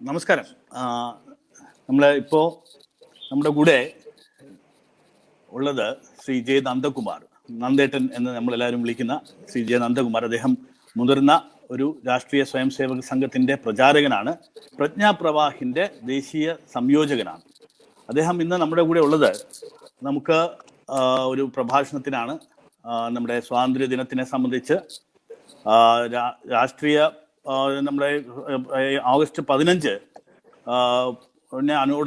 നമസ്കാരം. ഇപ്പോൾ നമ്മുടെ കൂടെ ഉള്ളത് ശ്രീ ജെ നന്ദകുമാർ, നന്ദേട്ടൻ എന്ന് നമ്മളെല്ലാവരും വിളിക്കുന്ന ശ്രീ ജെ നന്ദകുമാർ. അദ്ദേഹം മുതിർന്ന ഒരു രാഷ്ട്രീയ സ്വയം സേവക സംഘത്തിൻ്റെ പ്രചാരകനാണ്, പ്രജ്ഞാപ്രവാഹിൻ്റെ ദേശീയ സംയോജകനാണ്. അദ്ദേഹം ഇന്ന് നമ്മുടെ കൂടെ ഉള്ളത് നമുക്ക് ഒരു പ്രഭാഷണത്തിനാണ്. നമ്മുടെ സ്വാതന്ത്ര്യ ദിനത്തിനെ സംബന്ധിച്ച് രാഷ്ട്രീയ നമ്മുടെ ഓഗസ്റ്റ് 15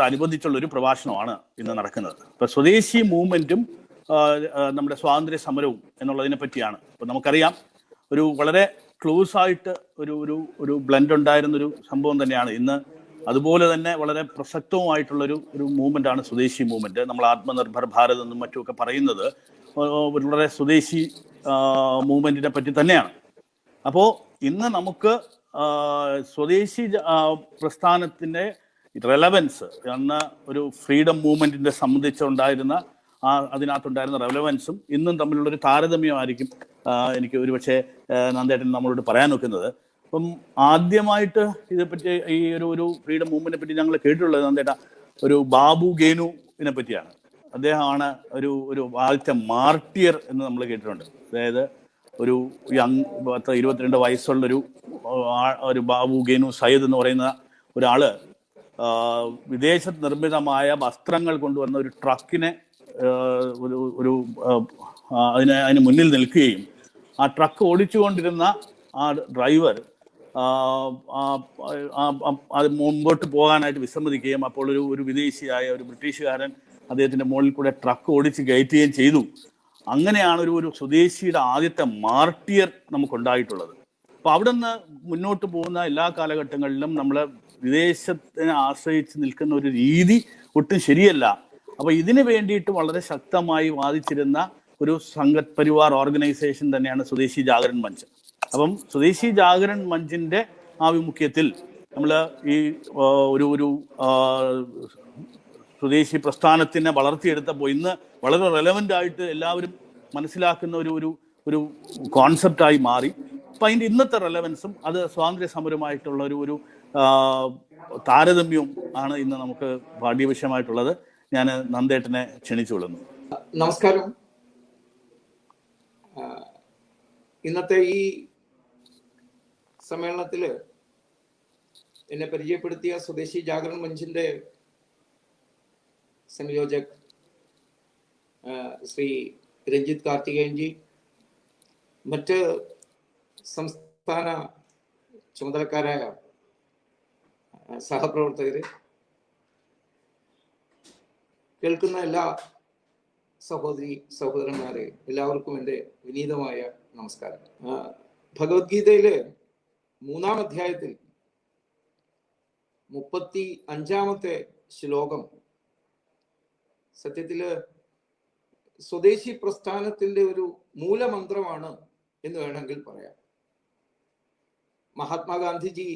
അനുബന്ധിച്ചുള്ള ഒരു പ്രഭാഷണമാണ് ഇന്ന് നടക്കുന്നത്. ഇപ്പൊ സ്വദേശി മൂവ്മെന്റും നമ്മുടെ സ്വാതന്ത്ര്യ സമരവും എന്നുള്ളതിനെ പറ്റിയാണ്. ഇപ്പൊ നമുക്കറിയാം, ഒരു വളരെ ക്ലോസ് ആയിട്ട് ഒരു ബ്ലെൻഡ് ഉണ്ടായിരുന്നൊരു സംഭവം തന്നെയാണ് ഇന്ന്. അതുപോലെ തന്നെ വളരെ പ്രസക്തവുമായിട്ടുള്ളൊരു മൂവ്മെന്റ് ആണ് സ്വദേശി മൂവ്മെന്റ്. നമ്മൾ ആത്മനിർഭർ ഭാരത് എന്നും മറ്റുമൊക്കെ പറയുന്നത് വളരെ സ്വദേശി മൂവ്മെന്റിനെ പറ്റി തന്നെയാണ്. അപ്പോൾ ഇന്ന് നമുക്ക് സ്വദേശി പ്രസ്ഥാനത്തിൻ്റെ റെലവൻസ് എന്ന ഒരു ഫ്രീഡം മൂവ്മെന്റിനെ സംബന്ധിച്ചുണ്ടായിരുന്ന അതിനകത്തുണ്ടായിരുന്ന റെലവൻസും ഇന്നും തമ്മിലുള്ളൊരു താരതമ്യമായിരിക്കും എനിക്ക് ഒരുപക്ഷെ നന്ദേട്ടൻ നമ്മളോട് പറയാൻ വെക്കുന്നത്. അപ്പം ആദ്യമായിട്ട് ഇതേപ്പറ്റി ഈ ഒരു ഫ്രീഡം മൂവ്മെന്റിനെ പറ്റി ഞങ്ങൾ കേട്ടിട്ടുള്ളത് നന്ദേട്ട ഒരു ബാബു ഗേനുവിനെ പറ്റിയാണ്. അദ്ദേഹമാണ് ഒരു ആദ്യത്തെ മാർട്ടിയർ എന്ന് നമ്മൾ കേട്ടിട്ടുണ്ട്. അതായത് ഒരു 22 വയസ്സുള്ളൊരു ബാബു ഗേനു സയ്യിദ് എന്ന് പറയുന്ന ഒരാള് വിദേശ നിർമ്മിതമായ വസ്ത്രങ്ങൾ കൊണ്ടുവന്ന ഒരു ട്രക്കിനെ അതിന് മുന്നിൽ നിൽക്കുകയും ആ ട്രക്ക് ഓടിച്ചുകൊണ്ടിരുന്ന ആ ഡ്രൈവർ അത് മുമ്പോട്ട് പോകാനായിട്ട് വിസമ്മതിക്കുകയും അപ്പോൾ ഒരു വിദേശിയായ ഒരു ബ്രിട്ടീഷുകാരൻ അദ്ദേഹത്തിന്റെ മുകളിൽ കൂടെ ട്രക്ക് ഓടിച്ച് കയറ്റുകയും ചെയ്തു. അങ്ങനെയാണ് ഒരു സ്വദേശിയുടെ ആദ്യത്തെ മാർട്ടിയർ നമുക്കുണ്ടായിട്ടുള്ളത്. അപ്പൊ അവിടെ നിന്ന് മുന്നോട്ട് പോകുന്ന എല്ലാ കാലഘട്ടങ്ങളിലും നമ്മൾ വിദേശത്തിനെ ആശ്രയിച്ച് നിൽക്കുന്ന ഒരു രീതി ഒട്ടും ശരിയല്ല. അപ്പൊ ഇതിനു വേണ്ടിയിട്ട് വളരെ ശക്തമായി വാദിച്ചിരുന്ന ഒരു സംഘപരിവാർ ഓർഗനൈസേഷൻ തന്നെയാണ് സ്വദേശി ജാഗരൺ മഞ്ച്. അപ്പം സ്വദേശി ജാഗരൺ മഞ്ചിന്റെ ആഭിമുഖ്യത്തിൽ നമ്മൾ ഈ ഒരു സ്വദേശി പ്രസ്ഥാനത്തിനെ വളർത്തിയെടുത്തപ്പോൾ ഇന്ന് വളരെ റെലവൻ്റ് ആയിട്ട് എല്ലാവരും മനസ്സിലാക്കുന്ന ഒരു കോൺസെപ്റ്റായി മാറി. അപ്പം അതിൻ്റെ ഇന്നത്തെ റെലവൻസും അത് സ്വാതന്ത്ര്യ സമരമായിട്ടുള്ള ഒരു താരതമ്യവും ആണ് ഇന്ന് നമുക്ക് പാഠ്യവിഷയമായിട്ടുള്ളത്. ഞാൻ നന്ദേട്ടനെ ക്ഷണിച്ചുകൊള്ളുന്നു. നമസ്കാരം. ഇന്നത്തെ ഈ സമ്മേളനത്തിൽ എന്നെ പരിചയപ്പെടുത്തിയ സ്വദേശി ജാഗരൺ മഞ്ചിന്റെ സംയോജക് ശ്രീ രഞ്ജിത്ത് കാർത്തികേയൻജി, മറ്റ് സംസ്ഥാന ചുമതലക്കാരായ സഹപ്രവർത്തകര്, കേൾക്കുന്ന എല്ലാ സഹോദരി സഹോദരന്മാരെ, എല്ലാവർക്കും എൻ്റെ വിനീതമായ നമസ്കാരം. ഭഗവത്ഗീതയിലെ 3-ാം അധ്യായത്തിൽ 35-ാമത്തെ ശ്ലോകം സത്യത്തില് സ്വദേശി പ്രസ്ഥാനത്തിന്റെ ഒരു മൂലമന്ത്രമാണ് എന്ന് വേണമെങ്കിൽ പറയാം. മഹാത്മാഗാന്ധിജി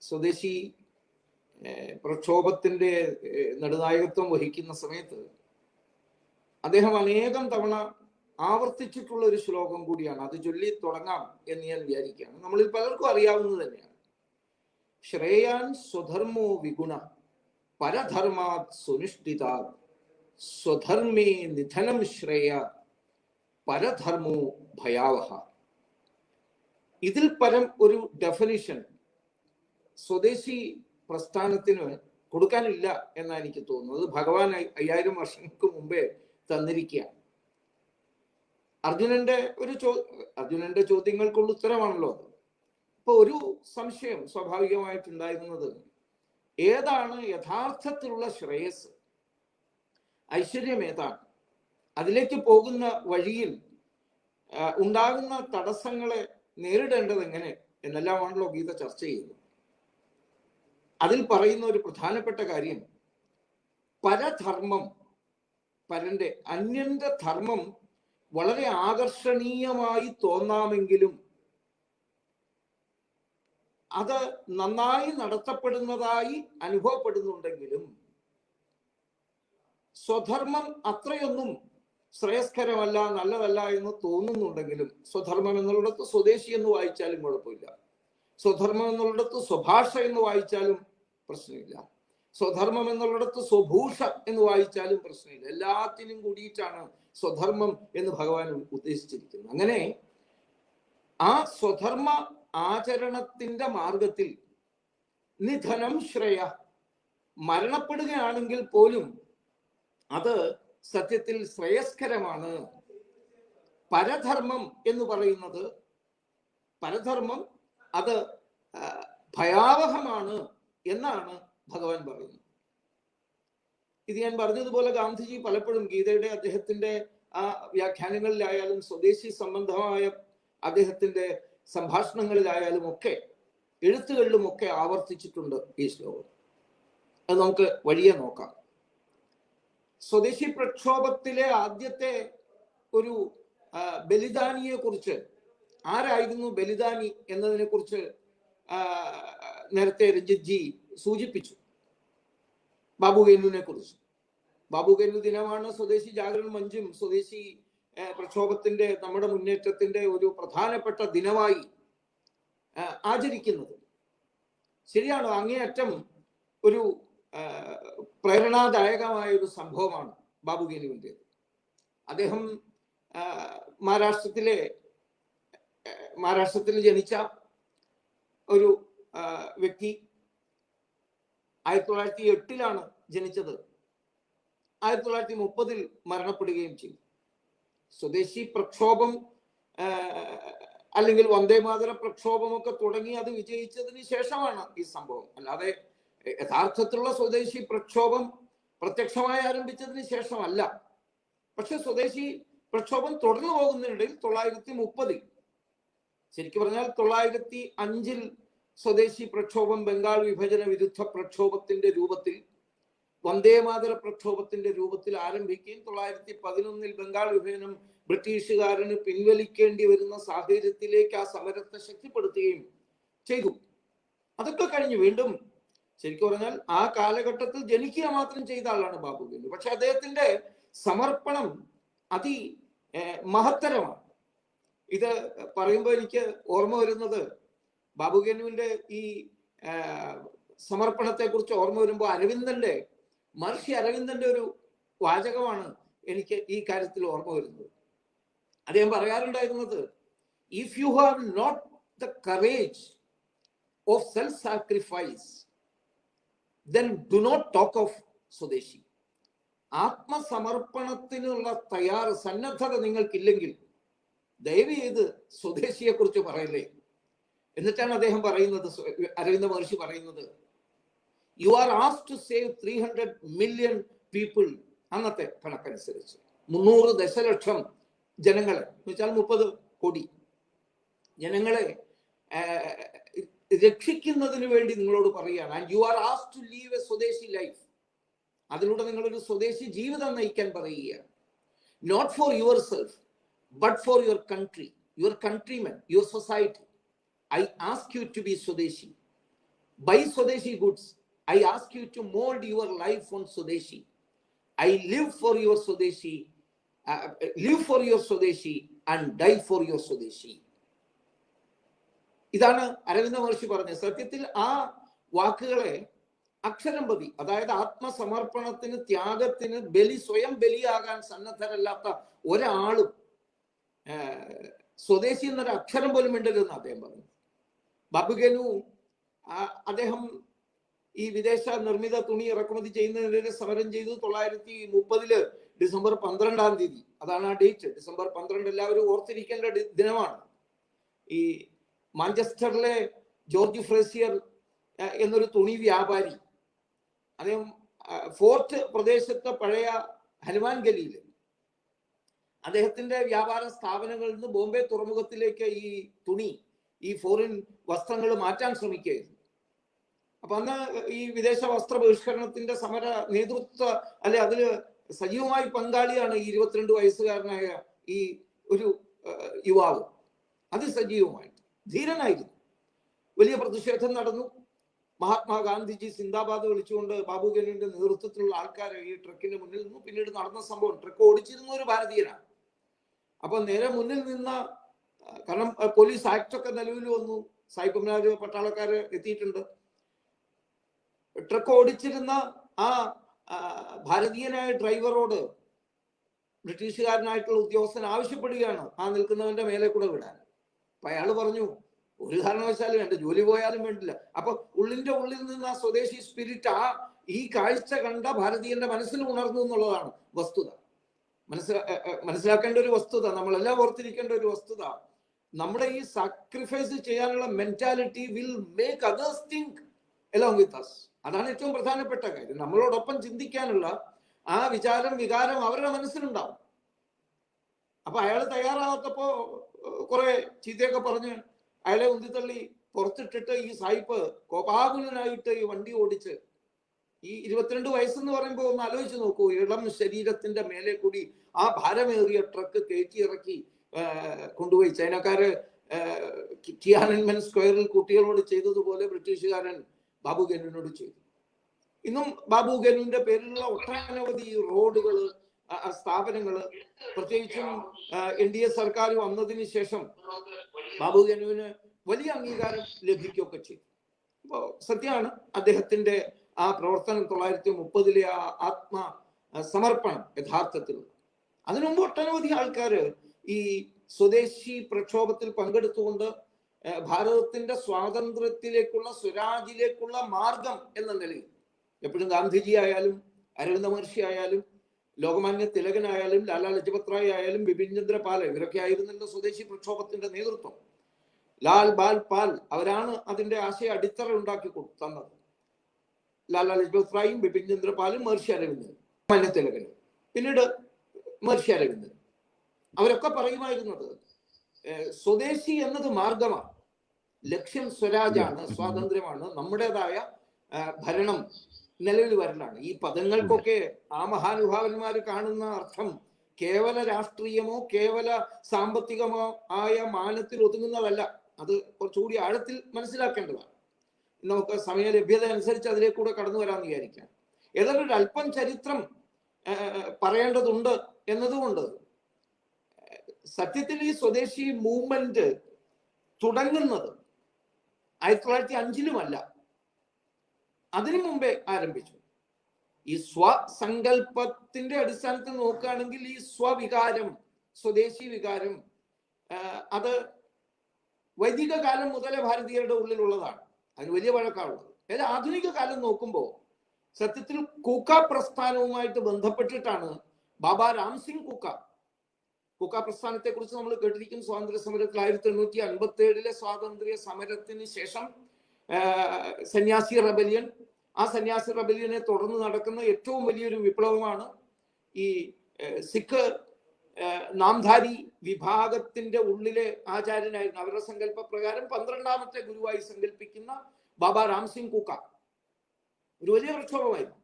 സ്വദേശി പ്രക്ഷോഭത്തിന്റെ നെടുനായകത്വം വഹിക്കുന്ന സമയത്ത് അദ്ദേഹം അനേകം തവണ ആവർത്തിച്ചിട്ടുള്ള ഒരു ശ്ലോകം കൂടിയാണ്. അത് ചൊല്ലി തുടങ്ങാം എന്ന് ഞാൻ വിചാരിക്കുകയാണ്. നമ്മളിൽ പലർക്കും അറിയാവുന്നത് തന്നെയാണ്. ശ്രേയാൻ സ്വധർമ്മോ വിഗുണ പരധർമാത് സുനിഷ്ഠിതാത് സ്വധർമ്മേ നിധനം ശ്രേയ പരധർമ്മോ ഭയാവഹ. ഇതിൽ പരം ഒരു ഡെഫിനിഷൻ സ്വദേശി പ്രസ്ഥാനത്തിന് കൊടുക്കാനില്ല എന്നാണ് എനിക്ക് തോന്നുന്നത്. ഭഗവാൻ 5000 വർഷങ്ങൾക്ക് മുമ്പേ തന്നിരിക്കുകയാണ്. അർജുനന്റെ ചോദ്യങ്ങൾക്കുള്ള ഉത്തരമാണല്ലോ അത്. ഇപ്പൊ ഒരു സംശയം സ്വാഭാവികമായിട്ടുണ്ടായിരുന്നത്, ഏതാണ് യഥാർത്ഥത്തിലുള്ള ശ്രേയസ്, ഐശ്വര്യം ഏതാണ്, അതിലേക്ക് പോകുന്ന വഴിയിൽ ഉണ്ടാകുന്ന തടസ്സങ്ങളെ നേരിടേണ്ടത് എങ്ങനെ എന്നെല്ലാമാണല്ലോ ഗീത ചർച്ച ചെയ്യുന്നത്. അതിൽ പറയുന്ന ഒരു പ്രധാനപ്പെട്ട കാര്യം, പരധർമ്മം, പരന്റെ അന്യന്റെ ധർമ്മം വളരെ ആകർഷണീയമായി തോന്നാമെങ്കിലും അത് നന്നായി നടത്തപ്പെടുന്നതായി അനുഭവപ്പെടുന്നുണ്ടെങ്കിലും സ്വധർമ്മം അത്രയൊന്നും ശ്രേയസ്കരമല്ല, നല്ലതല്ല എന്ന് തോന്നുന്നുണ്ടെങ്കിലും, സ്വധർമ്മം എന്നുള്ളിടത്ത് സ്വദേശി എന്ന് വായിച്ചാലും കുഴപ്പമില്ല, സ്വധർമ്മം എന്നുള്ളിടത്ത് സ്വഭാഷ എന്ന് വായിച്ചാലും പ്രശ്നമില്ല. സ്വധർമ്മം എന്നുള്ളിടത്ത് സ്വഭൂഷ എന്ന് വായിച്ചാലും പ്രശ്നമില്ല. എല്ലാത്തിനും കൂടിയിട്ടാണ് സ്വധർമ്മം എന്ന് ഭഗവാൻ ഉദ്ദേശിച്ചിരിക്കുന്നത്. അങ്ങനെ ആ സ്വധർമ്മ ആചരണത്തിന്റെ മാർഗത്തിൽ നിധനം ശ്രേയ, മരണപ്പെടുകയാണെങ്കിൽ പോലും അത് സത്യത്തിൽ ശ്രേയസ്കരമാണ്. പരധർമ്മം എന്ന് പറയുന്നത്, പരധർമ്മം അത് ഭയാവഹമാണ് എന്നാണ് ഭഗവാൻ പറയുന്നത്. ഇത് ഞാൻ പറഞ്ഞതുപോലെ ഗാന്ധിജി പലപ്പോഴും ഗീതയുടെ അദ്ദേഹത്തിന്റെ ആ വ്യാഖ്യാനങ്ങളിലായാലും സ്വദേശി സംബന്ധമായ അദ്ദേഹത്തിന്റെ സംഭാഷണങ്ങളിലായാലും ഒക്കെ എഴുത്തുകളിലും ഒക്കെ ആവർത്തിച്ചിട്ടുണ്ട് ഈ ശ്ലോകം. അത് നമുക്ക് വഴിയെ നോക്കാം. സ്വദേശി പ്രക്ഷോഭത്തിലെ ആദ്യത്തെ ഒരു ബലിദാനിയെ കുറിച്ച്, ആരായിരുന്നു ബലിദാനി എന്നതിനെ കുറിച്ച് നേരത്തെ രഞ്ജിത് ജി സൂചിപ്പിച്ചു. ബാബുഗേനുവിനെ കുറിച്ച്. ബാബുഗേനു ദിനമാണ് സ്വദേശി ജാഗരൺ മഞ്ചും സ്വദേശി പ്രക്ഷോഭത്തിന്റെ, നമ്മുടെ മുന്നേറ്റത്തിന്റെ ഒരു പ്രധാനപ്പെട്ട ദിനമായി ആചരിക്കുന്നത്. ശരിയാണോ? അങ്ങേയറ്റം ഒരു പ്രേരണാദായകമായ ഒരു സംഭവമാണ് ബാബുഗേനുവിൻ്റെ. അദ്ദേഹം മഹാരാഷ്ട്രത്തിൽ ജനിച്ച ഒരു വ്യക്തി. 1908 ജനിച്ചത്. 1930 മരണപ്പെടുകയും ചെയ്തു. സ്വദേശി പ്രക്ഷോഭം അല്ലെങ്കിൽ വന്ദേമാതര പ്രക്ഷോഭമൊക്കെ തുടങ്ങി അത് വിജയിച്ചതിന് ശേഷമാണ് ഈ സംഭവം. അല്ലാതെ യഥാർത്ഥത്തിലുള്ള സ്വദേശി പ്രക്ഷോഭം പ്രത്യക്ഷമായി ആരംഭിച്ചതിന് ശേഷമല്ല. പക്ഷെ സ്വദേശി പ്രക്ഷോഭം തുടർന്നു പോകുന്നതിനിടയിൽ 1930, ശരിക്കും പറഞ്ഞാൽ 1905 സ്വദേശി പ്രക്ഷോഭം ബംഗാൾ വിഭജന വിരുദ്ധ പ്രക്ഷോഭത്തിന്റെ രൂപത്തിൽ, വന്ദേമാതര പ്രക്ഷോഭത്തിന്റെ രൂപത്തിൽ ആരംഭിക്കുകയും 1911 ബംഗാൾ വിഭജനം ബ്രിട്ടീഷുകാരന് പിൻവലിക്കേണ്ടി വരുന്ന സാഹചര്യത്തിലേക്ക് ആ സമരത്തെ ശക്തിപ്പെടുത്തുകയും ചെയ്തു. അതൊക്കെ കഴിഞ്ഞ് വീണ്ടും ശരിക്കും പറഞ്ഞാൽ ആ കാലഘട്ടത്തിൽ ജനിക്കുക മാത്രം ചെയ്ത ആളാണ് ബാബുഗേനു. പക്ഷെ അദ്ദേഹത്തിന്റെ സമർപ്പണം മഹത്തരമാണ്. ഇത് പറയുമ്പോൾ എനിക്ക് ഓർമ്മ വരുന്നത്, ബാബുഗേനുവിന്റെ ഈ സമർപ്പണത്തെ കുറിച്ച് ഓർമ്മ വരുമ്പോൾ മഹർഷി അരവിന്ദന്റെ ഒരു വാചകമാണ് എനിക്ക് ഈ കാര്യത്തിൽ ഓർമ്മ വരുന്നത്. അദ്ദേഹം പറയാറുണ്ടായിരുന്നത്, if you have not the courage of self sacrifice then do not talk of സ്വദേശി. ആത്മസമർപ്പണത്തിനുള്ള സന്നദ്ധത നിങ്ങൾക്കില്ലെങ്കിൽ ദയവ് ചെയ്ത് സ്വദേശിയെ കുറിച്ച് പറയല്ലേ. എന്നിട്ടാണ് അദ്ദേഹം പറയുന്നത്, അരവിന്ദ മഹർഷി പറയുന്നത്, you are asked to save 300 million people. അന്നത്തെ കണക്കനുസരിച്ച് 300 ദശലക്ഷം ജനങ്ങളെ, എന്ന് വെച്ചാൽ 30 കോടി ജനങ്ങളെ രക്ഷിക്കുന്നതിന് വേണ്ടി നിങ്ങളോട് പറയുകയാണ്. And you are asked to live a swadeshi life. അതിലൂടെ നിങ്ങളൊരു സ്വദേശി ജീവിതം നയിക്കാൻ പറയുകയാണ്. Not for yourself but for your country, your countrymen, your society. I ask you to be swadeshi. Buy swadeshi goods. I ask you to mould your life on swadeshi. I live for your swadeshi, and die for your swadeshi. ഇതാണ് അരവിന്ദ മഹർഷി പറഞ്ഞത്. സത്യത്തിൽ ആ വാക്കുകളെ അക്ഷരം പ്രതി, അതായത് ആത്മസമർപ്പണത്തിന്, ത്യാഗത്തിന്, സ്വയം ബലിയാകാൻ സന്നദ്ധരല്ലാത്ത ഒരാളും സ്വദേശി എന്നൊരു അക്ഷരം പോലും മിണ്ടരുതെന്ന് അദ്ദേഹം പറഞ്ഞു. ബാബുഗേനു അദ്ദേഹം ഈ വിദേശ നിർമ്മിത തുണി ഇറക്കുമതി ചെയ്യുന്നതിനെതിരെ സമരം ചെയ്തു. 1930 ഡിസംബർ 12 അതാണ് ആ ഡേറ്റ്. ഡിസംബർ 12 എല്ലാവരും ഓർത്തിരിക്കേണ്ട ദിനമാണ്. ഈ മാഞ്ചസ്റ്ററിലെ ജോർജ് ഫ്രേസിയർ എന്നൊരു തുണി വ്യാപാരി, അദ്ദേഹം ഫോർട്ട് പ്രദേശത്തെ പഴയ ഹനുമാൻ ഗലിയിൽ അദ്ദേഹത്തിന്റെ വ്യാപാര സ്ഥാപനങ്ങളിൽ നിന്ന് ബോംബെ തുറമുഖത്തിലേക്ക് ഈ ഫോറിൻ വസ്ത്രങ്ങൾ മാറ്റാൻ ശ്രമിക്കുകയായിരുന്നു. അപ്പൊ അന്ന് ഈ വിദേശ വസ്ത്ര ബഹിഷ്കരണത്തിന്റെ സമര അതില് സജീവമായി പങ്കാളിയാണ് ഈ 22 വയസ്സുകാരനായ ഈ ഒരു യുവാവ്. അതിസജീവമായിട്ട് ധീരനായിരുന്നു. വലിയ പ്രതിഷേധം നടന്നു. മഹാത്മാഗാന്ധിജി സിന്ദാബാദ് വിളിച്ചുകൊണ്ട് ബാബുഗേനുവിന്റെ നേതൃത്വത്തിലുള്ള ആൾക്കാർ ഈ ട്രക്കിന് മുന്നിൽ നിന്നു. പിന്നീട് നടന്ന സംഭവം, ട്രക്ക് ഓടിച്ചിരുന്ന ഒരു ഭാരതീയനാണ്. അപ്പൊ നേരെ മുന്നിൽ നിന്ന, കാരണം പോലീസ് ആക്ട് ഒക്കെ നിലവിൽ വന്നു, സായിപ്പന്മാര് പട്ടാളക്കാര് എത്തിയിട്ടുണ്ട്. ട്രക്ക് ഓടിച്ചിരുന്ന ആ ഭാരതീയനായ ഡ്രൈവറോട് ബ്രിട്ടീഷുകാരനായിട്ടുള്ള ഉദ്യോഗസ്ഥൻ ആവശ്യപ്പെടുകയാണ് ആ നിൽക്കുന്നവന്റെ മേലെ കൂടെ വിടാൻ. അപ്പൊ അയാൾ പറഞ്ഞു ഒരു കാരണവശാലും വേണ്ട, ജോലി പോയാലും വേണ്ടില്ല. അപ്പൊ ഉള്ളിന്റെ ഉള്ളിൽ നിന്ന് ആ സ്വദേശി സ്പിരിറ്റ് ഈ കാഴ്ച കണ്ട ഭാരതീയന്റെ മനസ്സിൽ ഉണർന്നു എന്നുള്ളതാണ് വസ്തുത. മനസ്സിലാക്കേണ്ട ഒരു വസ്തുത, നമ്മളെല്ലാം ഓർത്തിരിക്കേണ്ട ഒരു വസ്തുത, നമ്മുടെ ഈ സാക്രിഫൈസ് ചെയ്യാനുള്ള mentality will make others think along with us. അതാണ് ഏറ്റവും പ്രധാനപ്പെട്ട കാര്യം. നമ്മളോടൊപ്പം ചിന്തിക്കാനുള്ള ആ വിചാരം വികാരം അവരുടെ മനസ്സിലുണ്ടാവും. അപ്പൊ അയാൾ തയ്യാറാകാത്തപ്പോ കുറെ ചീത്തയൊക്കെ പറഞ്ഞ് അയാളെ ഉന്തിത്തള്ളി പുറത്തിട്ടിട്ട് ഈ സായിപ്പ് കോപാകുലനായിട്ട് ഈ വണ്ടി ഓടിച്ച്, ഈ 22 വയസ്സെന്ന് പറയുമ്പോൾ ഒന്ന് ആലോചിച്ച് നോക്കൂ, ഇളം ശരീരത്തിന്റെ മേലെ കൂടി ആ ഭാരമേറിയ ട്രക്ക് കയറ്റി ഇറക്കി കൊണ്ടുപോയി. ചൈനക്കാര് ടിയാനൻമെൻ സ്ക്വയറിൽ കുട്ടികളോട് ചെയ്തതുപോലെ ബ്രിട്ടീഷുകാരൻ ബാബു ഗനുവിനോട് ചെയ്തു. ഇന്നും ബാബു ഗനുവിന്റെ പേരിലുള്ള ഒട്ടനവധി റോഡുകള്, സ്ഥാപനങ്ങള്, പ്രത്യേകിച്ചും NDA സർക്കാർ വന്നതിന് ശേഷം ബാബു ഗനുവിന് വലിയ അംഗീകാരം ലഭിക്കുകയൊക്കെ ചെയ്തു. അപ്പോ സത്യമാണ് അദ്ദേഹത്തിന്റെ ആ പ്രവർത്തനം 1930 ആ ആത്മ സമർപ്പണം യഥാർത്ഥത്തിൽ. അതിനുമുമ്പ് ഒട്ടനവധി ആൾക്കാര് ഈ സ്വദേശി പ്രക്ഷോഭത്തിൽ പങ്കെടുത്തുകൊണ്ട് ഭാരതത്തിന്റെ സ്വാതന്ത്ര്യത്തിലേക്കുള്ള, സ്വരാജിലേക്കുള്ള മാർഗം എന്ന നിലയിൽ എപ്പോഴും ഗാന്ധിജി ആയാലും അരവിന്ദ മഹർഷി ആയാലും ലോകമാന്യ തിലകനായാലും ലാലാ ലജപത് റായ് ആയാലും ബിപിൻ ചന്ദ്ര പാൽ, ഇവരൊക്കെ ആയിരുന്നല്ലോ സ്വദേശി പ്രക്ഷോഭത്തിന്റെ നേതൃത്വം. ലാൽ ബാൽ പാൽ അവരാണ് അതിന്റെ ആശയ അടിത്തറ ഉണ്ടാക്കി തന്നത്. ലാലാ ലജപത് റായും ബിപിൻ ചന്ദ്ര പാലും മഹർഷി അരവിന്ദനും, മാന്യ തിലകനും, പിന്നീട് മഹർഷി അരവിന്ദൻ, അവരൊക്കെ പറയുമായിരുന്നത് സ്വദേശി എന്നത് മാർഗമാണ്, ലക്ഷ്യം സ്വരാജാണ്, സ്വാതന്ത്ര്യമാണ്, നമ്മുടേതായ ഭരണം നിലവിൽ വരലാണ്. ഈ പദങ്ങൾക്കൊക്കെ ആ മഹാനുഭാവന്മാർ കാണുന്ന അർത്ഥം കേവല രാഷ്ട്രീയമോ കേവല സാമ്പത്തികമോ ആയ മാനത്തിൽ ഒതുങ്ങുന്നതല്ല. അത് കുറച്ചുകൂടി ആഴത്തിൽ മനസ്സിലാക്കേണ്ടതാണ്. നമുക്ക് സമയ ലഭ്യത അനുസരിച്ച് അതിലേക്കൂടെ കടന്നു വരാമെന്ന് വിചാരിക്കാം. ഏതായാലും ഒരു അല്പം ചരിത്രം പറയേണ്ടതുണ്ട് എന്നതുകൊണ്ട് സത്യത്തിൽ ഈ സ്വദേശി മൂവ്മെന്റ് തുടങ്ങുന്നത് 1905 അതിനു മുമ്പേ ആരംഭിച്ചു. ഈ സ്വസങ്കല്പത്തിന്റെ അടിസ്ഥാനത്തിൽ നോക്കുകയാണെങ്കിൽ ഈ സ്വവികാരം, സ്വദേശി വികാരം, അത് വൈദിക കാലം മുതലേ ഭാരതീയരുടെ ഉള്ളിലുള്ളതാണ്. അതിന് വലിയ വഴക്കാണുള്ളത്. അതായത് ആധുനിക കാലം നോക്കുമ്പോൾ സത്യത്തിൽ കൂക്ക പ്രസ്ഥാനവുമായിട്ട് ബന്ധപ്പെട്ടിട്ടാണ് ബാബ രാംസിംഗ് കൂക്ക പ്രസ്ഥാനത്തെ കുറിച്ച് നമ്മൾ കേട്ടിരിക്കും. സ്വാതന്ത്ര്യ സമരത്തിൽ 1857 സ്വാതന്ത്ര്യ സമരത്തിന് ശേഷം സന്യാസി റെബലിയൻ. ആ സന്യാസി റെബലിയനെ തുടർന്ന് നടക്കുന്ന ഏറ്റവും വലിയൊരു വിപ്ലവമാണ് ഈ സിഖ് നാംധാരി വിഭാഗത്തിന്റെ ഉള്ളിലെ ആചാര്യനായിരുന്നു. അവരുടെ സങ്കല്പ പ്രകാരം 12ാമത്തെ ഗുരുവായി സങ്കല്പിക്കുന്ന ബാബ രാംസിംഗ് കൂക്ക ഒരു വലിയ പ്രക്ഷോഭമായിരുന്നു.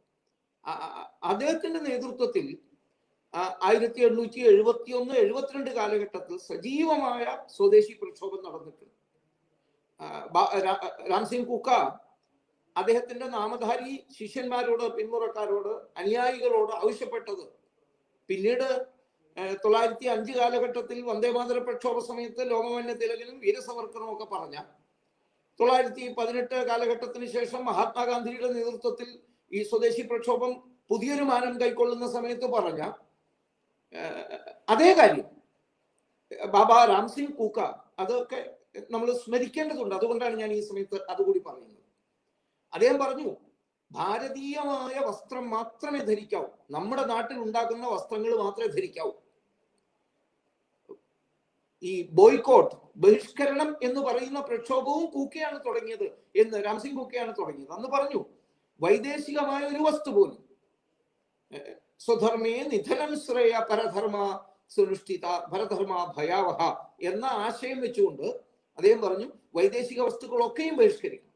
അദ്ദേഹത്തിന്റെ നേതൃത്വത്തിൽ 1871-72 കാലഘട്ടത്തിൽ സജീവമായ സ്വദേശി പ്രക്ഷോഭം നടന്നിട്ടുണ്ട്. രാംസിംഗ് കൂക്ക അദ്ദേഹത്തിന്റെ നാമധാരി ശിഷ്യന്മാരോട്, പിന്മുറക്കാരോട്, അനുയായികളോട് ആവശ്യപ്പെട്ടത്, പിന്നീട് 1905 കാലഘട്ടത്തിൽ വന്ദേമാതര പ്രക്ഷോഭ സമയത്ത് ലോകമാന്യ തിലകനും വീരസവർക്കറും ഒക്കെ പറഞ്ഞ, 1918 കാലഘട്ടത്തിന് ശേഷം മഹാത്മാഗാന്ധിയുടെ നേതൃത്വത്തിൽ ഈ സ്വദേശി പ്രക്ഷോഭം പുതിയൊരു മാനം കൈക്കൊള്ളുന്ന സമയത്ത് പറഞ്ഞ അതേ കാര്യം ബാബ രാംസിംഗ് കൂക്ക, അതൊക്കെ നമ്മൾ സ്മരിക്കേണ്ടതുണ്ട്. അതുകൊണ്ടാണ് ഞാൻ ഈ സമയത്ത് അതുകൂടി പറയുന്നത്. അദ്ദേഹം പറഞ്ഞു, ഭാരതീയമായ വസ്ത്രം മാത്രമേ ധരിക്കാവൂ, നമ്മുടെ നാട്ടിൽ ഉണ്ടാക്കുന്ന വസ്ത്രങ്ങൾ മാത്രമേ ധരിക്കാവൂ. ഈ ബോയ്ക്കോട്ട്, ബഹിഷ്കരണം എന്ന് പറയുന്ന പ്രക്ഷോഭവും കൂക്കയാണ് തുടങ്ങിയത് എന്ന്, രാംസിംഗ് കൂക്കയാണ് തുടങ്ങിയത്. അന്ന് പറഞ്ഞു, വൈദേശികമായ ഒരു വസ്തു പോലും സ്വധർമ്മേ നിധനം ശ്രേയ പരധർമ്മ സുനുഷ്ഠിത പരധർമ്മ ഭയാവഹ എന്ന ആശയം വെച്ചുകൊണ്ട് അദ്ദേഹം പറഞ്ഞു, വൈദേശിക വസ്തുക്കളൊക്കെയും ബഹിഷ്കരിക്കണം.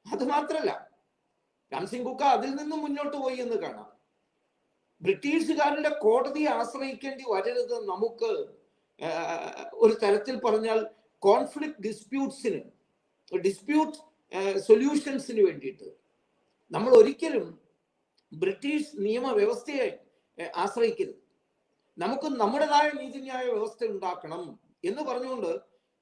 അത് മാത്രല്ല, രാംസിംഗ് കൂക്ക അതിൽ നിന്നും മുന്നോട്ട് പോയി എന്ന് കാണാം. ബ്രിട്ടീഷുകാരുടെ കോടതിയെ ആശ്രയിക്കേണ്ടി വരരുത് നമുക്ക്. ഒരു തരത്തിൽ പറഞ്ഞാൽ കോൺഫ്ലിക്ട് ഡിസ്പ്യൂട്ട് സൊല്യൂഷൻസിന് വേണ്ടിയിട്ട് നമ്മൾ ഒരിക്കലും ബ്രിട്ടീഷ് നിയമവ്യവസ്ഥയെ ആശ്രയിക്കരുത്. നമുക്ക് നമ്മുടേതായ നീതിന്യായ വ്യവസ്ഥ ഉണ്ടാക്കണം എന്ന് പറഞ്ഞുകൊണ്ട്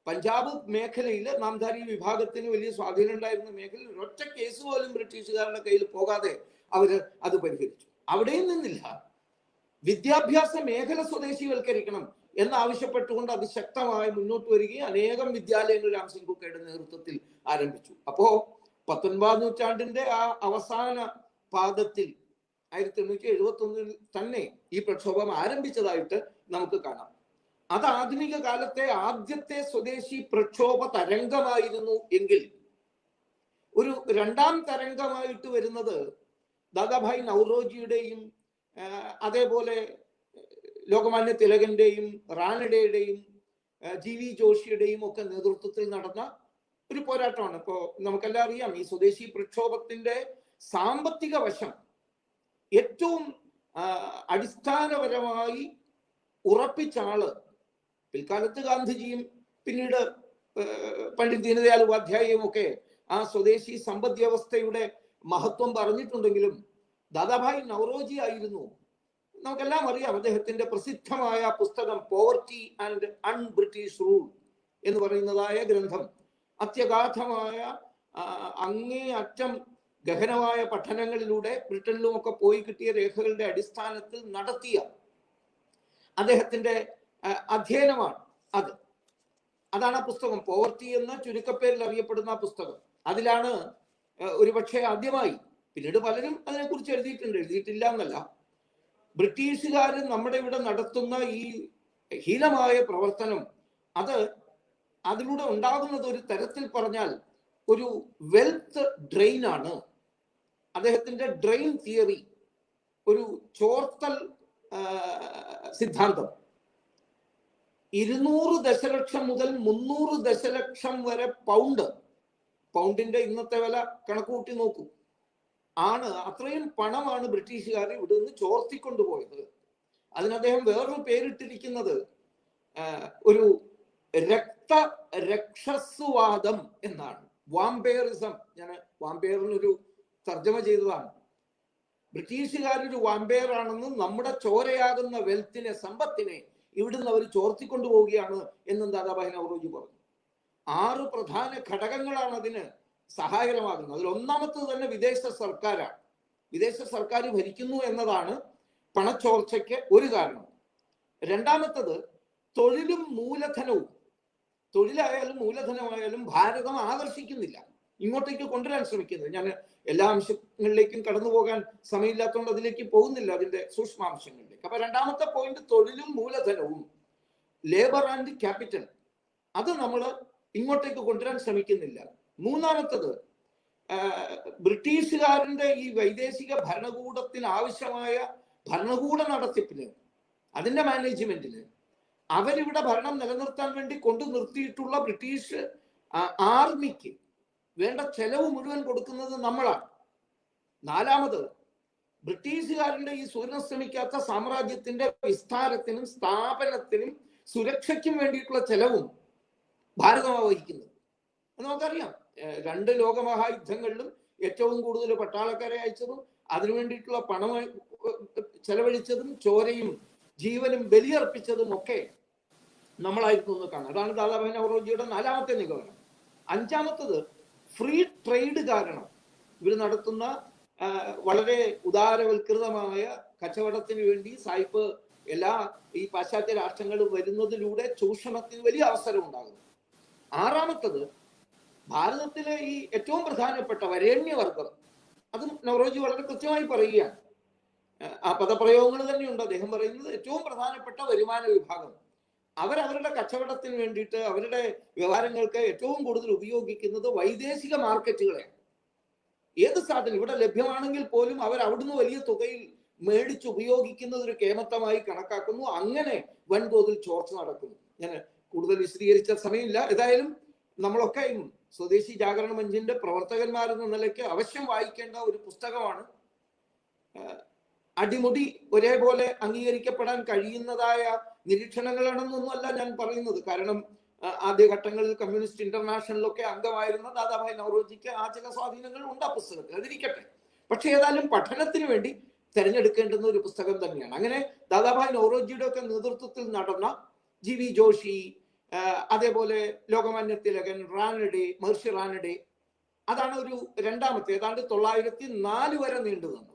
പഞ്ചാബ് മേഖലയിൽ നാംധാരി വിഭാഗത്തിന് വലിയ സ്വാധീനം ഉണ്ടായിരുന്ന മേഖലയിൽ ഒരൊറ്റ കേസ് പോലും ബ്രിട്ടീഷുകാരുടെ കയ്യിൽ പോകാതെ അവര് അത് പരിഹരിച്ചു. അവിടെയും നിന്നില്ല. വിദ്യാഭ്യാസ മേഖല സ്വദേശിവൽക്കരിക്കണം എന്നാവശ്യപ്പെട്ടുകൊണ്ട് അതിശക്തമായി മുന്നോട്ട് വരികയും അനേകം വിദ്യാലയങ്ങൾ രാം സിംഗ് കുക്കയുടെ നേതൃത്വത്തിൽ ആരംഭിച്ചു. അപ്പോ 19ാം നൂറ്റാണ്ടിന്റെ ആ അവസാന പാദത്തിൽ 1871 തന്നെ ഈ പ്രക്ഷോഭം ആരംഭിച്ചതായിട്ട് നമുക്ക് കാണാം. അത് ആധുനിക കാലത്തെ ആദ്യത്തെ സ്വദേശി പ്രക്ഷോഭ തരംഗമായിരുന്നു എങ്കിൽ ഒരു രണ്ടാം തരംഗമായിട്ട് വരുന്നത് ദാദാഭായ് നൗറോജിയുടെയും അതേപോലെ ലോകമാന്യ തിലകന്റെയും റാനഡയുടെയും ജി വി ജോഷിയുടെയും ഒക്കെ നേതൃത്വത്തിൽ നടന്ന ഒരു പോരാട്ടമാണ്. ഇപ്പോ നമുക്കെല്ലാം അറിയാം, ഈ സ്വദേശി പ്രക്ഷോഭത്തിന്റെ സാമ്പത്തിക വശം ഏറ്റവും അടിസ്ഥാനപരമായി ഉറപ്പിച്ച ആള് പിൽക്കാലത്ത് ഗാന്ധിജിയും പിന്നീട് പണ്ഡിറ്റ് ദീനദയാൽ ഉപാധ്യായയും ഒക്കെ ആ സ്വദേശി സമ്പദ് വ്യവസ്ഥയുടെ മഹത്വം പറഞ്ഞിട്ടുണ്ടെങ്കിലും ദാദാഭായ് നൗറോജി ആയിരുന്നു. നമുക്കെല്ലാം അറിയാം, അദ്ദേഹത്തിന്റെ പ്രസിദ്ധമായ പുസ്തകം പോവർട്ടി ആൻഡ് അൺബ്രിട്ടീഷ് റൂൾ എന്ന് പറയുന്നതായ ഗ്രന്ഥം അത്യഗാധമായ അങ്ങേയറ്റം ഗഹനമായ പഠനങ്ങളിലൂടെ ബ്രിട്ടനിലും ഒക്കെ പോയി കിട്ടിയ രേഖകളുടെ അടിസ്ഥാനത്തിൽ നടത്തിയ അദ്ദേഹത്തിന്റെ അധ്യയനമാണ് അതാണ് ആ പുസ്തകം. പോവർട്ടി എന്ന ചുരുക്കപ്പേരിൽ അറിയപ്പെടുന്ന ആ പുസ്തകം. അതിലാണ് ഒരുപക്ഷെ ആദ്യമായി, പിന്നീട് പലരും അതിനെക്കുറിച്ച് എഴുതിയിട്ടില്ല എന്നല്ല, ബ്രിട്ടീഷുകാർ നമ്മുടെ ഇവിടെ നടത്തുന്ന ഈ ഹീനമായ പ്രവർത്തനം അതിലൂടെ ഉണ്ടാകുന്നത് ഒരു തരത്തിൽ പറഞ്ഞാൽ ഒരു വെൽത്ത് ഡ്രെയിൻ ആണ്. അദ്ദേഹത്തിന്റെ ഡ്രെയിൻ തിയറി, ഒരു ചോർത്തൽ സിദ്ധാന്തം, 200 ദശലക്ഷം മുതൽ 300 ദശലക്ഷം വരെ പൗണ്ടിന്റെ ഇന്നത്തെ വില കണക്കുകൂട്ടി നോക്കൂ, അത്രയും പണമാണ് ബ്രിട്ടീഷുകാർ ഇവിടെ നിന്ന് ചോർത്തിക്കൊണ്ടുപോയത്. അതിന് അദ്ദേഹം വേറൊരു പേരിട്ടിരിക്കുന്നത് ഒരു രക്തരക്ഷസ്വാദം എന്നാണ്, വാമ്പയറിസം. ഞാൻ വാമ്പയറിനൊരു തർജ്ജമ ചെയ്തതാണ്. ബ്രിട്ടീഷുകാരൊരു വാമ്പയർ ആണെന്നും നമ്മുടെ ചോരയാകുന്ന വെൽത്തിനെ, സമ്പത്തിനെ ഇവിടുന്ന് അവർ ചോർത്തിക്കൊണ്ടു പോവുകയാണ് എന്നും ദാദാഭായ് നൗറോജി പറഞ്ഞു. 6 പ്രധാന ഘടകങ്ങളാണ് അതിന് സഹായകരമാകുന്നത്. അതിൽ ഒന്നാമത്തത് തന്നെ വിദേശ സർക്കാരാണ്. വിദേശ സർക്കാർ ഭരിക്കുന്നു എന്നതാണ് പണച്ചോർച്ചയ്ക്ക് ഒരു കാരണം. രണ്ടാമത്തത് തൊഴിലും മൂലധനവും. തൊഴിലായാലും മൂലധനമായാലും ഭാരതം ആകർഷിക്കുന്നില്ല, ഇങ്ങോട്ടേക്ക് കൊണ്ടുവരാൻ ശ്രമിക്കുന്നത്. ഞാൻ എല്ലാ അംശങ്ങളിലേക്കും കടന്നു പോകാൻ സമയമില്ലാത്തതുകൊണ്ട് അതിലേക്ക് പോകുന്നില്ല, അതിന്റെ സൂക്ഷ്മാംശങ്ങളിലേക്ക്. അപ്പൊ രണ്ടാമത്തെ പോയിന്റ് തൊഴിലും മൂലധനവും, ലേബർ ആൻഡ് ക്യാപിറ്റൽ, അത് നമ്മൾ ഇങ്ങോട്ടേക്ക് കൊണ്ടുവരാൻ ശ്രമിക്കുന്നില്ല. മൂന്നാമത്തത് ബ്രിട്ടീഷുകാരന്റെ ഈ വൈദേശിക ഭരണകൂടത്തിന് ആവശ്യമായ ഭരണകൂട നടത്തിപ്പിന്, അതിന്റെ മാനേജ്മെന്റിന്, അവരിവിടെ ഭരണം നിലനിർത്താൻ വേണ്ടി കൊണ്ടു നിർത്തിയിട്ടുള്ള ബ്രിട്ടീഷ് ആർമിക്ക് വേണ്ട ചെലവ് മുഴുവൻ കൊടുക്കുന്നത് നമ്മളാണ്. നാലാമത് ബ്രിട്ടീഷുകാരന്റെ ഈ സൂര്യൻ ശ്രമിക്കാത്ത സാമ്രാജ്യത്തിന്റെ വിസ്താരത്തിനും സ്ഥാപനത്തിനും സുരക്ഷയ്ക്കും വേണ്ടിയിട്ടുള്ള ചെലവും ഭാരതമാണ് വഹിക്കുന്നത്. നമുക്കറിയാം, 2 ലോകമഹായുദ്ധങ്ങളിലും ഏറ്റവും കൂടുതൽ പട്ടാളക്കാരെ അയച്ചതും അതിനു വേണ്ടിയിട്ടുള്ള പണം ചെലവഴിച്ചതും ചോരയും ജീവനും ബലിയർപ്പിച്ചതും ഒക്കെ നമ്മളായിരുന്നു എന്ന് കാണാം. അതാണ് ദാദാഭായ് നൗറോജിയുടെ 4ാമത്തെ നിഗമനം. 5ാമത്തത് ഫ്രീ ട്രേഡ് കാരണം ഇവർ നടത്തുന്ന വളരെ ഉദാരവൽകൃതമായ കച്ചവടത്തിന് വേണ്ടി സായിപ്പ് എല്ലാ ഈ പാശ്ചാത്യ രാഷ്ട്രങ്ങളും വരുന്നതിലൂടെ ചൂഷണത്തിന് വലിയ അവസരം ഉണ്ടാകുന്നു. 6ാമത്തത് ഭാരതത്തിലെ ഈ ഏറ്റവും പ്രധാനപ്പെട്ട വരേണ്യവർഗം, അതും നൗറോജി വളരെ കൃത്യമായി പറയുകയാണ്. ആ പദപ്രയോഗങ്ങൾ തന്നെയുണ്ട്. അദ്ദേഹം പറയുന്നത് ഏറ്റവും പ്രധാനപ്പെട്ട വരുമാന വിഭാഗം അവരവരുടെ കച്ചവടത്തിന് വേണ്ടിയിട്ട്, അവരുടെ വ്യവഹാരങ്ങൾക്ക് ഏറ്റവും കൂടുതൽ ഉപയോഗിക്കുന്നത് വൈദേശിക മാർക്കറ്റുകളെയാണ്. ഏത് സാധനം ഇവിടെ ലഭ്യമാണെങ്കിൽ പോലും അവർ അവിടുന്ന് വലിയ തുകയിൽ മേടിച്ച് ഉപയോഗിക്കുന്നത് ഒരു കേമത്തമായി കണക്കാക്കുന്നു. അങ്ങനെ വൻതോതിൽ ചോർച്ച നടക്കുന്നു. ഞാൻ കൂടുതൽ വിശദീകരിച്ച സമയമില്ല. ഏതായാലും നമ്മളൊക്കെ സ്വദേശി ജാഗരണ മഞ്ചിന്റെ പ്രവർത്തകന്മാരെന്ന നിലയ്ക്ക് അവശ്യം വായിക്കേണ്ട ഒരു പുസ്തകമാണ്. അടിമുടി ഒരേപോലെ അംഗീകരിക്കപ്പെടാൻ കഴിയുന്നതായ നിരീക്ഷണങ്ങളാണെന്നൊന്നുമല്ല ഞാൻ പറയുന്നത്. കാരണം ആദ്യഘട്ടങ്ങളിൽ കമ്മ്യൂണിസ്റ്റ് ഇന്റർനാഷണലൊക്കെ അംഗമായിരുന്ന ദാദാഭായ് നൗറോജിക്ക് ആ ചില സ്വാധീനങ്ങൾ ഉണ്ട് ആ പുസ്തകത്തിൽ, അതിരിക്കട്ടെ. പക്ഷെ ഏതായാലും പഠനത്തിന് വേണ്ടി തിരഞ്ഞെടുക്കേണ്ടുന്ന ഒരു പുസ്തകം തന്നെയാണ്. അങ്ങനെ ദാദാഭായ് നൗറോജിയുടെ ഒക്കെ നേതൃത്വത്തിൽ നടന്ന ജി വി ജോഷി, അതേപോലെ ലോകമാന്യ തിലകൻ, റാനഡെ, മഹർഷി റാനഡെ. അതാണ് ഒരു രണ്ടാമത്തെ, ഏതാണ്ട് 904 വരെ നീണ്ടു നിന്നു.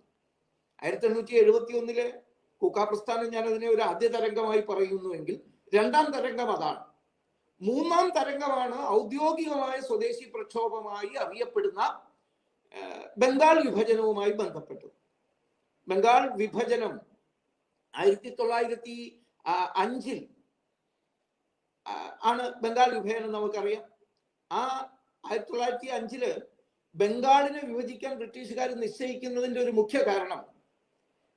1871 കുക്ക പ്രസ്ഥാനം ഞാൻ അതിനെ ഒരു ആദ്യ തരംഗമായി പറയുന്നുവെങ്കിൽ രണ്ടാം തരംഗം അതാണ്. മൂന്നാം തരംഗമാണ് ഔദ്യോഗികമായ സ്വദേശി പ്രക്ഷോഭമായി അറിയപ്പെടുന്ന ബംഗാൾ വിഭജനവുമായി ബന്ധപ്പെട്ടത്. ബംഗാൾ വിഭജനം 1905 ആണ് ബംഗാൾ വിഭജനം, നമുക്കറിയാം. ആ 1905 ബംഗാളിനെ വിഭജിക്കാൻ ബ്രിട്ടീഷുകാർ നിശ്ചയിക്കുന്നതിന്റെ ഒരു മുഖ്യ കാരണം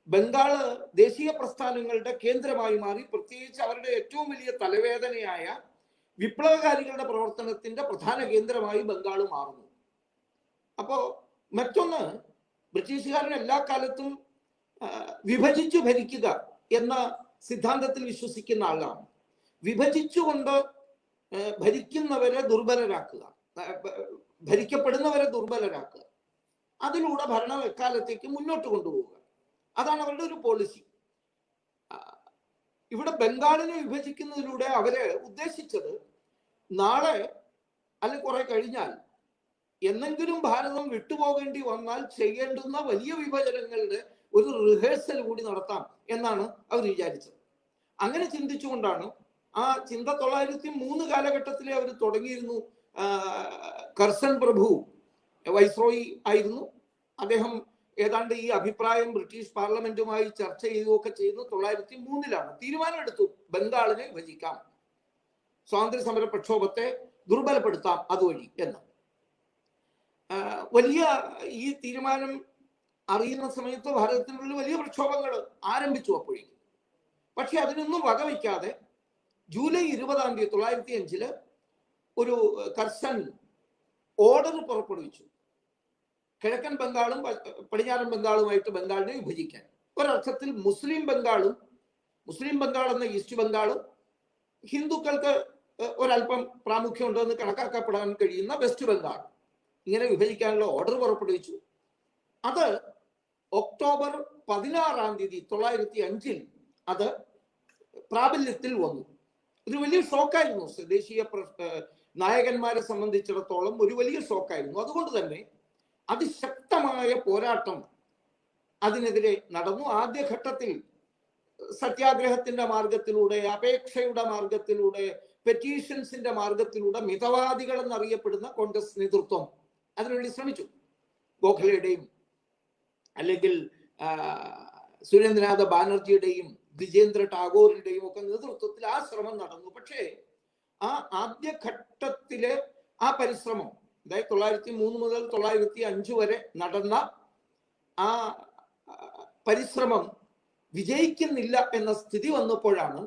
ബംഗാള് ദേശീയ പ്രസ്ഥാനങ്ങളുടെ കേന്ദ്രമായി മാറി. പ്രത്യേകിച്ച് അവരുടെ ഏറ്റവും വലിയ തലവേദനയായ വിപ്ലവകാരികളുടെ പ്രവർത്തനത്തിന്റെ പ്രധാന കേന്ദ്രമായി ബംഗാൾ മാറുന്നു. അപ്പോ മറ്റൊന്ന്, ബ്രിട്ടീഷുകാരൻ എല്ലാ കാലത്തും വിഭജിച്ചു ഭരിക്കുക എന്ന സിദ്ധാന്തത്തിൽ വിശ്വസിക്കുന്ന ആളാണ്. വിഭജിച്ചുകൊണ്ട് ഭരിക്കുന്നവരെ ദുർബലരാക്കുക, ഭരിക്കപ്പെടുന്നവരെ ദുർബലരാക്കുക, അതിലൂടെ ഭരണം എക്കാലത്തേക്ക് മുന്നോട്ട് കൊണ്ടുപോവുക, അതാണ് അവരുടെ ഒരു പോളിസി. ഇവിടെ ബംഗാളിനെ വിഭജിക്കുന്നതിലൂടെ അവര് ഉദ്ദേശിച്ചത് നാളെ അല്ലെങ്കിൽ കുറെ കഴിഞ്ഞാൽ എന്നെങ്കിലും ഭാരതം വിട്ടുപോകേണ്ടി വന്നാൽ ചെയ്യേണ്ടുന്ന വലിയ വിഭജനങ്ങളുടെ ഒരു റിഹേഴ്സൽ കൂടി നടത്താം എന്നാണ് അവർ വിചാരിച്ചത്. അങ്ങനെ ചിന്തിച്ചുകൊണ്ടാണ് ആ ചിന്ത 903 കാലഘട്ടത്തിലെ അവർ തുടങ്ങിയിരുന്നു. കർസൻ പ്രഭു വൈസ്രോയി ആയിരുന്നു. അദ്ദേഹം ഏതാണ്ട് ഈ അഭിപ്രായം ബ്രിട്ടീഷ് പാർലമെന്റുമായി ചർച്ച ചെയ്യുകയൊക്കെ ചെയ്യുന്നു. 903 തീരുമാനമെടുത്തു, ബംഗാളിനെ വിഭജിക്കാം, സ്വാതന്ത്ര്യ സമര പ്രക്ഷോഭത്തെ ദുർബലപ്പെടുത്താം അതുവഴി എന്ന്. വലിയ ഈ തീരുമാനം അറിയുന്ന സമയത്ത് ഭാരതത്തിനുള്ളിൽ വലിയ പ്രക്ഷോഭങ്ങൾ ആരംഭിച്ചു അപ്പോഴേക്കും. പക്ഷെ അതിനൊന്നും വകവയ്ക്കാതെ ജൂലൈ 20 905 ഒരു കർസൻ ഓർഡർ പുറപ്പെടുവിച്ചു, കിഴക്കൻ ബംഗാളും പടിഞ്ഞാറൻ ബംഗാളുമായിട്ട് ബംഗാളിനെ വിഭജിക്കാൻ. ഒരർത്ഥത്തിൽ മുസ്ലിം ബംഗാൾ എന്ന ഈസ്റ്റ് ബംഗാളും ഹിന്ദുക്കൾക്ക് ഒരല്പം പ്രാമുഖ്യം ഉണ്ടെന്ന് കണക്കാക്കപ്പെടാൻ കഴിയുന്ന വെസ്റ്റ് ബംഗാൾ ഇങ്ങനെ വിഭജിക്കാനുള്ള ഓർഡർ പുറപ്പെടുവിച്ചു. അത് ഒക്ടോബർ 16 905 അത് പ്രാബല്യത്തിൽ വന്നു. ഒരു വലിയ ഷോക്കായിരുന്നു, ദേശീയ നായകന്മാരെ സംബന്ധിച്ചിടത്തോളം ഒരു വലിയ ഷോക്കായിരുന്നു. അതുകൊണ്ട് തന്നെ അതിശക്തമായ പോരാട്ടം അതിനെതിരെ നടന്നു. ആദ്യഘട്ടത്തിൽ സത്യാഗ്രഹത്തിന്റെ മാർഗത്തിലൂടെ, അപേക്ഷയുടെ മാർഗത്തിലൂടെ, പെറ്റീഷൻസിന്റെ മാർഗത്തിലൂടെ മിതവാദികൾ എന്നറിയപ്പെടുന്ന കോൺഗ്രസ് നേതൃത്വം അതിനുവേണ്ടി ശ്രമിച്ചു. ഗോഖലെയുടെയും അല്ലെങ്കിൽ സുരേന്ദ്രനാഥ ബാനർജിയുടെയും ദ്വിജേന്ദ്ര ടാഗോറിന്റെയും ഒക്കെ നേതൃത്വത്തിൽ ആ ശ്രമം നടന്നു. പക്ഷേ ആ ആദ്യഘട്ടത്തിലെ ആ പരിശ്രമം, അതായത് 903 മുതൽ 905 വരെ നടന്ന ആ പരിശ്രമം വിജയിക്കുന്നില്ല എന്ന സ്ഥിതി വന്നപ്പോഴാണ്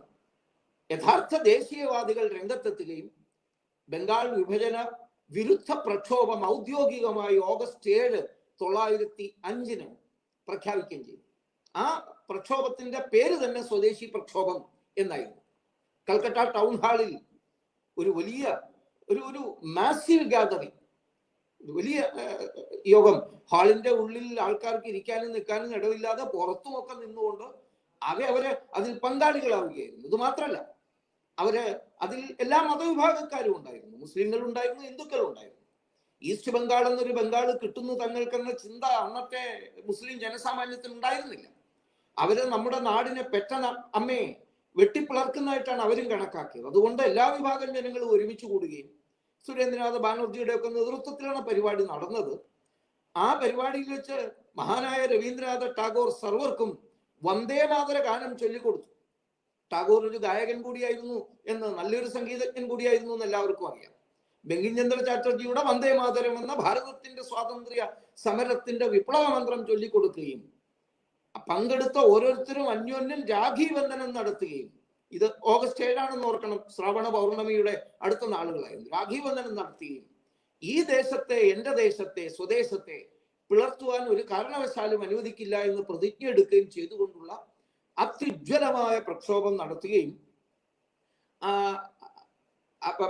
യഥാർത്ഥ ദേശീയവാദികൾ രംഗത്തെത്തുകയും ബംഗാൾ വിഭജന വിരുദ്ധ പ്രക്ഷോഭം ഔദ്യോഗികമായി ഓഗസ്റ്റ് 7 905 പ്രഖ്യാപിക്കുകയും ചെയ്തു. ആ പ്രക്ഷോഭത്തിന്റെ പേര് തന്നെ സ്വദേശി പ്രക്ഷോഭം എന്നായിരുന്നു. കൽക്കട്ട ടൗൺ ഹാളിൽ ഒരു വലിയ ഒരു മാസീവ് ഗാദറിംഗ്, വലിയ യോഗം, ഹാളിന്റെ ഉള്ളിൽ ആൾക്കാർക്ക് ഇരിക്കാനും നിൽക്കാനും ഇടവില്ലാതെ പുറത്തുമൊക്കെ നിന്നുകൊണ്ട് അവര് അതിൽ പങ്കാളികളാവുകയായിരുന്നു. ഇത് മാത്രമല്ല, അവര് അതിൽ എല്ലാ മതവിഭാഗക്കാരും ഉണ്ടായിരുന്നു, മുസ്ലിങ്ങൾ ഉണ്ടായിരുന്നു, ഹിന്ദുക്കൾ ഉണ്ടായിരുന്നു. ഈസ്റ്റ് ബംഗാൾ എന്നൊരു ബംഗാൾ കിട്ടുന്നു തങ്ങൾക്കെന്ന ചിന്ത അന്നത്തെ മുസ്ലിം ജനസാമാന്യത്തിന് ഉണ്ടായിരുന്നില്ല. അവര് നമ്മുടെ നാടിനെ പെറ്റ അമ്മയെ വെട്ടിപ്പിളർക്കുന്നതായിട്ടാണ് അവരും കണക്കാക്കിയത്. അതുകൊണ്ട് എല്ലാ വിഭാഗം ജനങ്ങളും ഒരുമിച്ച് കൂടുകയും സുരേന്ദ്രനാഥ ബാനർജിയുടെ ഒക്കെ നേതൃത്വത്തിലാണ് പരിപാടി നടന്നത്. ആ പരിപാടിയിൽ വെച്ച് മഹാനായ രവീന്ദ്രനാഥ ടാഗോർ സർവർക്കും വന്ദേമാതര ഗാനം ചൊല്ലിക്കൊടുത്തു. ടാഗോർ ഒരു ഗായകൻ കൂടിയായിരുന്നു എന്ന്, നല്ലൊരു സംഗീതജ്ഞൻ കൂടിയായിരുന്നു എന്ന് എല്ലാവർക്കും അറിയാം. ബങ്കിംചന്ദ്ര ചാറ്റർജിയുടെ വന്ദേമാതരം എന്ന ഭാരതത്തിന്റെ സ്വാതന്ത്ര്യ സമരത്തിന്റെ വിപ്ലവ മന്ത്രം ചൊല്ലിക്കൊടുക്കുകയും പങ്കെടുത്ത ഓരോരുത്തരും അന്യോന്യം രാഖി ബന്ധനം നടത്തുകയും, ഇത് ഓഗസ്റ്റ് 7 ഓർക്കണം, ശ്രാവണ പൗർണമിയുടെ അടുത്ത നാളുകളായിരുന്നു, രാഖി ബന്ധനം നടത്തുകയും ഈ ദേശത്തെ, എന്റെ ദേശത്തെ, സ്വദേശത്തെ പിളർത്തുവാൻ ഒരു കാരണവശാലും അനുവദിക്കില്ല എന്ന് പ്രതിജ്ഞ എടുക്കുകയും ചെയ്തുകൊണ്ടുള്ള അത്യുജ്വലമായ പ്രക്ഷോഭം നടത്തുകയും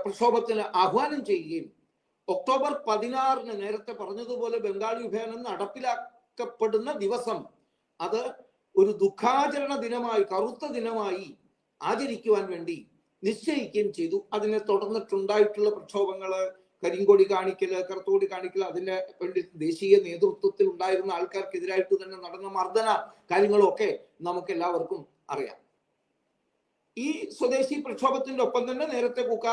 പ്രക്ഷോഭത്തിന് ആഹ്വാനം ചെയ്യുകയും ഒക്ടോബർ 16 നേരത്തെ പറഞ്ഞതുപോലെ ബംഗാൾ വിഭജനം നടപ്പിലാക്കപ്പെടുന്ന ദിവസം അത് ഒരു ദുഃഖാചരണ ദിനമായി, കറുത്ത ദിനമായി ആചരിക്കുവാൻ വേണ്ടി നിശ്ചയിക്കുകയും ചെയ്തു. അതിനെ തുടർന്നിട്ടുണ്ടായിട്ടുള്ള പ്രക്ഷോഭങ്ങള്, കരിങ്കൊടി കാണിക്കല്, കറുത്തുകൊടി കാണിക്കല്, അതിന്റെ വേണ്ടി ദേശീയ നേതൃത്വത്തിൽ ഉണ്ടായിരുന്ന ആൾക്കാർക്കെതിരായിട്ട് തന്നെ നടന്ന മർദ്ദന കാര്യങ്ങളും ഒക്കെ നമുക്ക് എല്ലാവർക്കും അറിയാം. ഈ സ്വദേശി പ്രക്ഷോഭത്തിന്റെ ഒപ്പം തന്നെ നേരത്തെ കുക്ക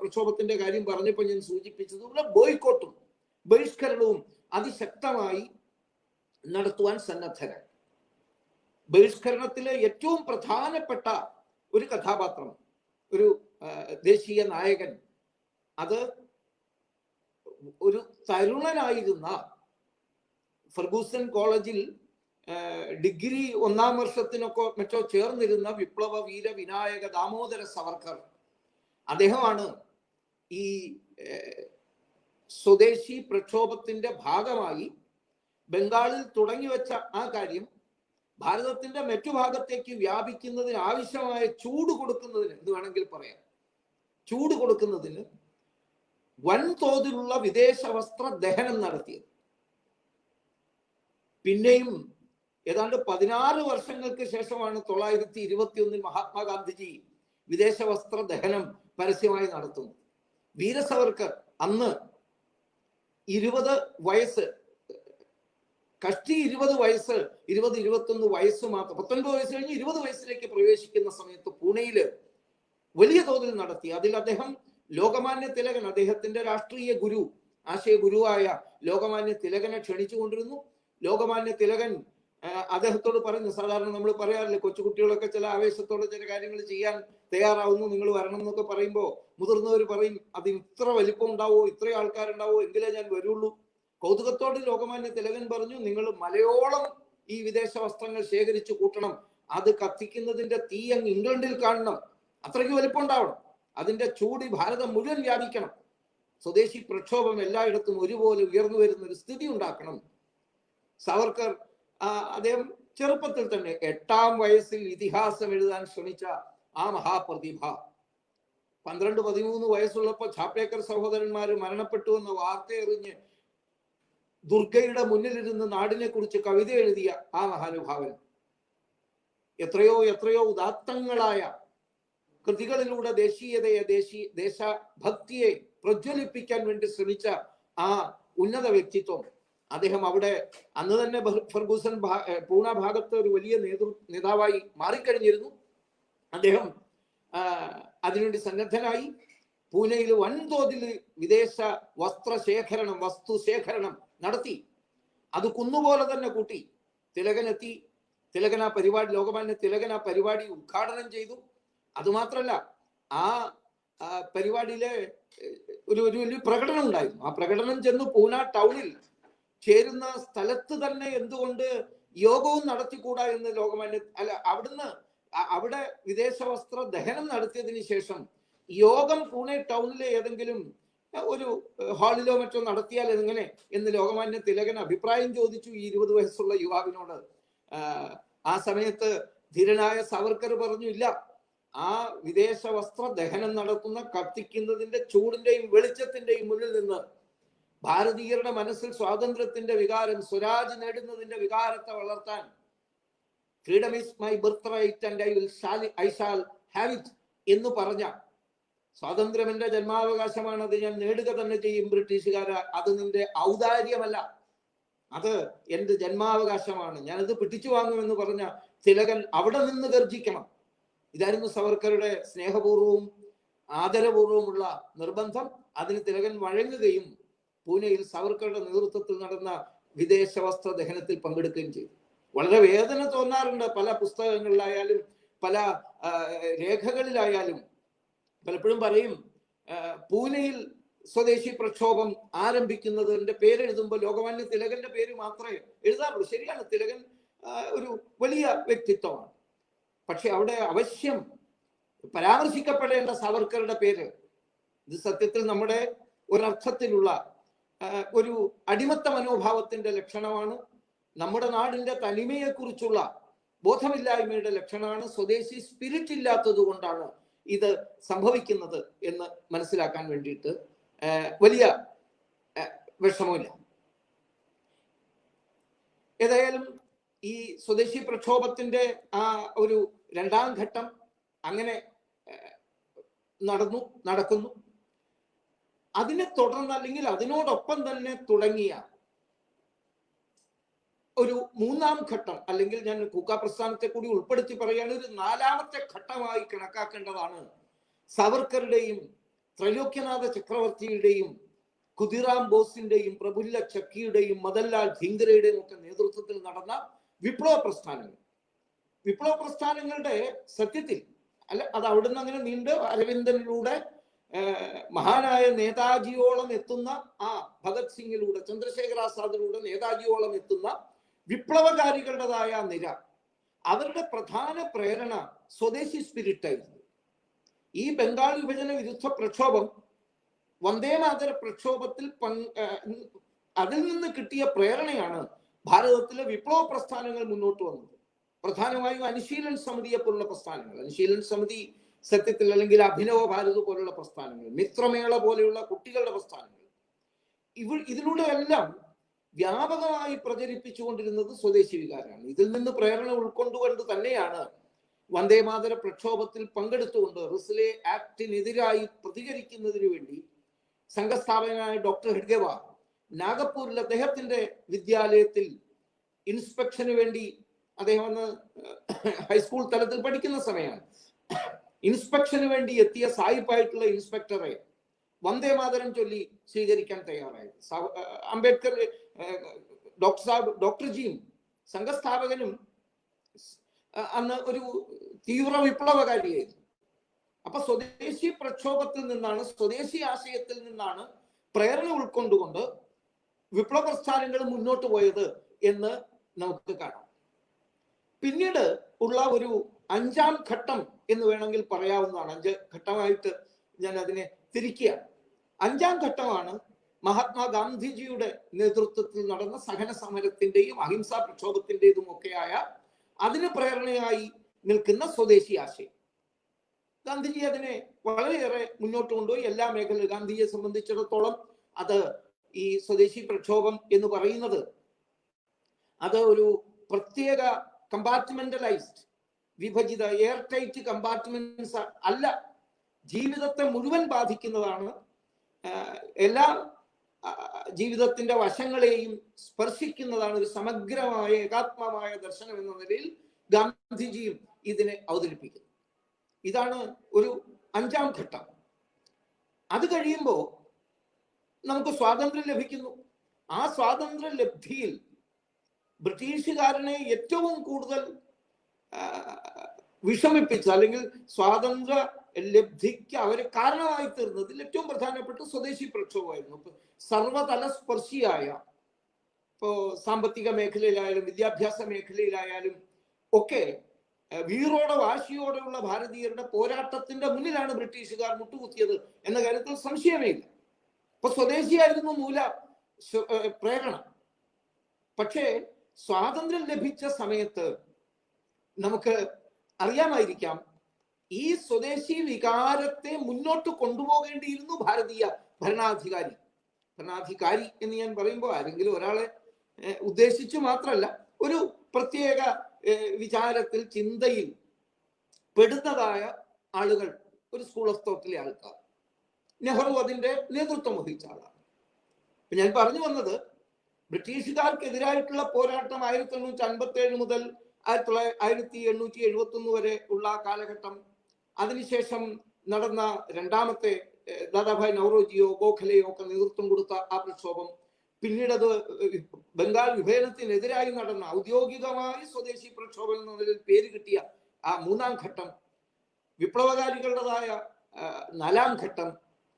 പ്രക്ഷോഭത്തിന്റെ കാര്യം പറഞ്ഞപ്പോൾ ഞാൻ സൂചിപ്പിച്ചതുപോലെ ബോയ്ക്കോട്ടും ബഹിഷ്കരണവും അതിശക്തമായി നടത്തുവാൻ സന്നദ്ധരായി. ബഹിഷ്കരണത്തിലെ ഏറ്റവും പ്രധാനപ്പെട്ട ഒരു കഥാപാത്രം, ഒരു ദേശീയ നായകൻ, അത് ഒരു തരുണനായിരുന്ന ഫെർഗൂസൺ കോളേജിൽ ഡിഗ്രി 1ാം വർഷത്തിനൊക്കെ മറ്റോ ചേർന്നിരുന്ന വിപ്ലവ വീര വിനായക ദാമോദര സവർക്കർ. അദ്ദേഹമാണ് ഈ സ്വദേശി പ്രക്ഷോഭത്തിന്റെ ഭാഗമായി ബംഗാളിൽ തുടങ്ങിവെച്ച ആ കാര്യം ഭാരതത്തിന്റെ മറ്റു ഭാഗത്തേക്ക് വ്യാപിക്കുന്നതിന് ആവശ്യമായ ചൂട് കൊടുക്കുന്നതിന്, എന്ന് വേണമെങ്കിൽ പറയാം, ചൂട് കൊടുക്കുന്നതിന് വൻതോതിലുള്ള വിദേശ വസ്ത്ര ദഹനം നടത്തിയത്. പിന്നെയും ഏതാണ്ട് 16 വർഷങ്ങൾക്ക് ശേഷമാണ് 1921 മഹാത്മാഗാന്ധിജി വിദേശ വസ്ത്ര ദഹനം പരസ്യമായി നടത്തുന്നത്. വീര സവർക്കർ അന്ന് 20 വയസ്സ്, കഷ്ടി 20 വയസ്സ്, 20-21 വയസ്സ് മാത്രം, 19 വയസ്സ് കഴിഞ്ഞ് 20 വയസ്സിലേക്ക് പ്രവേശിക്കുന്ന സമയത്ത് പൂനെയില് വലിയ തോതിൽ നടത്തി. അതിൽ അദ്ദേഹം ലോകമാന്യ തിലകൻ, അദ്ദേഹത്തിന്റെ രാഷ്ട്രീയ ഗുരു, ആശയ ഗുരുവായ ലോകമാന്യ തിലകനെ ക്ഷണിച്ചു കൊണ്ടിരുന്നു. ലോകമാന്യ തിലകൻ അദ്ദേഹത്തോട് പറഞ്ഞു, സാധാരണ നമ്മൾ പറയാറില്ലേ, കൊച്ചുകുട്ടികളൊക്കെ ചില ആവേശത്തോടെ ചില കാര്യങ്ങൾ ചെയ്യാൻ തയ്യാറാവുന്നു, നിങ്ങൾ വരണം എന്നൊക്കെ പറയുമ്പോൾ മുതിർന്നവർ പറയും, അതിന് ഇത്ര വലിപ്പം ഉണ്ടാവോ, ഇത്ര ആൾക്കാരുണ്ടാവോ, എങ്കിലേ ഞാൻ വരുള്ളൂ. കൗതുകത്തോട് ലോകമാന്യ തിലകൻ പറഞ്ഞു, നിങ്ങൾ മലയോളം ഈ വിദേശ വസ്ത്രങ്ങൾ ശേഖരിച്ചു കൂട്ടണം, അത് കത്തിക്കുന്നതിന്റെ തീ അങ്ങ് ഇംഗ്ലണ്ടിൽ കാണണം, അത്രയ്ക്ക് വലിപ്പം ഉണ്ടാവണം, അതിന്റെ ചൂട് ഭാരതം മുഴുവൻ വ്യാപിക്കണം, സ്വദേശി പ്രക്ഷോഭം എല്ലായിടത്തും ഒരുപോലെ ഉയർന്നു വരുന്ന ഒരു സ്ഥിതി ഉണ്ടാക്കണം. സവർക്കർ അദ്ദേഹം ചെറുപ്പത്തിൽ തന്നെ 8ാം വയസ്സിൽ ഇതിഹാസം എഴുതാൻ ശ്രമിച്ച ആ മഹാപ്രതിഭ 12-13 വയസ്സുള്ളപ്പോൾ ഛാപ്പേക്കർ സഹോദരന്മാര് മരണപ്പെട്ടു എന്ന വാർത്ത എറിഞ്ഞ് ദുർഗയുടെ മുന്നിലിരുന്ന് നാടിനെ കുറിച്ച് കവിത എഴുതിയ ആ മഹാനുഭാവൻ എത്രയോ എത്രയോ ഉദാത്തങ്ങളായ കൃതികളിലൂടെ ദേശീയതയെ, ദേശഭക്തിയെ പ്രജ്വലിപ്പിക്കാൻ വേണ്ടി ശ്രമിച്ച ആ ഉന്നത വ്യക്തിത്വം. അദ്ദേഹം അവിടെ അന്ന് തന്നെ ഫെർഗൂസൺ പൂണ ഭാഗത്ത് ഒരു വലിയ നേതാവായി മാറിക്കഴിഞ്ഞിരുന്നു. അദ്ദേഹം അതിനുവേണ്ടി സന്നദ്ധനായി പൂനെയിൽ വൻതോതിൽ വിദേശ വസ്തു ശേഖരണം നടത്തി. അത് കുന്നുപോലെ തന്നെ കൂട്ടി. തിലകനെത്തി, തിലകൻ ആ പരിപാടി, ലോകമാന്യ തിലകൻ ആ പരിപാടി ഉദ്ഘാടനം ചെയ്തു. അതുമാത്രല്ല, ആ പരിപാടിയിലെ ഒരു വലിയ പ്രകടനം ഉണ്ടായിരുന്നു. ആ പ്രകടനം ചെന്ന് പൂന ടൗണിൽ ചേരുന്ന സ്ഥലത്ത് തന്നെ എന്തുകൊണ്ട് യോഗവും നടത്തിക്കൂടാ എന്ന് ലോകമാന്യ അവിടെ വിദേശ വസ്ത്ര ദഹനം നടത്തിയതിന് ശേഷം യോഗം പൂനെ ടൗണിലെ ഏതെങ്കിലും ഒരു ഹാളിലോ മറ്റോ നടത്തിയാൽ എങ്ങനെ എന്ന് ലോകമാന്യ തിലകൻ അഭിപ്രായം ചോദിച്ചു ഈ 20 വയസ്സുള്ള യുവാവിനോട്. ആ സമയത്ത് ധീരനായ സവർക്കർ പറഞ്ഞു, ഇല്ല, ആ വിദേശ വസ്ത്ര ദഹനം നടത്തുന്ന, കത്തിക്കുന്നതിന്റെ ചൂടിന്റെയും വെളിച്ചത്തിന്റെയും മുന്നിൽ നിന്ന് ഭാരതീയരുടെ മനസ്സിൽ സ്വാതന്ത്ര്യത്തിന്റെ വികാരം, സ്വരാജ് നേടുന്നതിന്റെ വികാരത്തെ വളർത്താൻ, freedom is my birthright and I shall have it എന്ന് പറഞ്ഞ, സ്വാതന്ത്ര്യം എന്റെ ജന്മാവകാശമാണ്, അത് ഞാൻ നേടുക തന്നെ ചെയ്യും ബ്രിട്ടീഷുകാരെ, അത് നിന്റെ ഔദാര്യമല്ല, അത് എന്റെ ജന്മാവകാശമാണ്, ഞാനത് പിടിച്ചു വാങ്ങുമെന്ന് പറഞ്ഞ തിലകൻ അവിടെ നിന്ന് ഗർജിക്കണം. ഇതായിരുന്നു സവർക്കറുടെ സ്നേഹപൂർവവും ആദരപൂർവവുമുള്ള നിർബന്ധം. അതിന് തിലകൻ വഴങ്ങുകയും പൂനെയിൽ സവർക്കറുടെ നേതൃത്വത്തിൽ നടന്ന വിദേശ വസ്ത്ര ദഹനത്തിൽ പങ്കെടുക്കുകയും ചെയ്തു. വളരെ വേദന തോന്നാറുണ്ട്. പല പുസ്തകങ്ങളിലായാലും പല രേഖകളിലായാലും പലപ്പോഴും പറയും, പൂനെയിൽ സ്വദേശി പ്രക്ഷോഭം ആരംഭിക്കുന്നതിന്റെ പേരെഴുതുമ്പോൾ ലോകമാന്യ തിലകന്റെ പേര് മാത്രമേ എഴുതാറുള്ളൂ. ശരിയാണ്, തിലകൻ ഒരു വലിയ വ്യക്തിത്വമാണ്. പക്ഷെ അവിടെ അവശ്യം പരാമർശിക്കപ്പെടേണ്ട സവർക്കറുടെ പേര്, ഇത് സത്യത്തിൽ നമ്മുടെ ഒരർത്ഥത്തിലുള്ള ഒരു അടിമത്ത മനോഭാവത്തിന്റെ ലക്ഷണമാണ്. നമ്മുടെ നാടിന്റെ തനിമയെക്കുറിച്ചുള്ള ബോധമില്ലായ്മയുടെ ലക്ഷണമാണ്. സ്വദേശി സ്പിരിറ്റ് ഇല്ലാത്തത് കൊണ്ടാണ് ഇത് സംഭവിക്കുന്നത് എന്ന് മനസ്സിലാക്കാൻ വേണ്ടിയിട്ട് വലിയ വിഷമമില്ല. ഏതായാലും ഈ സ്വദേശി പ്രക്ഷോഭത്തിന്റെ ആ ഒരു 2ാം ഘട്ടം അങ്ങനെ നടക്കുന്നു. അതിനെ തുടർന്ന് അല്ലെങ്കിൽ അതിനോടൊപ്പം തന്നെ തുടങ്ങിയ ഒരു മൂന്നാം ഘട്ടം, അല്ലെങ്കിൽ ഞാൻ കൂക്ക പ്രസ്ഥാനത്തെ കൂടി ഉൾപ്പെടുത്തി പറയുകയാണ്, ഒരു നാലാമത്തെ ഘട്ടമായി കണക്കാക്കേണ്ടതാണ് സാവർക്കറുടെയും ത്രൈലോക്യനാഥ ചക്രവർത്തിയുടെയും ഖുദിറാം ബോസിന്റെയും പ്രഫുല്ല ചക്കിയുടെയും മദൻലാൽ ധിങ്കരയുടെയും ഒക്കെ നേതൃത്വത്തിൽ നടന്ന വിപ്ലവ പ്രസ്ഥാനങ്ങളുടെ സത്യത്തിൽ അത് അവിടുന്ന് അങ്ങനെ നീണ്ട് അരവിന്ദനിലൂടെ മഹാനായ നേതാജിയോളം എത്തുന്ന, ആ ഭഗത് സിംഗിലൂടെ, ചന്ദ്രശേഖർ ആസാദിലൂടെ നേതാജിയോളം എത്തുന്ന വിപ്ലവകാരികളുടേതായ നിര, അവരുടെ പ്രധാന പ്രേരണ സ്വദേശി സ്പിരിറ്റ് ആയിരുന്നു. ഈ ബംഗാൾ വിഭജന വിരുദ്ധ പ്രക്ഷോഭം, വന്ദേമാതര പ്രക്ഷോഭത്തിൽ അതിൽ നിന്ന് കിട്ടിയ പ്രേരണയാണ് ഭാരതത്തിലെ വിപ്ലവ പ്രസ്ഥാനങ്ങൾ മുന്നോട്ട് വന്നത്. പ്രധാനമായും അനുശീലൻ സമിതിയെ പോലുള്ള പ്രസ്ഥാനങ്ങൾ, അനുശീലൻ സമിതി സത്യത്തിൽ, അല്ലെങ്കിൽ അഭിനവ ഭാരത് പോലുള്ള പ്രസ്ഥാനങ്ങൾ, മിത്രമേള പോലെയുള്ള കുട്ടികളുടെ പ്രസ്ഥാനങ്ങൾ, ഇതിലൂടെ എല്ലാം വ്യാപകമായി പ്രചരിപ്പിച്ചുകൊണ്ടിരുന്നത് സ്വദേശി വികാരമാണ്. ഇതിൽ നിന്ന് പ്രേരണ ഉൾക്കൊണ്ടുകൊണ്ട് തന്നെയാണ് വന്ദേമാതര പ്രക്ഷോഭത്തിൽ പങ്കെടുത്തുകൊണ്ട് റിസ്ലെ ആക്ടിനെതിരായി പ്രതികരിക്കുന്നതിന് വേണ്ടി സംഘസ്ഥാപകനായ ഡോക്ടർ ഹെഡ്ഗേവാർ നാഗപ്പൂരിൽ അദ്ദേഹത്തിന്റെ വിദ്യാലയത്തിൽ ഇൻസ്പെക്ഷന് വേണ്ടി, അദ്ദേഹം അന്ന് ഹൈസ്കൂൾ തലത്തിൽ പഠിക്കുന്ന സമയമാണ്, ഇൻസ്പെക്ഷന് വേണ്ടി എത്തിയ സായിപ്പായിട്ടുള്ള ഇൻസ്പെക്ടറെ വന്ദേമാതരം ചൊല്ലി സ്വീകരിക്കാൻ തയ്യാറായത്. അംബേദ്കർ, ഡോക്ടർ ജിയും സംഘസ്ഥാപകനും അന്ന് ഒരു തീവ്ര വിപ്ലവകാരിയായിരുന്നു. അപ്പൊ സ്വദേശി പ്രക്ഷോഭത്തിൽ നിന്നാണ്, സ്വദേശി ആശയത്തിൽ നിന്നാണ് പ്രേരണ ഉൾക്കൊണ്ടുകൊണ്ട് വിപ്ലവ പ്രസ്ഥാനങ്ങൾ മുന്നോട്ട് പോയത് എന്ന് നമുക്ക് കാണാം. പിന്നീട് ഉള്ള ഒരു അഞ്ചാം ഘട്ടം എന്ന് വേണമെങ്കിൽ പറയാവുന്നതാണ്. 5 ഘട്ടമായിട്ട് ഞാൻ അതിനെ തിരിക്കുകയാണ്. അഞ്ചാം ഘട്ടമാണ് മഹാത്മാഗാന്ധിജിയുടെ നേതൃത്വത്തിൽ നടന്ന സഹന സമരത്തിന്റെയും അഹിംസാ പ്രക്ഷോഭത്തിന്റേതും ഒക്കെയായ അതിന് പ്രേരണയായി നിൽക്കുന്ന സ്വദേശി ആശയം. ഗാന്ധിജി അതിനെ വളരെയേറെ മുന്നോട്ട് കൊണ്ടുപോയി. എല്ലാ മേഖലയിലും ഗാന്ധിജിയെ സംബന്ധിച്ചിടത്തോളം അത് ഈ സ്വദേശി പ്രക്ഷോഭം എന്ന് പറയുന്നത് അത് ഒരു പ്രത്യേക കമ്പാർട്ട്മെന്റലൈസ്ഡ്, വിഭജിത, എയർ ടൈറ്റ് കമ്പാർട്ട്മെന്റ്സ് അല്ല, ജീവിതത്തെ മുഴുവൻ ബാധിക്കുന്നതാണ്. എല്ലാ ജീവിതത്തിന്റെ വശങ്ങളെയും സ്പർശിക്കുന്നതാണ്. ഒരു സമഗ്രമായ ഏകാത്മമായ ദർശനം എന്ന നിലയിൽ ഗാന്ധിജിയും ഇതിനെ അവതരിപ്പിക്കുന്നു. ഇതാണ് ഒരു അഞ്ചാം ഘട്ടം. അത് കഴിയുമ്പോൾ നമുക്ക് സ്വാതന്ത്ര്യം ലഭിക്കുന്നു. ആ സ്വാതന്ത്ര്യ ലബ്ധിയിൽ ബ്രിട്ടീഷുകാരനെ ഏറ്റവും കൂടുതൽ വിഷമിപ്പിച്ച, അല്ലെങ്കിൽ സ്വാതന്ത്ര്യ ലബ്ധിക്ക് അവരെ കാരണമായി തീർന്നതിൽ ഏറ്റവും പ്രധാനപ്പെട്ട സ്വദേശി പ്രക്ഷോഭമായിരുന്നു. ഇപ്പൊ സർവതല സ്പർശിയായ, ഇപ്പോ സാമ്പത്തിക മേഖലയിലായാലും വിദ്യാഭ്യാസ മേഖലയിലായാലും ഒക്കെ വീറോടെ വാശിയോടെയുള്ള ഭാരതീയരുടെ പോരാട്ടത്തിന്റെ മുന്നിലാണ് ബ്രിട്ടീഷുകാർ മുട്ടുകുത്തിയത് എന്ന കാര്യത്തിൽ സംശയമേ ഇല്ല. ഇപ്പൊ സ്വദേശിയായിരുന്നു മൂല പ്രേരണ. പക്ഷേ സ്വാതന്ത്ര്യം ലഭിച്ച സമയത്ത് നമുക്ക് അറിയാമായിരിക്കാം, ഈ സ്വദേശി വികാരത്തെ മുന്നോട്ട് കൊണ്ടുപോകേണ്ടിയിരുന്നു ഭാരതീയ ഭരണാധികാരി എന്ന് ഞാൻ പറയുമ്പോൾ ആരെങ്കിലും ഒരാളെ ഉദ്ദേശിച്ചു മാത്രമല്ല, ഒരു പ്രത്യേക വിചാരത്തിൽ, ചിന്തയിൽ പെടുന്നതായ ആളുകൾ, ഒരു സ്കൂൾ ഓഫ് തോട്ടിലെ ആൾക്കാർ. നെഹ്റു അതിന്റെ നേതൃത്വം വഹിച്ച ആളാണ്. ഞാൻ പറഞ്ഞു വന്നത്, ബ്രിട്ടീഷുകാർക്കെതിരായിട്ടുള്ള പോരാട്ടം 1857 മുതൽ 1871 വരെ ഉള്ള കാലഘട്ടം, അതിനുശേഷം നടന്ന രണ്ടാമത്തെ ദാദാഭായ് നവറോജിയോ ഗോഖലെയോ ഒക്കെ നേതൃത്വം കൊടുത്ത ആ പ്രക്ഷോഭം, പിന്നീട് അത് ബംഗാൾ വിഭജനത്തിനെതിരായി നടന്ന ഔദ്യോഗികമായി സ്വദേശി പ്രക്ഷോഭം എന്ന നിലയിൽ പേര് കിട്ടിയ ആ മൂന്നാം ഘട്ടം, വിപ്ലവകാരികളുടേതായ നാലാം ഘട്ടം,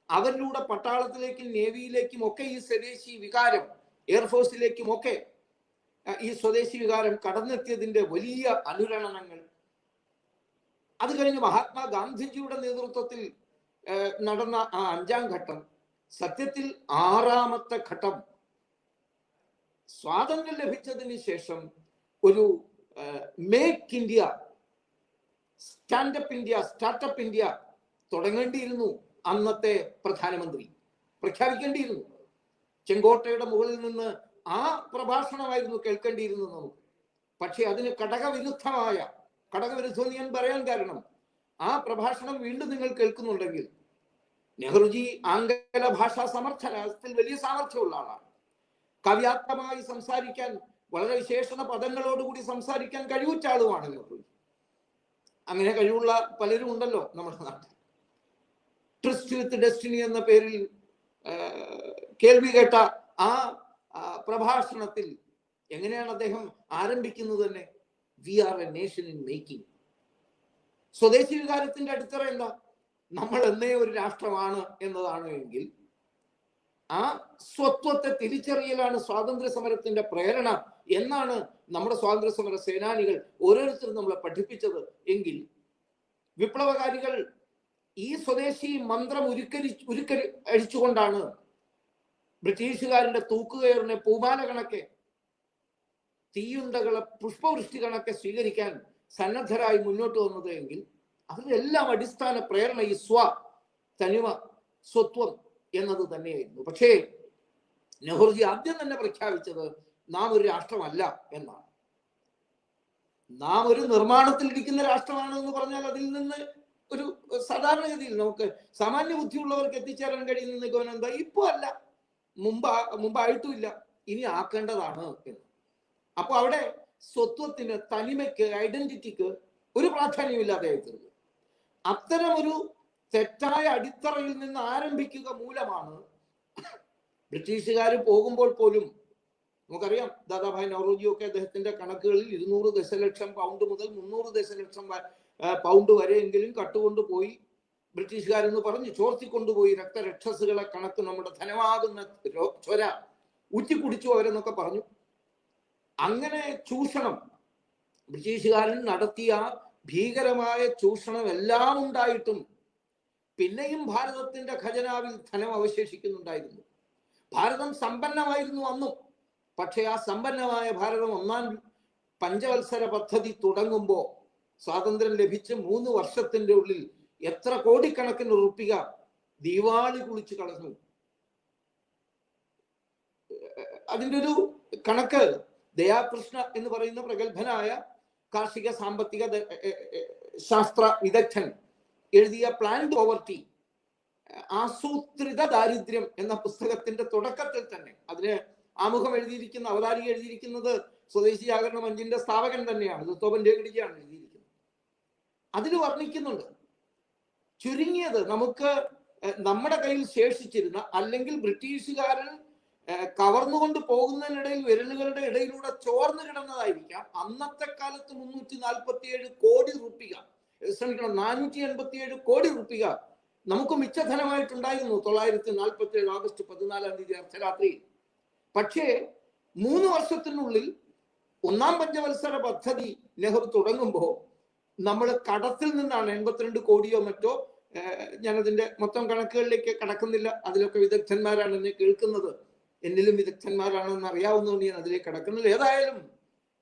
അവരിലൂടെ പട്ടാളത്തിലേക്കും നേവിയിലേക്കും ഒക്കെ ഈ സ്വദേശി വികാരം, എയർഫോഴ്സിലേക്കും ഒക്കെ ഈ സ്വദേശി വികാരം കടന്നെത്തിയതിന്റെ വലിയ അനുരണനങ്ങൾ. അത് കഴിഞ്ഞ് മഹാത്മാഗാന്ധിജിയുടെ നേതൃത്വത്തിൽ നടന്ന ആ അഞ്ചാം ഘട്ടം, സത്യത്തിൽ ആറാമത്തെ ഘട്ടം, സ്വാതന്ത്ര്യം ലഭിച്ചതിന് ശേഷം ഒരു make India, stand up India, startup India തുടങ്ങേണ്ടിയിരുന്നു അന്നത്തെ പ്രധാനമന്ത്രി, പ്രഖ്യാപിക്കേണ്ടിയിരുന്നു. ചെങ്കോട്ടയുടെ മുകളിൽ നിന്ന് ആ പ്രഭാഷണമായിരുന്നു കേൾക്കേണ്ടിയിരുന്നത് നമുക്ക്. പക്ഷെ അതിന് ഘടകവിരുദ്ധം എന്ന് ഞാൻ പറയാൻ കാരണം, ആ പ്രഭാഷണം വീണ്ടും നിങ്ങൾ കേൾക്കുന്നുണ്ടെങ്കിൽ നെഹ്റുജി ആംഗല ഭാഷാ സമർത്ഥനത്തിൽ വലിയ സാമർഥ്യമുള്ള ആളാണ്. കാവ്യാത്മകമായി സംസാരിക്കാൻ, വളരെ വിശേഷണ പദങ്ങളോടുകൂടി സംസാരിക്കാൻ കഴിവുറ്റ ആളുമാണ് നെഹ്റുജി. അങ്ങനെ കഴിവുള്ള പലരും ഉണ്ടല്ലോ നമ്മുടെ നാട്ടിൽ. ട്രിസ്റ്റ് വിത്ത് ഡെസ്റ്റിനി എന്ന പേരിൽ കേൾവി കേട്ട ആ പ്രഭാഷണത്തിൽ എങ്ങനെയാണ് അദ്ദേഹം ആരംഭിക്കുന്നത് തന്നെ? We are a nation in making. Swadeshi വികാരത്തിന്റെ അടിത്തറ എന്താ? നമ്മൾ എന്നേ ഒരു രാഷ്ട്രമാണ് എന്നതാണ് എങ്കിൽ ആ സ്വത്വത്തെ തിരിച്ചറിയലാണ് സ്വാതന്ത്ര്യ സമരത്തിന്റെ പ്രേരണ എന്നാണ് നമ്മുടെ സ്വാതന്ത്ര്യ സമര സേനാനികൾ ഓരോരുത്തരും നമ്മളെ പഠിപ്പിച്ചത് എങ്കിൽ, വിപ്ലവകാരികൾ ഈ സ്വദേശി മന്ത്രം അഴിച്ചുകൊണ്ടാണ് ബ്രിട്ടീഷുകാരുടെ തൂക്കുകയറിനെ പൂമാല കണക്കെ, തീയുണ്ടകളെ പുഷ്പവൃഷ്ടി കണക്കെ സ്വീകരിക്കാൻ സന്നദ്ധരായി മുന്നോട്ട് വന്നത് എങ്കിൽ അതിലെല്ലാം അടിസ്ഥാന പ്രേരണ ഈ തനിമ, സ്വത്വം എന്നത് തന്നെയായിരുന്നു. പക്ഷേ നെഹ്റുജി ആദ്യം തന്നെ പ്രഖ്യാപിച്ചത് നാം ഒരു രാഷ്ട്രമല്ല എന്നാണ്. നാം ഒരു നിർമ്മാണത്തിൽ ഇരിക്കുന്ന രാഷ്ട്രമാണ് എന്ന് പറഞ്ഞാൽ അതിൽ നിന്ന് ഒരു സാധാരണഗതിയിൽ നമുക്ക് സാമാന്യ ബുദ്ധിയുള്ളവർക്ക് എത്തിച്ചേരാൻ കഴിയുന്ന നിഗമനം എന്താ? ഇപ്പോ അല്ല, മുമ്പായിട്ടുമില്ല, ഇനി ആക്കേണ്ടതാണ് എന്ന്. അപ്പൊ അവിടെ സ്വത്വത്തിന്, തനിമയ്ക്ക്, ഐഡന്റിറ്റിക്ക് ഒരു പ്രാധാന്യമില്ലാതെ തീർന്നു. അത്തരം ഒരു തെറ്റായ അടിത്തറയിൽ നിന്ന് ആരംഭിക്കുക മൂലമാണ് ബ്രിട്ടീഷുകാർ പോകുമ്പോൾ പോലും, നമുക്കറിയാം ദാദാഭായ് നൗറോജിയൊക്കെ അദ്ദേഹത്തിന്റെ കണക്കുകളിൽ 200 ദശലക്ഷം പൗണ്ട് മുതൽ 300 ദശലക്ഷം പൗണ്ട് വരെയെങ്കിലും കട്ടുകൊണ്ടുപോയി ബ്രിട്ടീഷുകാരെന്ന് പറഞ്ഞ് ചോർത്തിക്കൊണ്ടുപോയി രക്തരക്ഷസുകളെ കണക്ക് നമ്മുടെ ധനമാകുന്ന ചൊര ഊറ്റിക്കുടിച്ചു അവരെന്നൊക്കെ പറഞ്ഞു. അങ്ങനെ ചൂഷണം, ബ്രിട്ടീഷുകാരൻ നടത്തിയ ഭീകരമായ ചൂഷണം എല്ലാം ഉണ്ടായിട്ടും പിന്നെയും ഭാരതത്തിന്റെ ഖജനാവിൽ ധനം അവശേഷിക്കുന്നുണ്ടായിരുന്നു. ഭാരതം സമ്പന്നമായിരുന്നു അന്നും. പക്ഷെ ആ സമ്പന്നമായ ഭാരതം 1-ാം പഞ്ചവത്സര പദ്ധതി തുടങ്ങുമ്പോൾ, സ്വാതന്ത്ര്യം ലഭിച്ച് 3 വർഷത്തിന്റെ ഉള്ളിൽ എത്ര കോടിക്കണക്കിന് റുപ്പിക ദീവാളി കുളിച്ച് കളഞ്ഞു. അതിൻ്റെ ഒരു കണക്ക് ദയാകൃഷ്ണ എന്ന് പറയുന്ന പ്രഗത്ഭനായ കാർഷിക സാമ്പത്തിക ശാസ്ത്ര വിദഗ്ധൻ എഴുതിയ പ്ലാൻഡ് പോവർട്ടി, ആസൂത്രിത ദാരിദ്ര്യം എന്ന പുസ്തകത്തിന്റെ തുടക്കത്തിൽ തന്നെ, അതിന് ആമുഖം എഴുതിയിരിക്കുന്ന, അവതാരിക എഴുതിയിരിക്കുന്നത് സ്വദേശി ജാഗരണ മഞ്ചിന്റെ സ്ഥാപകൻ തന്നെയാണ്, ദത്തോപൻ രേഖടിജിയാണ് എഴുതിയിരിക്കുന്നത്. അതിൽ വർണ്ണിക്കുന്നുണ്ട്, ചുരുങ്ങിയത് നമുക്ക് നമ്മുടെ കയ്യിൽ ശേഷിച്ചിരുന്ന, അല്ലെങ്കിൽ ബ്രിട്ടീഷുകാരൻ കവർന്നുകൊണ്ട് പോകുന്നതിനിടയിൽ വിരലുകളുടെ ഇടയിലൂടെ ചോർന്നു കിടന്നതായിരിക്കാം, അന്നത്തെ കാലത്ത് 347 കോടി റുപ്പിക, ശ്രമിക്കണം, 487 കോടി റുപ്പിക നമുക്ക് മിച്ചധനമായിട്ടുണ്ടായിരുന്നു 947 ഓഗസ്റ്റ് 14 അർദ്ധരാത്രിയിൽ. പക്ഷേ 3 വർഷത്തിനുള്ളിൽ 1-ാം പഞ്ചവത്സര പദ്ധതി നെഹ്റു തുടങ്ങുമ്പോൾ നമ്മൾ കടത്തിൽ നിന്നാണ് 82 കോടിയോ മറ്റോ, ഞാനതിന്റെ മൊത്തം കണക്കുകളിലേക്ക് കടക്കുന്നില്ല, അതിലൊക്കെ വിദഗ്ധന്മാരാണ് എന്നെ കേൾക്കുന്നത്, എന്നിലും വിദഗ്ധന്മാരാണെന്ന് അറിയാവുന്നതുകൊണ്ട് ഞാൻ അതിലേക്ക് കടക്കുന്നില്ല. ഏതായാലും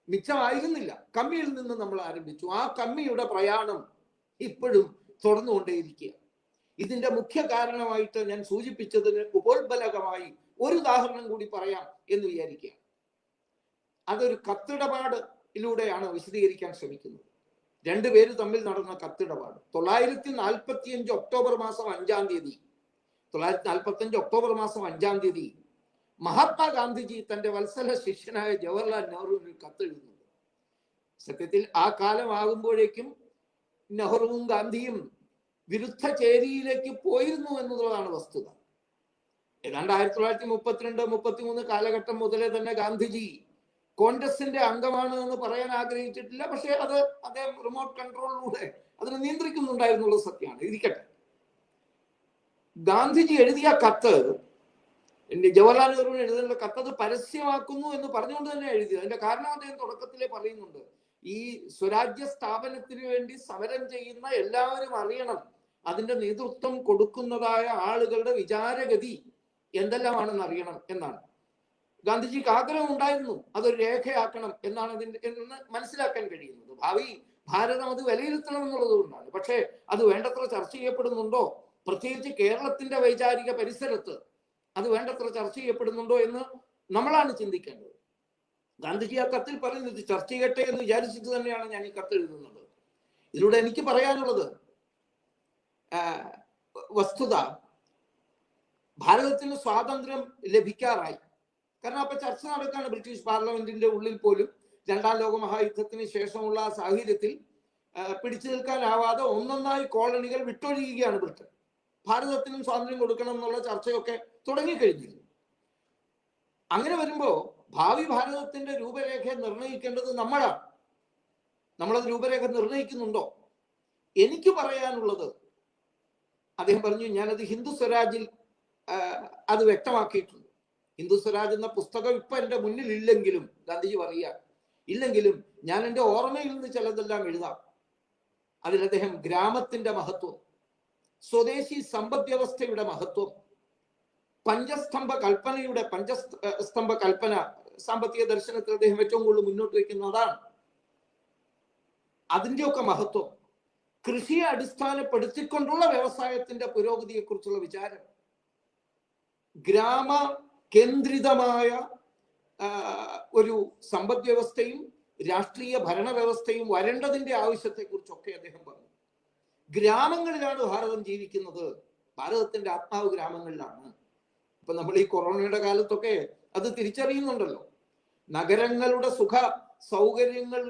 മിച്ചമായിരുന്നില്ല, കമ്മിയിൽ നിന്ന് നമ്മൾ ആരംഭിച്ചു. ആ കമ്മിയുടെ പ്രയാണം ഇപ്പോഴും തുടർന്നുകൊണ്ടേയിരിക്കുക. ഇതിന്റെ മുഖ്യ കാരണമായിട്ട് ഞാൻ സൂചിപ്പിച്ചതിന് ഉപോത്ബലകമായി ഒരു ഉദാഹരണം കൂടി പറയാം എന്ന് വിചാരിക്കുക. അതൊരു കത്തിടപാടിലൂടെയാണ് വിശദീകരിക്കാൻ ശ്രമിക്കുന്നത്. 2 പേര് തമ്മിൽ നടന്ന കത്തിടപാട് 945 ഒക്ടോബർ മാസം 5-ാം തീയതി 945 ഒക്ടോബർ മാസം 5-ാം തീയതി മഹാത്മാഗാന്ധിജി തന്റെ വത്സല ശിഷ്യനായ ജവഹർലാൽ നെഹ്റുവിന് കത്തെഴുതുന്നുണ്ട്. സത്യത്തിൽ ആ കാലമാകുമ്പോഴേക്കും നെഹ്റുവും ഗാന്ധിയും വിരുദ്ധ ചേരിയിലേക്ക് പോയിരുന്നു എന്നുള്ളതാണ് വസ്തുത. ഏതാണ്ട് 1932-33 കാലഘട്ടം മുതലേ തന്നെ ഗാന്ധിജി കോൺഗ്രസിന്റെ അംഗമാണ് എന്ന് പറയാൻ ആഗ്രഹിച്ചിട്ടില്ല. പക്ഷെ അത് അദ്ദേഹം റിമോട്ട് കൺട്രോളിലൂടെ അതിനെ നിയന്ത്രിക്കുന്നുണ്ടായിരുന്നുള്ള സത്യമാണ്. ഇരിക്കട്ടെ, ഗാന്ധിജി എഴുതിയ കത്ത്, ജവഹർലാൽ നെഹ്റുവിന് എഴുതുന്ന കത്ത്, അത് പരസ്യമാക്കുന്നു എന്ന് പറഞ്ഞുകൊണ്ട് തന്നെ എഴുതിയത്. അതിന്റെ കാരണം അദ്ദേഹം തുടക്കത്തിലേ പറയുന്നുണ്ട്, ഈ സ്വരാജ്യ സ്ഥാപനത്തിന് വേണ്ടി സമരം ചെയ്യുന്ന എല്ലാവരും അറിയണം, അതിന്റെ നേതൃത്വം കൊടുക്കുന്നതായ ആളുകളുടെ വിചാരഗതി എന്തെല്ലാമാണെന്ന് അറിയണം എന്നാണ്. ഗാന്ധിജിക്ക് ആഗ്രഹം ഉണ്ടായിരുന്നു അതൊരു രേഖയാക്കണം എന്നാണ് അതിന്റെ എന്ന് മനസ്സിലാക്കാൻ കഴിയുന്നത്. ഭാവി ഭാരതം അത് വിലയിരുത്തണം എന്നുള്ളത് കൊണ്ടാണ്. പക്ഷേ അത് വേണ്ടത്ര ചർച്ച ചെയ്യപ്പെടുന്നുണ്ടോ, പ്രത്യേകിച്ച് കേരളത്തിന്റെ വൈചാരിക പരിസരത്ത് അത് വേണ്ടത്ര ചർച്ച ചെയ്യപ്പെടുന്നുണ്ടോ എന്ന് നമ്മളാണ് ചിന്തിക്കേണ്ടത്. ഗാന്ധിജി ആ കത്തിൽ പറയുന്നത് ചർച്ച ചെയ്യട്ടെ എന്ന് വിചാരിച്ചിട്ട് തന്നെയാണ് ഞാൻ ഈ കത്ത് എഴുതുന്നത്. ഇതിലൂടെ എനിക്ക് പറയാനുള്ളത്, വസ്തുത ഭാരതത്തിന് സ്വാതന്ത്ര്യം ലഭിക്കാറായി. കാരണം അപ്പൊ ചർച്ച നടക്കുകയാണ് ബ്രിട്ടീഷ് പാർലമെന്റിന്റെ ഉള്ളിൽ പോലും. രണ്ടാം ലോക മഹായുദ്ധത്തിന് ശേഷമുള്ള ആ സാഹചര്യത്തിൽ പിടിച്ചു നിൽക്കാനാവാതെ ഒന്നൊന്നായി കോളനികൾ വിട്ടൊഴിയുകയാണ് ബ്രിട്ടൻ. ഭാരതത്തിനും സ്വാതന്ത്ര്യം കൊടുക്കണം എന്നുള്ള ചർച്ചയൊക്കെ തുടങ്ങിക്കഴിഞ്ഞിരുന്നു. അങ്ങനെ വരുമ്പോ ഭാവി ഭാരതത്തിന്റെ രൂപരേഖ നിർണ്ണയിക്കേണ്ടത് നമ്മളാണ്. നമ്മളത് രൂപരേഖ നിർണ്ണയിക്കുന്നുണ്ടോ? എനിക്ക് പറയാനുള്ളത്, അദ്ദേഹം പറഞ്ഞു, ഞാനത് ഹിന്ദു സ്വരാജിൽ അത് വ്യക്തമാക്കിയിട്ടുണ്ട്. ഹിന്ദു സ്വരാജ് എന്ന പുസ്തകം ഇപ്പൊ എന്റെ മുന്നിൽ ഇല്ലെങ്കിലും, ഗാന്ധിജി പറയുക ഇല്ലെങ്കിലും, ഞാൻ എൻ്റെ ഓർമ്മയിൽ നിന്ന് ചിലതെല്ലാം എഴുതാം. അതിൽ അദ്ദേഹം ഗ്രാമത്തിന്റെ മഹത്വം, സ്വദേശി സമ്പദ് വ്യവസ്ഥയുടെ മഹത്വം, പഞ്ചസ്തംഭ കൽപ്പന സാമ്പത്തിക ദർശനത്തിൽ അദ്ദേഹം ഏറ്റവും കൂടുതൽ മുന്നോട്ട് വയ്ക്കുന്ന അതാണ്. അതിൻ്റെയൊക്കെ മഹത്വം, കൃഷിയെ അടിസ്ഥാനപ്പെടുത്തിക്കൊണ്ടുള്ള വ്യവസായത്തിന്റെ പുരോഗതിയെ കുറിച്ചുള്ള വിചാരം, ഗ്രാമ കേന്ദ്രിതമായ ഒരു സമ്പദ് വ്യവസ്ഥയും രാഷ്ട്രീയ ഭരണ വ്യവസ്ഥയും വരേണ്ടതിന്റെ ആവശ്യത്തെ കുറിച്ചൊക്കെ അദ്ദേഹം പറഞ്ഞു. ഗ്രാമങ്ങളിലാണ് ഭാരതം ജീവിക്കുന്നത്, ഭാരതത്തിന്റെ ആത്മാവ് ഗ്രാമങ്ങളിലാണ്. ഇപ്പൊ നമ്മൾ ഈ കൊറോണയുടെ കാലത്തൊക്കെ അത് തിരിച്ചറിയുന്നുണ്ടല്ലോ. നഗരങ്ങളുടെ സുഖ സൗകര്യങ്ങൾ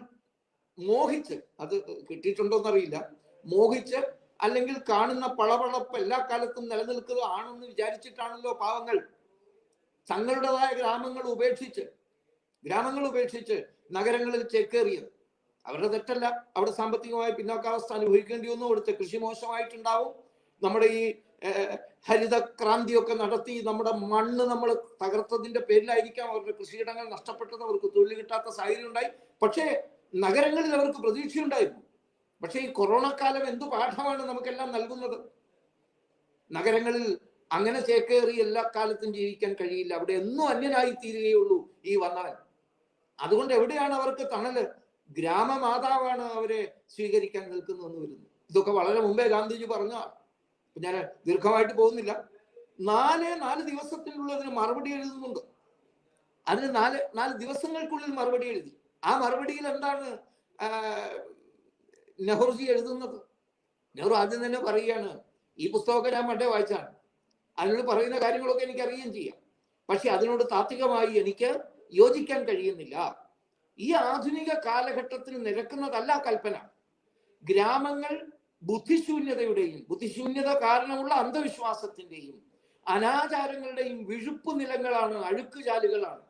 മോഹിച്ച്, അത് കിട്ടിയിട്ടുണ്ടോന്നറിയില്ല, മോഹിച്ച് അല്ലെങ്കിൽ കാണുന്ന പളപളപ്പ് എല്ലാ കാലത്തും നിലനിൽക്കുന്നതാണെന്ന് വിചാരിച്ചിട്ടാണല്ലോ പാവങ്ങൾ തങ്ങളുടേതായ ഗ്രാമങ്ങൾ ഉപേക്ഷിച്ച് നഗരങ്ങളിൽ ചേക്കേറിയത്. അവരുടെ തെറ്റല്ല, അവിടെ സാമ്പത്തികമായി പിന്നോക്കാവസ്ഥ അനുഭവിക്കേണ്ടി വന്നു. അവിടുത്തെ കൃഷി മോശമായിട്ടുണ്ടാവും. നമ്മുടെ ഈ ഹരിത ക്രാന്തിയൊക്കെ നടത്തി നമ്മുടെ മണ്ണ് നമ്മൾ തകർത്തതിന്റെ പേരിലായിരിക്കാം അവരുടെ കൃഷിയിടങ്ങൾ നഷ്ടപ്പെട്ടത്, അവർക്ക് തൊഴിൽ കിട്ടാത്ത സാഹചര്യം ഉണ്ടായി. പക്ഷേ നഗരങ്ങളിൽ അവർക്ക് പ്രതീക്ഷയുണ്ടായിരുന്നു. പക്ഷേ ഈ കൊറോണ കാലം എന്തു പാഠമാണ് നമുക്കെല്ലാം നൽകുന്നത്? നഗരങ്ങളിൽ അങ്ങനെ ചേക്കേറി എല്ലാ കാലത്തും ജീവിക്കാൻ കഴിയില്ല. അവിടെ എന്നും അന്യനായി തീരുകയുള്ളൂ ഈ വന്നവൻ. അതുകൊണ്ട് എവിടെയാണ് അവർക്ക് തണല്? ഗ്രാമമാതാവാണ് അവരെ സ്വീകരിക്കാൻ നിൽക്കുന്നതെന്ന് വരുന്നു. ഇതൊക്കെ വളരെ മുമ്പേ ഗാന്ധിജി പറഞ്ഞതാണ്. ഞാൻ ദീർഘമായിട്ട് പോകുന്നില്ല. 4 ദിവസത്തിനുള്ളതിന് മറുപടി എഴുതുന്നുണ്ട്. അതിന് 4 ദിവസങ്ങൾക്കുള്ളിൽ മറുപടി എഴുതി. ആ മറുപടിയിൽ എന്താണ് നെഹ്റുജി എഴുതുന്നത്? നെഹ്റു ആദ്യം തന്നെ പറയുകയാണ്, ഈ പുസ്തകമൊക്കെ ഞാൻ പണ്ടേ വായിച്ചാണ്, അതിനോട് പറയുന്ന കാര്യങ്ങളൊക്കെ എനിക്ക് അറിയുകയും ചെയ്യാം, പക്ഷെ അതിനോട് താത്വികമായി എനിക്ക് യോജിക്കാൻ കഴിയുന്നില്ല. ഈ ആധുനിക കാലഘട്ടത്തിന് നിരക്കുന്നതല്ല കൽപ്പന. ഗ്രാമങ്ങൾ ബുദ്ധിശൂന്യത കാരണമുള്ള അന്ധവിശ്വാസത്തിന്റെയും അനാചാരങ്ങളുടെയും വിഴുപ്പ് നിലങ്ങളാണ്, അഴുക്കുചാലുകളാണ്.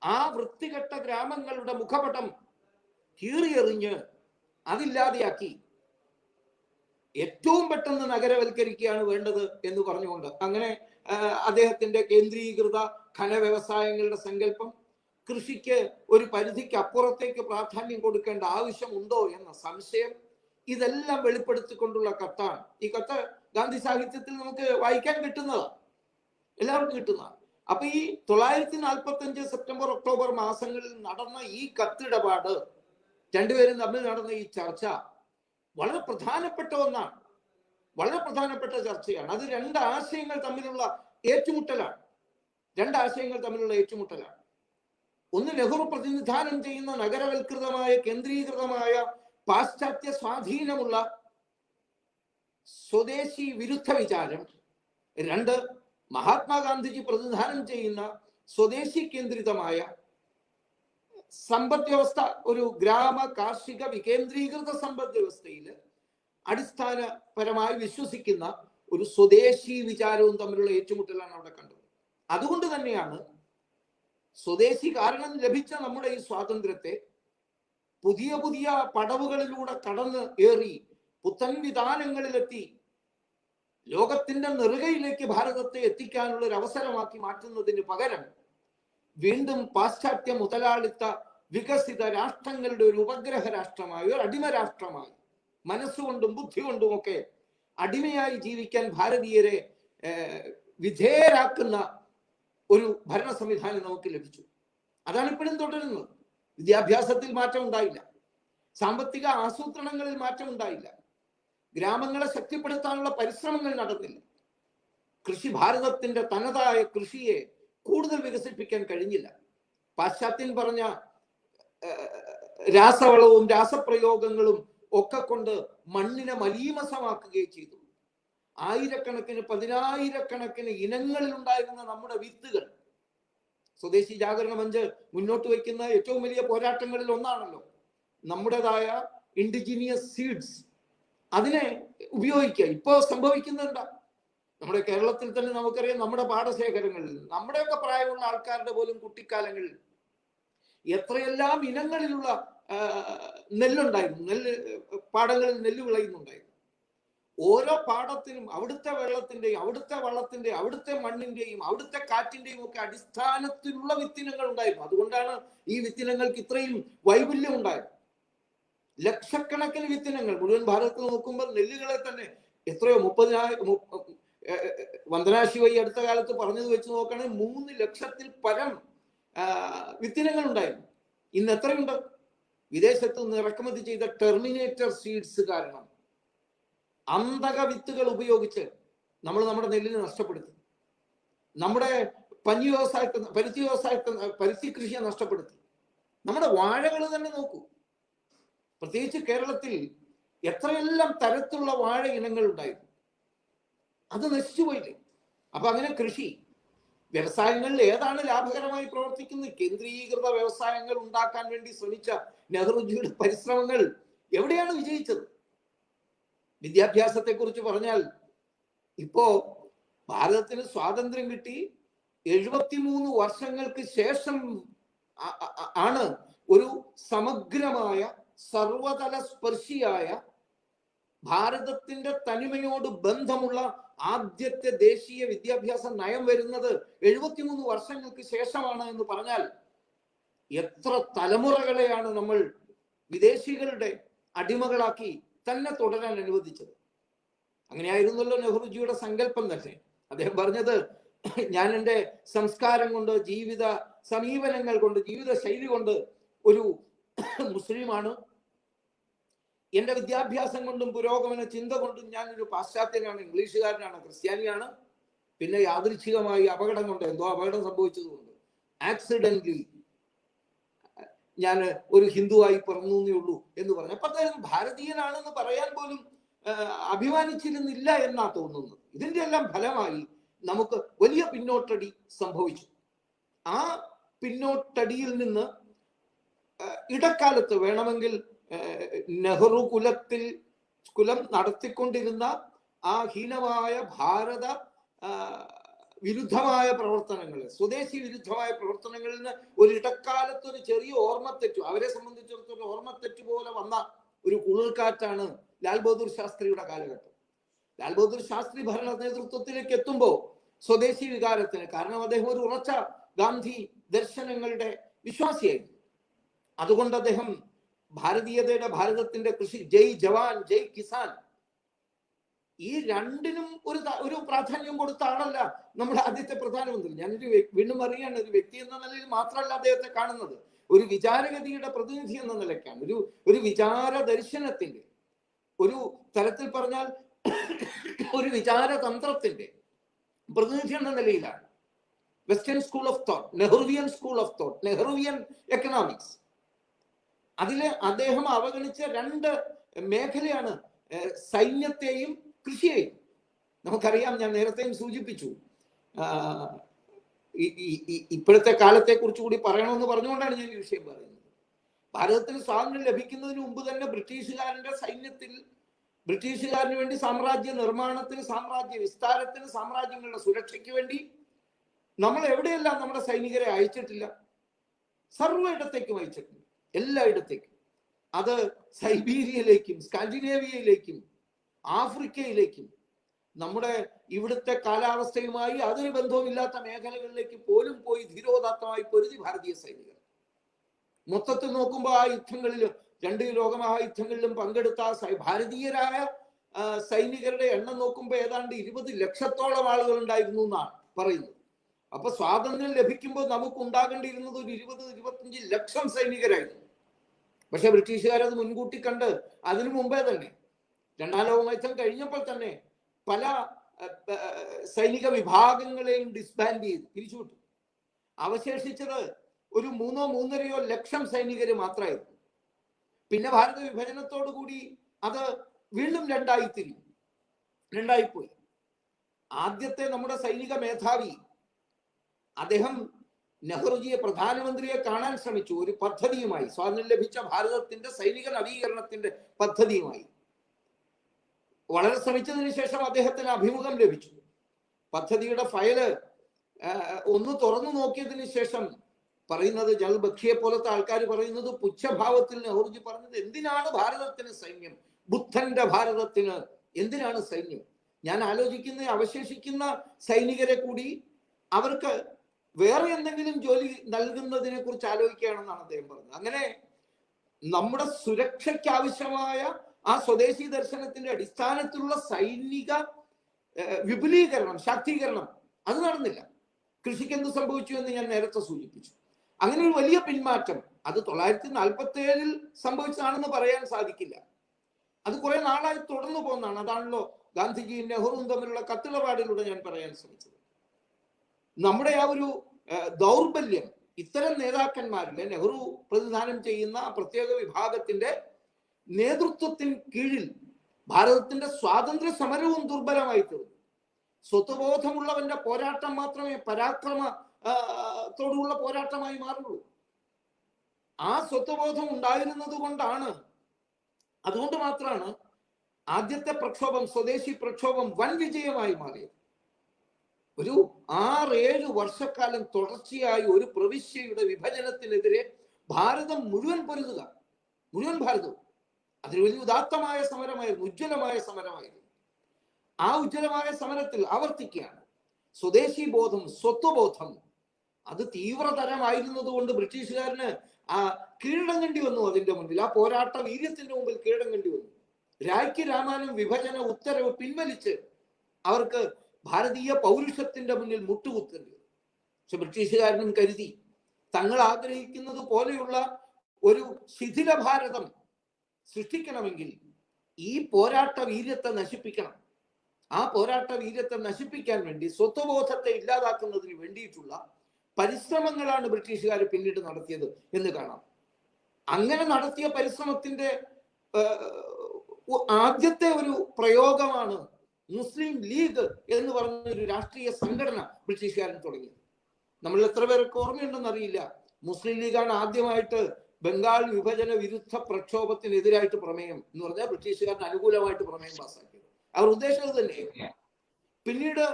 ആ വൃത്തികെട്ട ഗ്രാമങ്ങളുടെ മുഖപടം കീറിയെറിഞ്ഞ് അതില്ലാതെയാക്കി ഏറ്റവും പെട്ടെന്ന് നഗരവൽക്കരിക്കുകയാണ് വേണ്ടത് എന്ന് പറഞ്ഞുകൊണ്ട് അങ്ങനെ അദ്ദേഹത്തിന്റെ കേന്ദ്രീകൃത ഖനവ്യവസായങ്ങളുടെ സങ്കല്പം, കൃഷിക്ക് ഒരു പരിധിക്ക് അപ്പുറത്തേക്ക് പ്രാധാന്യം കൊടുക്കേണ്ട ആവശ്യമുണ്ടോ എന്ന സംശയം, ഇതെല്ലാം വെളിപ്പെടുത്തിക്കൊണ്ടുള്ള കത്താണ്. ഈ കത്ത് ഗാന്ധി സാഹിത്യത്തിൽ നമുക്ക് വായിക്കാൻ കിട്ടുന്നതാണ്, എല്ലാവർക്കും കിട്ടുന്നതാണ്. അപ്പൊ ഈ 945 സെപ്റ്റംബർ ഒക്ടോബർ മാസങ്ങളിൽ നടന്ന ഈ കത്തിടപാട്, രണ്ടുപേരും തമ്മിൽ നടന്ന ഈ ചർച്ച വളരെ പ്രധാനപ്പെട്ട ഒന്നാണ്, വളരെ പ്രധാനപ്പെട്ട ചർച്ചയാണ്. അത് രണ്ട് ആശയങ്ങൾ തമ്മിലുള്ള ഏറ്റുമുട്ടലാണ്. ഒന്ന് നെഹ്റു പ്രതിനിധാനം ചെയ്യുന്ന നഗരവൽകൃതമായ കേന്ദ്രീകൃതമായ പാശ്ചാത്യ സ്വാധീനമുള്ള സ്വദേശി വിരുദ്ധ വിചാരം. 2 മഹാത്മാഗാന്ധിജി പ്രതിനിധാനം ചെയ്യുന്ന സ്വദേശി കേന്ദ്രിതമായ സമ്പദ് വ്യവസ്ഥ, ഒരു ഗ്രാമ കാർഷിക വികേന്ദ്രീകൃത സമ്പദ് വ്യവസ്ഥയിൽ അടിസ്ഥാനപരമായി വിശ്വസിക്കുന്ന ഒരു സ്വദേശി വിചാരവും തമ്മിലുള്ള ഏറ്റുമുട്ടലാണ് അവിടെ കണ്ടത്. അതുകൊണ്ട് തന്നെയാണ് സ്വദേശി കാരണം ലഭിച്ച നമ്മുടെ ഈ സ്വാതന്ത്ര്യത്തെ പുതിയ പുതിയ പടവുകളിലൂടെ കടന്ന് ഏറി പുത്തൻ വിധാനങ്ങളിലെത്തി ലോകത്തിന്റെ നെറുകയിലേക്ക് ഭാരതത്തെ എത്തിക്കാനുള്ള ഒരു അവസരമാക്കി മാറ്റുന്നതിന് പകരം വീണ്ടും പാശ്ചാത്യ മുതലാളിത്ത വികസിത രാഷ്ട്രങ്ങളുടെ ഒരു ഉപഗ്രഹ രാഷ്ട്രമായി, ഒരു അടിമ രാഷ്ട്രമായി, മനസ്സുകൊണ്ടും ബുദ്ധി കൊണ്ടുമൊക്കെ അടിമയായി ജീവിക്കാൻ ഭാരതീയരെ വിധേയരാക്കുന്ന ഒരു ഭരണ സംവിധാനം നമുക്ക് ലഭിച്ചു. അതാണ് ഇപ്പോഴും തുടരുന്നത്. വിദ്യാഭ്യാസത്തിൽ മാറ്റം ഉണ്ടായില്ല, സാമ്പത്തിക ആസൂത്രണങ്ങളിൽ മാറ്റം ഉണ്ടായില്ല, ഗ്രാമങ്ങളെ ശക്തിപ്പെടുത്താനുള്ള പരിശ്രമങ്ങൾ നടന്നില്ല, ഭാരതത്തിന്റെ തനതായ കൃഷിയെ കൂടുതൽ വികസിപ്പിക്കാൻ കഴിഞ്ഞില്ല. പാശ്ചാത്യൻ പറഞ്ഞ രാസവളവും രാസപ്രയോഗങ്ങളും ഒക്കെ കൊണ്ട് മണ്ണിനെ മലീമസമാക്കുകയും ചെയ്തു. ആയിരക്കണക്കിന് പതിനായിരക്കണക്കിന് ഇനങ്ങളിൽ ഉണ്ടായിരുന്ന നമ്മുടെ വിത്തുകൾ, സ്വദേശി ജാഗരണ മഞ്ച് മുന്നോട്ട് വയ്ക്കുന്ന ഏറ്റവും വലിയ പോരാട്ടങ്ങളിൽ ഒന്നാണല്ലോ നമ്മുടേതായ ഇൻഡിജിനിയസ് സീഡ്സ്, അതിനെ ഉപയോഗിക്കുക. ഇപ്പോ സംഭവിക്കുന്നുണ്ട് നമ്മുടെ കേരളത്തിൽ തന്നെ നമുക്കറിയാം, നമ്മുടെ പാടശേഖരങ്ങളിൽ നമ്മുടെയൊക്കെ പ്രായമുള്ള ആൾക്കാരുടെ പോലും കുട്ടിക്കാലങ്ങളിൽ എത്രയെല്ലാം ഇനങ്ങളിലുള്ള നെല്ലുണ്ടായിരുന്നു, പാടങ്ങളിൽ നെല്ല് വിളയുന്നുണ്ടായിരുന്നു. ഓരോ പാടത്തിനും അവിടുത്തെ വെള്ളത്തിന്റെയും അവിടുത്തെ വള്ളത്തിന്റെയും അവിടുത്തെ മണ്ണിന്റെയും അവിടുത്തെ കാറ്റിന്റെയും ഒക്കെ അടിസ്ഥാനത്തിലുള്ള വിത്തിനങ്ങൾ ഉണ്ടായിരുന്നു. അതുകൊണ്ടാണ് ഈ വിത്തിനങ്ങൾക്ക് ഇത്രയും വൈപുല്യം ഉണ്ടായത്. ലക്ഷക്കണക്കിന് വിത്തിനങ്ങൾ മുഴുവൻ ഭാരതത്തിൽ നോക്കുമ്പോൾ നെല്ലുകളെ തന്നെ എത്രയോ 30,000 വന്ദനാ ശിവയ്യ അടുത്ത കാലത്ത് പറഞ്ഞത് വെച്ച് നോക്കുകയാണെങ്കിൽ 3 ലക്ഷത്തിൽ പരം വിത്തിനങ്ങൾ ഉണ്ടായിരുന്നു. ഇന്ന് എത്രയുണ്ട്? വിദേശത്ത് നിന്ന് ഇറക്കുമതി ചെയ്ത ടെർമിനേറ്റർ സീഡ്സ് കാരണം അന്തക വിത്തുകൾ ഉപയോഗിച്ച് നമ്മൾ നമ്മുടെ നെല്ലിനെ നഷ്ടപ്പെടുത്തി, നമ്മുടെ പരുത്തി കൃഷിയെ നഷ്ടപ്പെടുത്തി. നമ്മുടെ വാഴകൾ തന്നെ നോക്കൂ, പ്രത്യേകിച്ച് കേരളത്തിൽ എത്രയെല്ലാം തരത്തിലുള്ള വാഴ ഇനങ്ങൾ ഉണ്ടായിരുന്നു, അത് നശിച്ചുപോയില്ലേ? അപ്പൊ അങ്ങനെ കൃഷി വ്യവസായങ്ങളിൽ ഏതാണ് ലാഭകരമായി പ്രവർത്തിക്കുന്നത്? കേന്ദ്രീകൃത വ്യവസായങ്ങൾ ഉണ്ടാക്കാൻ വേണ്ടി ശ്രമിച്ച നെഹ്റുജിയുടെ പരിശ്രമങ്ങൾ എവിടെയാണ് വിജയിച്ചത്? വിദ്യാഭ്യാസത്തെ കുറിച്ച് പറഞ്ഞാൽ, ഇപ്പോ ഭാരതത്തിന് സ്വാതന്ത്ര്യം കിട്ടി 73 വർഷങ്ങൾക്ക് ശേഷം ആണ് ഒരു സമഗ്രമായ സർവതല സ്പർശിയായ ഭാരതത്തിന്റെ തനിമയോട് ബന്ധമുള്ള ആദ്യത്തെ ദേശീയ വിദ്യാഭ്യാസ നയം വരുന്നത് 73 വർഷങ്ങൾക്ക് ശേഷമാണ് എന്ന് പറഞ്ഞാൽ എത്ര തലമുറകളെയാണ് നമ്മൾ വിദേശികളുടെ അടിമകളാക്കി തന്നെ തുടരാൻ അനുവദിച്ചത്? അങ്ങനെയായിരുന്നല്ലോ നെഹ്റുജിയുടെ സങ്കല്പം തന്നെ. അദ്ദേഹം പറഞ്ഞത്, ഞാൻ എൻ്റെ സംസ്കാരം കൊണ്ട്, ജീവിത സമീപനങ്ങൾ കൊണ്ട്, ജീവിത ശൈലി കൊണ്ട് ഒരു മുസ്ലിമാണ്, എന്റെ വിദ്യാഭ്യാസം കൊണ്ടും പുരോഗമന ചിന്ത കൊണ്ടും ഞാനൊരു പാശ്ചാത്യനാണ്, ഇംഗ്ലീഷുകാരനാണ്, ക്രിസ്ത്യാനിയാണ്. പിന്നെ യാദൃച്ഛികമായി അപകടം കൊണ്ട്, എന്തോ അപകടം സംഭവിച്ചതുകൊണ്ട് ആക്സിഡന്റലി ഞാൻ ഒരു ഹിന്ദുവായി പിറന്നേ ഉള്ളൂ എന്ന് പറഞ്ഞു. അപ്പൊ അദ്ദേഹം ഭാരതീയനാണെന്ന് പറയാൻ പോലും അഭിമാനിച്ചിരുന്നില്ല എന്നാ തോന്നുന്നത്. ഇതിന്റെ എല്ലാം ഫലമായി നമുക്ക് വലിയ പിന്നോട്ടടി സംഭവിച്ചു. ആ പിന്നോട്ടടിയിൽ നിന്ന് ഇടക്കാലത്ത് വേണമെങ്കിൽ നെഹ്റു കുലം നടത്തിക്കൊണ്ടിരുന്ന ആ ഹീനമായ ഭാരത വിരുദ്ധമായ പ്രവർത്തനങ്ങൾ, സ്വദേശി വിരുദ്ധമായ പ്രവർത്തനങ്ങളിൽ നിന്ന് ഒരു ഇടക്കാലത്ത് ഒരു ചെറിയ ഓർമ്മത്തെറ്റു, അവരെ സംബന്ധിച്ചിടത്തോളം ഓർമ്മത്തെറ്റു പോലെ വന്ന ഒരു കുളിർക്കാറ്റാണ് ലാൽ ബഹദൂർ ശാസ്ത്രിയുടെ കാലഘട്ടം. ലാൽ ബഹദൂർ ശാസ്ത്രി ഭരണ നേതൃത്വത്തിലേക്ക് എത്തുമ്പോൾ സ്വദേശി വികാരത്തിന്, കാരണം അദ്ദേഹം ഒരു ഉറച്ച ഗാന്ധി ദർശനങ്ങളുടെ വിശ്വാസിയായിരുന്നു, അതുകൊണ്ട് അദ്ദേഹം ഭാരതീയതയുടെ, ഭാരതത്തിന്റെ കൃഷി, ജയ് ജവാൻ ജയ് കിസാൻ, ഈ രണ്ടിനും ഒരു പ്രാധാന്യം കൊടുത്ത ആളല്ല നമ്മുടെ ആദ്യത്തെ പ്രധാനമന്ത്രി. ഞാനൊരു വീണ്ടും അറിയാണ്, ഒരു വ്യക്തി എന്ന നിലയിൽ മാത്രമല്ല അദ്ദേഹത്തെ കാണുന്നത്, ഒരു വിചാരഗതിയുടെ പ്രതിനിധി എന്ന നിലയ്ക്കാണ്, ഒരു വിചാര ദർശനത്തിന്റെ, ഒരു തരത്തിൽ പറഞ്ഞാൽ ഒരു വിചാരതന്ത്രത്തിന്റെ പ്രതിനിധി എന്ന നിലയിലാണ്. Western school of thought, Nehruvian school of thought, Nehruvian economics, അതില് അദ്ദേഹം അവഗണിച്ച 2 മേഖലയാണ് സൈന്യത്തെയും കൃഷിയെയും. നമുക്കറിയാം, ഞാൻ നേരത്തെയും സൂചിപ്പിച്ചു, ഇപ്പോഴത്തെ കാലത്തെ കുറിച്ച് കൂടി പറയണമെന്ന് പറഞ്ഞുകൊണ്ടാണ് ഞാൻ ഈ വിഷയം പറയുന്നത്. ഭാരതത്തിന് സ്വാതന്ത്ര്യം ലഭിക്കുന്നതിന് മുമ്പ് തന്നെ ബ്രിട്ടീഷുകാരന്റെ സൈന്യത്തിൽ, ബ്രിട്ടീഷുകാരന് വേണ്ടി സാമ്രാജ്യ നിർമ്മാണത്തിന്, സാമ്രാജ്യ വിസ്താരത്തിന്, സാമ്രാജ്യങ്ങളുടെ സുരക്ഷയ്ക്ക് വേണ്ടി നമ്മൾ എവിടെയെല്ലാം നമ്മുടെ സൈനികരെ അയച്ചിട്ടില്ല, സർവ്വയിടത്തേക്കും അയച്ചിട്ടുണ്ട്, എല്ലായിടത്തേക്കും. അത് സൈബീരിയയിലേക്കും സ്കാൻഡിനേവിയയിലേക്കും ആഫ്രിക്കയിലേക്കും നമ്മുടെ ഇവിടുത്തെ കാലാവസ്ഥയുമായി യാതൊരു ബന്ധവുമില്ലാത്ത മേഖലകളിലേക്ക് പോലും പോയി ധീരോദാത്തമായി പൊരുതി ഭാരതീയ സൈനികർ. മൊത്തത്തിൽ നോക്കുമ്പോൾ ആ യുദ്ധങ്ങളിലും, 2 ലോകമഹായുദ്ധങ്ങളിലും പങ്കെടുത്ത ഭാരതീയരായ സൈനികരുടെ എണ്ണം നോക്കുമ്പോൾ ഏതാണ്ട് 20 ലക്ഷത്തോളം ആളുകൾ ഉണ്ടായിരുന്നു എന്നാണ് പറയുന്നത്. അപ്പൊ സ്വാതന്ത്ര്യം ലഭിക്കുമ്പോൾ നമുക്ക് ഉണ്ടാകേണ്ടിയിരുന്നത് ഒരു 20-25 ലക്ഷം സൈനികരായിരുന്നു. പക്ഷെ ബ്രിട്ടീഷുകാരത് മുൻകൂട്ടി കണ്ട് അതിനു മുമ്പേ തന്നെ, 2ാം ലോകയുദ്ധം കഴിഞ്ഞപ്പോൾ തന്നെ പല സൈനിക വിഭാഗങ്ങളെയും ഡിസ്ബാൻഡ് ചെയ്ത് പിരിച്ചുവിട്ടു. അവശേഷിച്ചത് ഒരു 3-3.5 ലക്ഷം സൈനികര് മാത്രമായിരുന്നു. പിന്നെ ഭാരത വിഭജനത്തോടു കൂടി അത് വീണ്ടും രണ്ടായിപ്പോയി. ആദ്യത്തെ നമ്മുടെ സൈനിക മേധാവി അദ്ദേഹം നെഹ്റുജിയെ പ്രധാനമന്ത്രിയെ കാണാൻ ശ്രമിച്ചു ഒരു പദ്ധതിയുമായി, സ്വാതന്ത്ര്യം ലഭിച്ച ഭാരതത്തിന്റെ സൈനിക നവീകരണത്തിന്റെ പദ്ധതിയുമായി. വളരെ ശ്രമിച്ചതിന് ശേഷം അദ്ദേഹത്തിന് അഭിമുഖം ലഭിച്ചു. പദ്ധതിയുടെ ഫയല് ഒന്ന് തുറന്നു നോക്കിയതിന് ശേഷം പറയുന്നത്, ജനറൽ ബക്ഷിയെ പോലത്തെ ആൾക്കാർ പറയുന്നത് പുച്ഛഭാവത്തിൽ നെഹ്റുജി പറഞ്ഞത്, എന്തിനാണ് ഭാരതത്തിന് സൈന്യം, ബുദ്ധന്റെ ഭാരതത്തിന് എന്തിനാണ് സൈന്യം? ഞാൻ ആലോചിക്കുന്ന അവശേഷിക്കുന്ന സൈനികരെ കൂടി അവർക്ക് വേറെ എന്തെങ്കിലും ജോലി നൽകുന്നതിനെ കുറിച്ച് ആലോചിക്കുകയാണെന്നാണ് അദ്ദേഹം പറഞ്ഞത്. അങ്ങനെ നമ്മുടെ സുരക്ഷയ്ക്ക് ആവശ്യമായ ആ സ്വദേശി ദർശനത്തിന്റെ അടിസ്ഥാനത്തിലുള്ള സൈനിക വിപുലീകരണം, ശാക്തീകരണം അത് നടന്നില്ല. കൃഷിക്ക് എന്ത് സംഭവിച്ചു എന്ന് ഞാൻ നേരത്തെ സൂചിപ്പിച്ചു. അങ്ങനെ ഒരു വലിയ പിന്മാറ്റം അത് 1947 സംഭവിച്ചതാണെന്ന് പറയാൻ സാധിക്കില്ല. അത് കുറെ നാളായി തുടർന്നു പോകുന്നതാണ്. അതാണല്ലോ ഗാന്ധിജിയും നെഹ്റുവും തമ്മിലുള്ള കത്തിടപാടിലൂടെ ഞാൻ പറയാൻ ശ്രമിച്ചത്. നമ്മുടെ ആ ഒരു ദൗർബല്യം ഇത്തരം നേതാക്കന്മാരിലെ നെഹ്റു പ്രതിനിധാനം ചെയ്യുന്ന പ്രത്യേക വിഭാഗത്തിന്റെ നേതൃത്വത്തിന് കീഴിൽ ഭാരതത്തിന്റെ സ്വാതന്ത്ര്യ സമരവും ദുർബലമായി തീർന്നു. സ്വത്വബോധമുള്ളവന്റെ പോരാട്ടം മാത്രമേ പരാക്രമത്തോടുള്ള പോരാട്ടമായി മാറുള്ളൂ. ആ സ്വത്വബോധം ഉണ്ടായിരുന്നത് കൊണ്ടാണ്, അതുകൊണ്ട് മാത്രമാണ് ആദ്യത്തെ പ്രക്ഷോഭം, സ്വദേശി പ്രക്ഷോഭം വൻ വിജയമായി മാറിയത്. ഒരു 6-7 വർഷക്കാലം തുടർച്ചയായി ഒരു പ്രവിശ്യയുടെ വിഭജനത്തിനെതിരെ ഭാരതം മുഴുവൻ പൊരുതുക, മുഴുവൻ ഭാരതവും. അതൊരു വലിയ ഉദാത്തമായ സമരമായിരുന്നു, ഉജ്ജ്വലമായ സമരമായിരുന്നു. ആ ഉജ്ജ്വലമായ സമരത്തിൽ ആവർത്തിക്കുകയാണ് സ്വദേശി ബോധം, സ്വത്വബോധം അത് തീവ്രതരമായിരുന്നത് കൊണ്ട് ബ്രിട്ടീഷുകാരന് കീഴടങ്ങേണ്ടി വന്നു. അതിന്റെ മുൻപിൽ, ആ പോരാട്ട വീര്യത്തിന്റെ മുമ്പിൽ കീഴടങ്ങേണ്ടി വന്നു. രായ്ക്ക് രാമാനം വിഭജന ഉത്തരവ് പിൻവലിച്ച് അവർക്ക് ഭാരതീയ പൗരുഷത്തിന്റെ മുന്നിൽ മുട്ടുകുത്തേണ്ടി വന്നു. പക്ഷെ ബ്രിട്ടീഷുകാരനും കരുതി തങ്ങൾ ആഗ്രഹിക്കുന്നത് പോലെയുള്ള ഒരു ശിഥില ഭാരതം സൃഷ്ടിക്കണമെങ്കിൽ ഈ പോരാട്ട വീര്യത്തെ നശിപ്പിക്കണം. ആ പോരാട്ട വീര്യത്തെ നശിപ്പിക്കാൻ വേണ്ടി, സ്വത്വബോധത്തെ ഇല്ലാതാക്കുന്നതിന് വേണ്ടിയിട്ടുള്ള പരിശ്രമങ്ങളാണ് ബ്രിട്ടീഷുകാർ പിന്നീട് നടത്തിയത് എന്ന് കാണാം. അങ്ങനെ നടത്തിയ പരിശ്രമത്തിന്റെ ആദ്യത്തെ ഒരു പ്രയോഗമാണ് മുസ്ലിം ലീഗ് എന്ന് പറഞ്ഞ ഒരു രാഷ്ട്രീയ സംഘടന ബ്രിട്ടീഷുകാരൻ തുടങ്ങിയത്. നമ്മൾ എത്ര പേർക്ക് ഓർമ്മയുണ്ടെന്ന് അറിയില്ല. മുസ്ലിം ലീഗാണ് ആദ്യമായിട്ട് ബംഗാൾ വിഭജന വിരുദ്ധ പ്രക്ഷോഭത്തിനെതിരായിട്ട് പ്രമേയം എന്ന് പറഞ്ഞാൽ ബ്രിട്ടീഷുകാരന് അനുകൂലമായിട്ട് പ്രമേയം പാസ്സാക്കിയത്. അവർ ഉദ്ദേശിച്ചത് തന്നെയായിരുന്നു. പിന്നീട്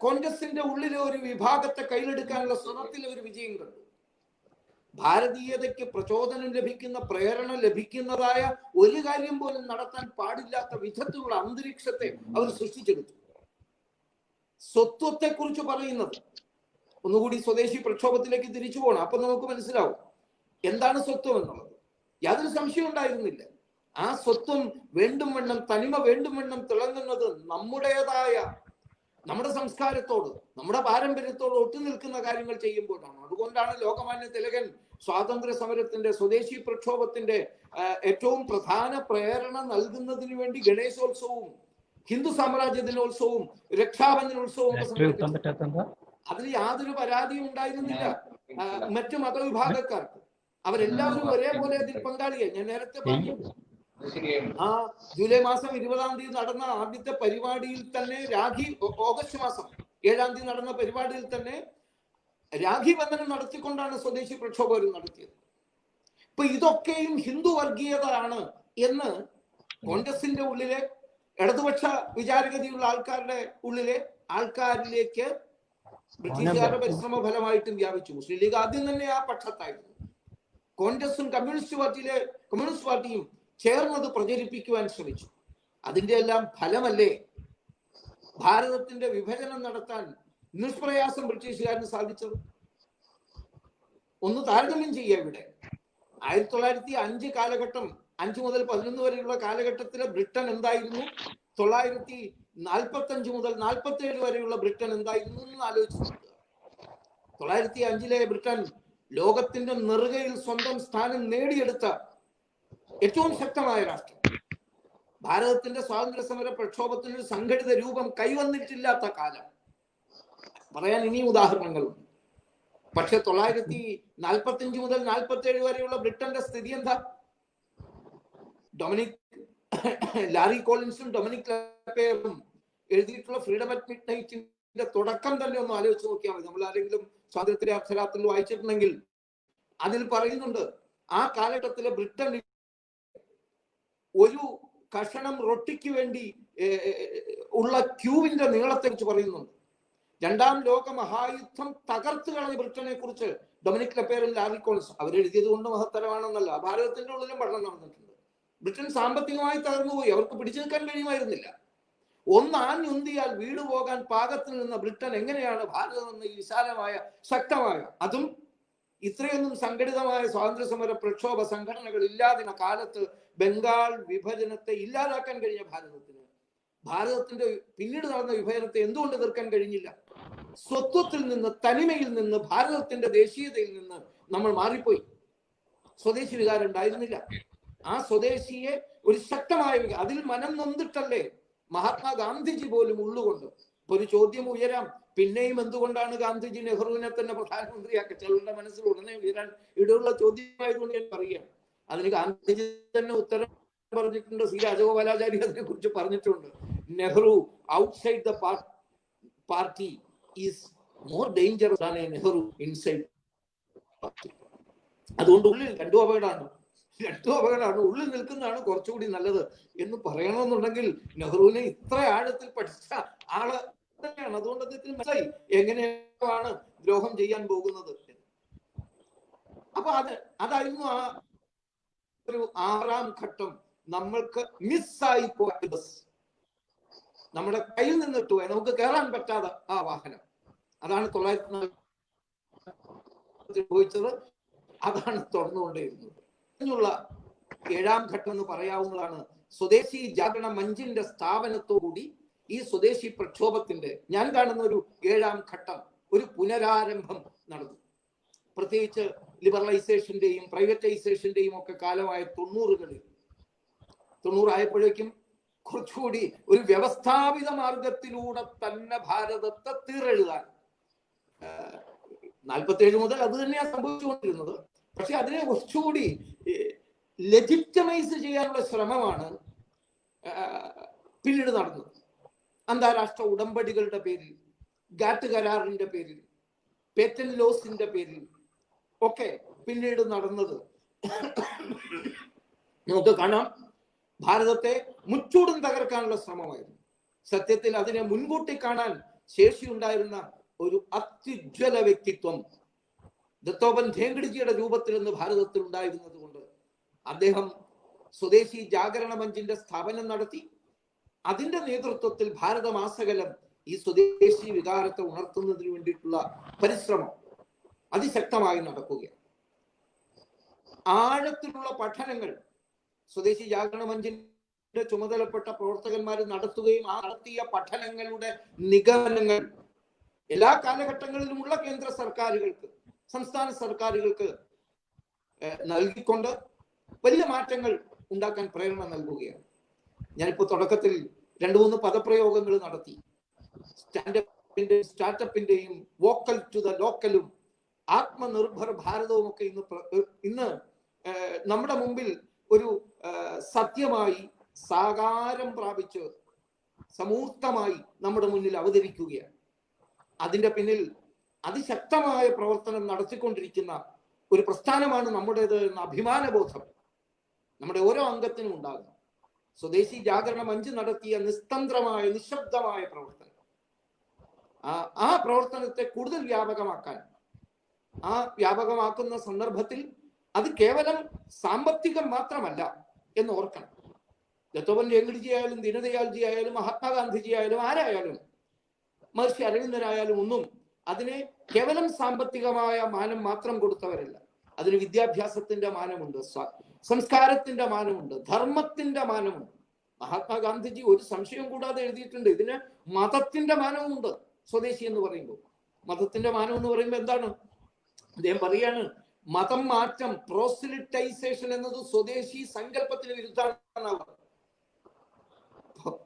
കോൺഗ്രസിന്റെ ഉള്ളിലെ ഒരു വിഭാഗത്തെ കയ്യിലെടുക്കാനുള്ള ശ്രമത്തിൽ ഒരു വിജയം കണ്ടു. ഭാരതീയതയ്ക്ക് പ്രചോദനം ലഭിക്കുന്ന, പ്രേരണ ലഭിക്കുന്നതായ ഒരു കാര്യം പോലും നടത്താൻ പാടില്ലാത്ത വിധത്തിലുള്ള അന്തരീക്ഷത്തെ അവർ സൃഷ്ടിച്ചെടുത്തു. സ്വത്വത്തെ കുറിച്ച് പറയുന്നത് ഒന്നുകൂടി സ്വദേശി പ്രക്ഷോഭത്തിലേക്ക് തിരിച്ചു പോകണം. അപ്പൊ നമുക്ക് മനസ്സിലാവും എന്താണ് സ്വത്വം എന്നുള്ളത്. യാതൊരു സംശയം ഉണ്ടായിരുന്നില്ല. ആ സ്വത്വം വേണ്ടും വണ്ണം, തനിമ വേണ്ടും വണ്ണം തിളങ്ങുന്നത് നമ്മുടേതായ, നമ്മുടെ സംസ്കാരത്തോട്, നമ്മുടെ പാരമ്പര്യത്തോട് ഒട്ടു നിൽക്കുന്ന കാര്യങ്ങൾ ചെയ്യുമ്പോഴാണ്. അതുകൊണ്ടാണ് ലോകമാന്യ തിലകൻ സ്വാതന്ത്ര്യ സമരത്തിന്റെ, സ്വദേശി പ്രക്ഷോഭത്തിന്റെ ഏറ്റവും പ്രധാന പ്രേരണ നൽകുന്നതിന് വേണ്ടി ഗണേശോത്സവവും ഹിന്ദു സാമ്രാജ്യ ദിനോത്സവവും രക്ഷാബന്ധനോത്സവവും അതിൽ യാതൊരു പരാതിയും ഉണ്ടായിരുന്നില്ല മറ്റു മതവിഭാഗക്കാർക്ക്. അവരെല്ലാവരും ഒരേപോലെ അതിൽ പങ്കാളിയായി. ഞാൻ നേരത്തെ പറഞ്ഞു, ആ ജൂലൈ മാസം 20-ാം തീയതി നടന്ന ആദ്യത്തെ പരിപാടിയിൽ തന്നെ ഓഗസ്റ്റ് മാസം 7-ാം തീയതി നടന്ന പരിപാടിയിൽ തന്നെ രാഖി ബന്ധനം നടത്തിക്കൊണ്ടാണ് സ്വദേശി പ്രക്ഷോഭം നടത്തിയത്. ഇപ്പൊ ഇതൊക്കെയും ഹിന്ദു വർഗീയത ആണ് എന്ന് കോൺഗ്രസിന്റെ ഉള്ളിലെ ഇടതുപക്ഷ വിചാരഗതിയുള്ള ആൾക്കാരുടെ ഉള്ളിലെ ആൾക്കാരിലേക്ക് ബ്രിട്ടീഷുകാരുടെ പരിശ്രമ ഫലമായിട്ടും വ്യാപിച്ചു. മുസ്ലിം ലീഗ് ആദ്യം തന്നെ ആ പക്ഷത്തായിരുന്നു. കോൺഗ്രസും കമ്മ്യൂണിസ്റ്റ് പാർട്ടിയും ചേർന്നത് പ്രചരിപ്പിക്കുവാൻ ശ്രമിച്ചു. അതിന്റെ എല്ലാം ഫലമല്ലേ ഭാരതത്തിന്റെ വിഭജനം നടത്താൻ നിഷ്പ്രയാസം ബ്രിട്ടീഷുകാരന് സാധിച്ചത്? ഒന്ന് താരതമ്യം ചെയ്യുക. ഇവിടെ 1905 കാലഘട്ടം, 5 മുതൽ 11 വരെയുള്ള കാലഘട്ടത്തിലെ ബ്രിട്ടൻ എന്തായിരുന്നു, 1945 മുതൽ 47 വരെയുള്ള ബ്രിട്ടൻ എന്തായിരുന്നു എന്ന് ആലോചിച്ച് നോക്കുക. 1905 ബ്രിട്ടൻ ലോകത്തിന്റെ നെറുകയിൽ സ്വന്തം സ്ഥാനം നേടിയെടുത്ത ഏറ്റവും ശക്തമായ രാഷ്ട്രം. ഭാരതത്തിന്റെ സ്വാതന്ത്ര്യ സമര പ്രക്ഷോഭത്തിന് സംഘടിത രൂപം കൈവന്നിട്ടില്ലാത്ത കാലം. പറയാൻ ഇനിയും ഉദാഹരണങ്ങളുണ്ട്. പക്ഷെ 1945 മുതൽ 47 വരെയുള്ള ബ്രിട്ടന്റെ സ്ഥിതി എന്താ? ലാരി കോളിൻസും ഡൊമിനിക് ലെപ്പേറും എഴുതിയിട്ടുള്ള ഫ്രീഡം അറ്റ് മിഡ് നൈറ്റിന്റെ തുടക്കം തന്നെ ഒന്ന് ആലോചിച്ച് നോക്കിയാൽ മതി. നമ്മൾ ആരെങ്കിലും സ്വാതന്ത്ര്യ അക്ഷരാത്തിൽ വായിച്ചിട്ടുണ്ടെങ്കിൽ അതിൽ പറയുന്നുണ്ട്, ആ കാലഘട്ടത്തിലെ ബ്രിട്ടൻ ഒരു കഷണം റൊട്ടിക്ക് വേണ്ടി ഉള്ള ക്യൂവിന്റെ നീളത്തെ കുറിച്ച് പറയുന്നുണ്ട്. രണ്ടാം ലോക മഹായുദ്ധം തകർത്ത് കളഞ്ഞ ബ്രിട്ടനെ കുറിച്ച് ഡൊമിനിക് ലെപ്പേറും ലാറി കോൾസ് അവരെഴുതിയത് കൊണ്ട് മഹത്തരമാണെന്നല്ല, ഭാരതത്തിന്റെ ഉള്ളിലും പഠനം നടന്നിട്ടുണ്ട്. ബ്രിട്ടൻ സാമ്പത്തികമായി തകർന്നുപോയി, അവർക്ക് പിടിച്ചു നിൽക്കാൻ കഴിയുമായിരുന്നില്ല. ഒന്നാഞ്ഞുന്തിയാൽ വീട് പോകാൻ പാകത്തിൽ നിന്ന ബ്രിട്ടൻ എങ്ങനെയാണ് ഭാരതം എന്ന ഈ വിശാലമായ ശക്തമായ, അതും ഇത്രയൊന്നും സംഘടിതമായ സ്വാതന്ത്ര്യ സമര പ്രക്ഷോഭ സംഘടനകൾ ഇല്ലാതിരുന്ന കാലത്ത് ബംഗാൾ വിഭജനത്തെ ഇല്ലാതാക്കാൻ കഴിഞ്ഞ ഭാരതത്തിന്റെ പിന്നീട് നടന്ന വിഭജനത്തെ എന്തുകൊണ്ട് എതിർക്കാൻ കഴിഞ്ഞില്ല? സ്വത്വത്തിൽ നിന്ന്, തനിമയിൽ നിന്ന്, ഭാരതത്തിന്റെ ദേശീയതയിൽ നിന്ന് നമ്മൾ മാറിപ്പോയി. സ്വദേശി വികാരം ഉണ്ടായിരുന്നില്ല. ആ സ്വദേശിയെ ഒരു ശക്തമായ അതിൽ മനം നൊന്നിട്ടല്ലേ മഹാത്മാഗാന്ധിജി പോലും ഉള്ളുകൊണ്ട്. ഒരു ചോദ്യം ഉയരാം, പിന്നെയും എന്തുകൊണ്ടാണ് ഗാന്ധിജി നെഹ്റുവിനെ തന്നെ പ്രധാനമന്ത്രിയാക്കി? ചിലരുടെ മനസ്സിൽ ഉടനെ ഉയരാൻ ഇടയുള്ള ചോദ്യമായതുകൊണ്ട് ഞാൻ പറയാം. അതിന് ഗാന്ധിജി തന്നെ ഉത്തരം പറഞ്ഞിട്ടുണ്ട്. സി രാജഗോപാലാചാരി അതിനെ കുറിച്ച് പറഞ്ഞിട്ടുണ്ട്. Nehru outside the party is more dangerous ആണ് നെഹ്റു ഇൻസൈഡ് പാർട്ടി. അതുകൊണ്ട് ഉള്ളിൽ രണ്ടും അപകടമാണ്. ഉള്ളിൽ നിൽക്കുന്നതാണ് കുറച്ചുകൂടി നല്ലത് എന്ന് പറയണമെന്നുണ്ടെങ്കിൽ നെഹ്റുവിനെ ഇത്ര ആഴത്തിൽ പഠിച്ച ആള് തന്നെയാണ്. അതുകൊണ്ട് അദ്ദേഹത്തിന് മനസ്സിലായി എങ്ങനെയാണ് ദ്രോഹം ചെയ്യാൻ പോകുന്നത്. അപ്പൊ അതായിരുന്നു ആ ഒരു 6ാം ഘട്ടം. നമ്മൾക്ക് മിസ്സായി പോയ ബസ്, നമ്മുടെ കയ്യിൽ നിന്നിട്ട് പോയി, നമുക്ക് കയറാൻ പറ്റാതെ ആ വാഹനം. അതാണ് 1940 സംഭവിച്ചത്. അതാണ് തുടർന്നുകൊണ്ടേയിരുന്നത്. ുള്ള 7ാം ഘട്ടം എന്ന് പറയാവുന്നതാണ് സ്വദേശി ജാഗരണ മഞ്ചിന്റെ സ്ഥാപനത്തോടുകൂടി ഈ സ്വദേശി പ്രക്ഷോഭത്തിന്റെ ഞാൻ കാണുന്ന ഒരു 7ാം ഘട്ടം, ഒരു പുനരാരംഭം നടന്നു. പ്രത്യേകിച്ച് ലിബറലൈസേഷന്റെയും പ്രൈവറ്റൈസേഷന്റെയും ഒക്കെ കാലമായ 90 ആയപ്പോഴേക്കും കുറച്ചുകൂടി ഒരു വ്യവസ്ഥാപിത മാർഗത്തിലൂടെ തന്നെ ഭാരതത്തെ തീരെഴുതാൻ 47 മുതൽ അത് തന്നെയാണ് സംഭവിച്ചുകൊണ്ടിരുന്നത്. പക്ഷെ അതിനെ കുറച്ചുകൂടി ലെജിറ്റമൈസ് ചെയ്യാനുള്ള ശ്രമമാണ് പിന്നീട് നടന്നത്. അന്താരാഷ്ട്ര ഉടമ്പടികളുടെ പേരിൽ, ഗാറ്റ് കരാറിന്റെ പേരിൽ, പേറ്റന്റ് ലോസിന്റെ പേരിൽ ഒക്കെ പിന്നീട് നടന്നത് നമുക്ക് കാണാം. ഭാരതത്തെ മുച്ചൂടും തകർക്കാനുള്ള ശ്രമമായിരുന്നു. സത്യത്തിൽ അതിനെ മുൻകൂട്ടി കാണാൻ ശേഷിയുണ്ടായിരുന്ന ഒരു അത്യുജ്വല വ്യക്തിത്വം ദത്തോപൻ ഠേങ്കഡിജിയുടെ രൂപത്തിൽ നിന്ന് ഭാരതത്തിൽ ഉണ്ടായിരുന്നത് കൊണ്ട് അദ്ദേഹം സ്വദേശി ജാഗരണ മഞ്ചിന്റെ സ്ഥാപനം നടത്തി. അതിന്റെ നേതൃത്വത്തിൽ ഭാരതമാസകലം ഈ സ്വദേശി വികാരത്തെ ഉണർത്തുന്നതിന് വേണ്ടിയിട്ടുള്ള പരിശ്രമം അതിശക്തമായി നടക്കുകയാണ്. ആഴത്തിലുള്ള പഠനങ്ങൾ സ്വദേശി ജാഗരണ മഞ്ചിന്റെ ചുമതലപ്പെട്ട പ്രവർത്തകന്മാർ നടത്തുകയും ആ നടത്തിയ പഠനങ്ങളുടെ നിഗമനങ്ങൾ എല്ലാ കാലഘട്ടങ്ങളിലുമുള്ള കേന്ദ്ര സർക്കാരുകൾക്ക്, സംസ്ഥാന സർക്കാരുകൾക്ക് നൽകിക്കൊണ്ട് വലിയ മാറ്റങ്ങൾ ഉണ്ടാക്കാൻ പ്രേരണ നൽകുകയാണ്. ഞാനിപ്പോ തുടക്കത്തിൽ 2-3 പദപ്രയോഗങ്ങൾ നടത്തി. സ്റ്റാർട്ടപ്പിന്റെയും വോക്കൽ ടു ദ ലോക്കലും ആത്മനിർഭർ ഭാരതവും ഒക്കെ ഇന്ന് നമ്മുടെ മുമ്പിൽ ഒരു സത്യമായി സാകാരം പ്രാപിച്ച് സമൂർത്തമായി നമ്മുടെ മുന്നിൽ അവതരിക്കുകയാണ്. അതിന്റെ പിന്നിൽ അതിശക്തമായ പ്രവർത്തനം നടത്തിക്കൊണ്ടിരിക്കുന്ന ഒരു പ്രസ്ഥാനമാണ് നമ്മുടേത് എന്ന അഭിമാനബോധം നമ്മുടെ ഓരോ അംഗത്തിനും ഉണ്ടാകും. സ്വദേശി ജാഗരണ മഞ്ച് നടത്തിയ നിസ്തന്ത്രമായ നിശബ്ദമായ പ്രവർത്തനം, ആ പ്രവർത്തനത്തെ കൂടുതൽ വ്യാപകമാക്കാൻ, ആ വ്യാപകമാക്കുന്ന സന്ദർഭത്തിൽ അത് കേവലം സാമ്പത്തികം മാത്രമല്ല എന്ന് ഓർക്കണം. ദത്തോപൻ ഠേങ്കഡിജി ആയാലും, ദീനദയാൽജി ആയാലും, മഹാത്മാഗാന്ധിജി ആയാലും, ആരായാലും, മഹർഷി അരവിന്ദനായാലും ഒന്നും അതിനെ കേവലം സാമ്പത്തികമായ മാനം മാത്രം കൊടുത്തവരല്ല. അതിന് വിദ്യാഭ്യാസത്തിന്റെ മാനമുണ്ട്, സംസ്കാരത്തിന്റെ മാനമുണ്ട്, ധർമ്മത്തിന്റെ മാനമുണ്ട്. മഹാത്മാഗാന്ധിജി ഒരു സംശയം കൂടാതെ എഴുതിയിട്ടുണ്ട്, ഇതിന് മതത്തിന്റെ മാനമുണ്ട്. സ്വദേശി എന്ന് പറയുമ്പോൾ മതത്തിന്റെ മാനം എന്ന് പറയുമ്പോൾ എന്താണ്? അദ്ദേഹം പറയാണ്, മതം മാറ്റം, പ്രോസിലിറ്റൈസേഷൻ എന്നത് സ്വദേശി സങ്കല്പത്തിന് വിരുദ്ധമാണ്.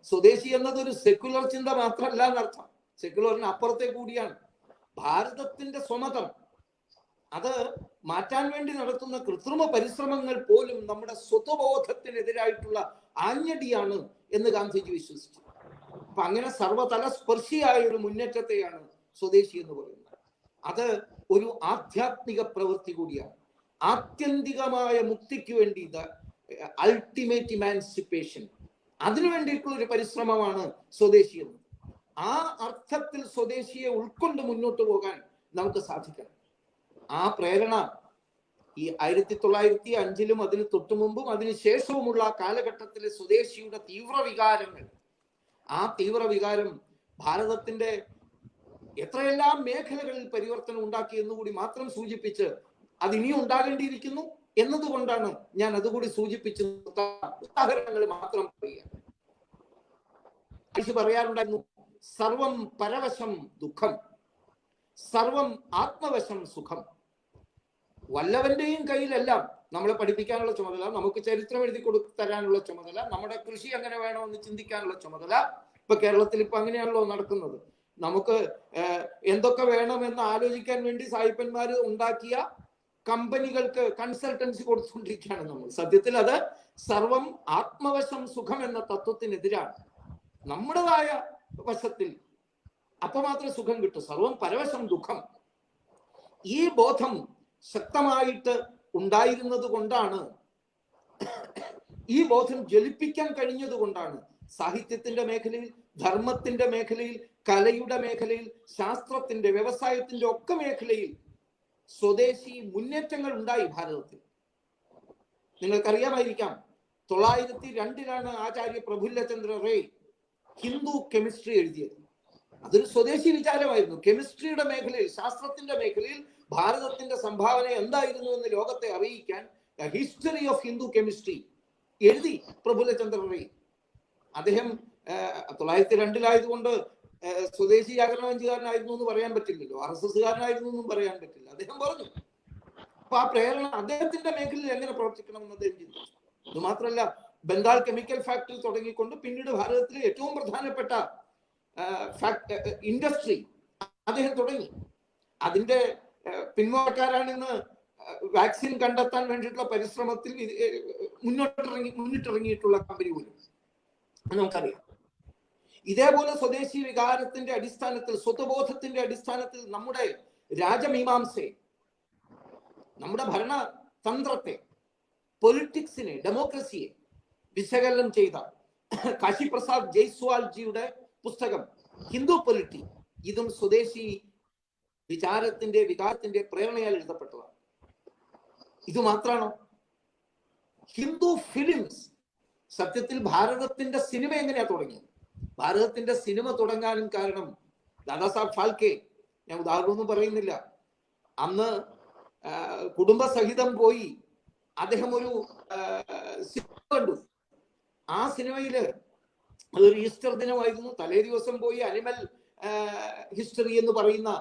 സ്വദേശി എന്നത് ഒരു സെക്യുലർ ചിന്ത മാത്രമല്ല എന്നർത്ഥം. സെക്യുലറിന് അപ്പുറത്തെ കൂടിയാണ്. ഭാരതത്തിന്റെ സ്വമതം അത് മാറ്റാൻ വേണ്ടി നടത്തുന്ന കൃത്രിമ പരിശ്രമങ്ങൾ പോലും നമ്മുടെ സ്വത്വബോധത്തിനെതിരായിട്ടുള്ള ആഞ്ഞടിയാണ് എന്ന് ഗാന്ധിജി വിശ്വസിച്ചു. അപ്പൊ അങ്ങനെ സർവതല സ്പർശിയായ ഒരു മുന്നേറ്റത്തെയാണ് സ്വദേശി എന്ന് പറയുന്നത്. അത് ഒരു ആധ്യാത്മിക പ്രവൃത്തി കൂടിയാണ്. ആത്യന്തികമായ മുക്തിക്ക് വേണ്ടി, അൾട്ടിമേറ്റ് ഇമാൻസിപ്പേഷൻ, അതിനു വേണ്ടിയിട്ടുള്ള ഒരു പരിശ്രമമാണ് സ്വദേശി എന്ന്. ആ അർത്ഥത്തിൽ സ്വദേശിയെ ഉൾക്കൊണ്ട് മുന്നോട്ട് പോകാൻ നമുക്ക് സാധിക്കണം. ആ പ്രേരണ ഈ 1905 അതിന് തൊട്ടു മുമ്പും അതിനുശേഷവുമുള്ള ആ കാലഘട്ടത്തിലെ സ്വദേശിയുടെ തീവ്രവികാരങ്ങൾ, ആ തീവ്രവികാരം ഭാരതത്തിന്റെ എത്രയെല്ലാം മേഖലകളിൽ പരിവർത്തനം ഉണ്ടാക്കി എന്നുകൂടി മാത്രം സൂചിപ്പിച്ച് അത് ഇനിയും ഉണ്ടാകേണ്ടിയിരിക്കുന്നു എന്നതുകൊണ്ടാണ് ഞാൻ അതുകൂടി സൂചിപ്പിച്ച് ഉദാഹരണങ്ങൾ മാത്രം പറയാറുണ്ടായിരുന്നു. സർവം പരവശം ദുഃഖം, സർവം ആത്മവശം സുഖം. വല്ലവന്റെയും കയ്യിലെല്ലാം നമ്മളെ പഠിപ്പിക്കാനുള്ള ചുമതല, നമുക്ക് ചരിത്രം എഴുതി തരാനുള്ള ചുമതല, നമ്മുടെ കൃഷി എങ്ങനെ വേണമെന്ന് ചിന്തിക്കാനുള്ള ചുമതല. ഇപ്പൊ കേരളത്തിൽ ഇപ്പൊ അങ്ങനെയാണല്ലോ നടക്കുന്നത്. നമുക്ക് എന്തൊക്കെ വേണമെന്ന് ആലോചിക്കാൻ വേണ്ടി സായിപ്പന്മാര് ഉണ്ടാക്കിയ കമ്പനികൾക്ക് കൺസൾട്ടൻസി കൊടുത്തുകൊണ്ടിരിക്കുകയാണ് നമ്മൾ. സത്യത്തിൽ അത് സർവം ആത്മവശം സുഖം എന്ന തത്വത്തിനെതിരാണ്. നമ്മുടേതായ വശത്തിൽ അപ്പൊ മാത്രമേ സുഖം കിട്ടൂ. സർവം പരവശം ദുഃഖം. ഈ ബോധം ശക്തമായിട്ട് ഉണ്ടായിരുന്നത് കൊണ്ടാണ്, ഈ ബോധം ജ്വലിപ്പിക്കാൻ കഴിഞ്ഞത് കൊണ്ടാണ് സാഹിത്യത്തിന്റെ മേഖലയിൽ, ധർമ്മത്തിന്റെ മേഖലയിൽ, കലയുടെ മേഖലയിൽ, ശാസ്ത്രത്തിന്റെ, വ്യവസായത്തിന്റെ ഒക്കെ മേഖലയിൽ സ്വദേശി മുന്നേറ്റങ്ങൾ ഉണ്ടായി ഭാരതത്തിൽ. നിങ്ങൾക്കറിയാമായിരിക്കാം, 902 ആചാര്യ പ്രഫുല്ലചന്ദ്ര റേ ഹിന്ദു കെമിസ്ട്രി എഴുതിയത്. അതൊരു സ്വദേശി വിചാരമായിരുന്നു. കെമിസ്ട്രിയുടെ മേഖലയിൽ, ശാസ്ത്രത്തിന്റെ മേഖലയിൽ ഭാരതത്തിന്റെ സംഭാവന എന്തായിരുന്നു എന്ന് ലോകത്തെ അറിയിക്കാൻ ഹിസ്റ്ററി ഓഫ് ഹിന്ദു കെമിസ്ട്രി എഴുതി പ്രഫുല്ലചന്ദ്ര റേ. അദ്ദേഹം 902 സ്വദേശി ജാഗരണവഞ്ചുകാരനായിരുന്നു എന്ന് പറയാൻ പറ്റില്ലല്ലോ, RSSകാരനായിരുന്നു എന്നും പറയാൻ പറ്റില്ല. അദ്ദേഹം പറഞ്ഞു. അപ്പൊ ആ പ്രേരണ അദ്ദേഹത്തിന്റെ മേഖലയിൽ എങ്ങനെ പ്രവർത്തിക്കണമെന്ന് അദ്ദേഹം ചിന്തിച്ചു. ഇത് മാത്രമല്ല, ബംഗാൾ കെമിക്കൽ ഫാക്ടറി തുടങ്ങിക്കൊണ്ട് പിന്നീട് ഭാരതത്തിലെ ഏറ്റവും പ്രധാനപ്പെട്ട ഇൻഡസ്ട്രി അദ്ദേഹം തുടങ്ങി. അതിന്റെ പിന്മുറക്കാരാണിന്ന് വാക്സിൻ കണ്ടെത്താൻ വേണ്ടിയിട്ടുള്ള പരിശ്രമത്തിൽ മുന്നിട്ടിറങ്ങിയിട്ടുള്ള കമ്പനി പോലും നമുക്കറിയാം. ഇതേപോലെ സ്വദേശി വികാരത്തിന്റെ അടിസ്ഥാനത്തിൽ, സ്വത്വബോധത്തിന്റെ അടിസ്ഥാനത്തിൽ നമ്മുടെ രാജമീമാംസയെ, നമ്മുടെ ഭരണതന്ത്രത്തെ, പൊളിറ്റിക്സിനെ, ഡെമോക്രസിയെ വിശകലനം ചെയ്ത കാശി പ്രസാദ് ജയ്സ്വാൾജിയുടെ പുസ്തകം ഹിന്ദു പൊളിറ്റി, ഇതും സ്വദേശി വികാരത്തിന്റെ പ്രേരണയാൽ എഴുതപ്പെട്ടതാണ്. ഇത് മാത്രമാണോ? ഹിന്ദു ഫിലിംസ്, സത്യത്തിൽ ഭാരതത്തിന്റെ സിനിമ എങ്ങനെയാ തുടങ്ങിയത്? ഭാരതത്തിന്റെ സിനിമ തുടങ്ങാനും കാരണം ദാദാസാഹബ് ഫാൽക്കെ, ഞാൻ ഉദാഹരണമൊന്നും പറയുന്നില്ല, അന്ന് കുടുംബസഹിതം പോയി അദ്ദേഹം ഒരു സിനിമ കണ്ടു. ആ സിനിമയില് അതൊരു ഈസ്റ്റർ ദിനമായിരുന്നു. തലേ ദിവസം പോയി അനിമൽ ഹിസ്റ്ററി എന്ന് പറയുന്ന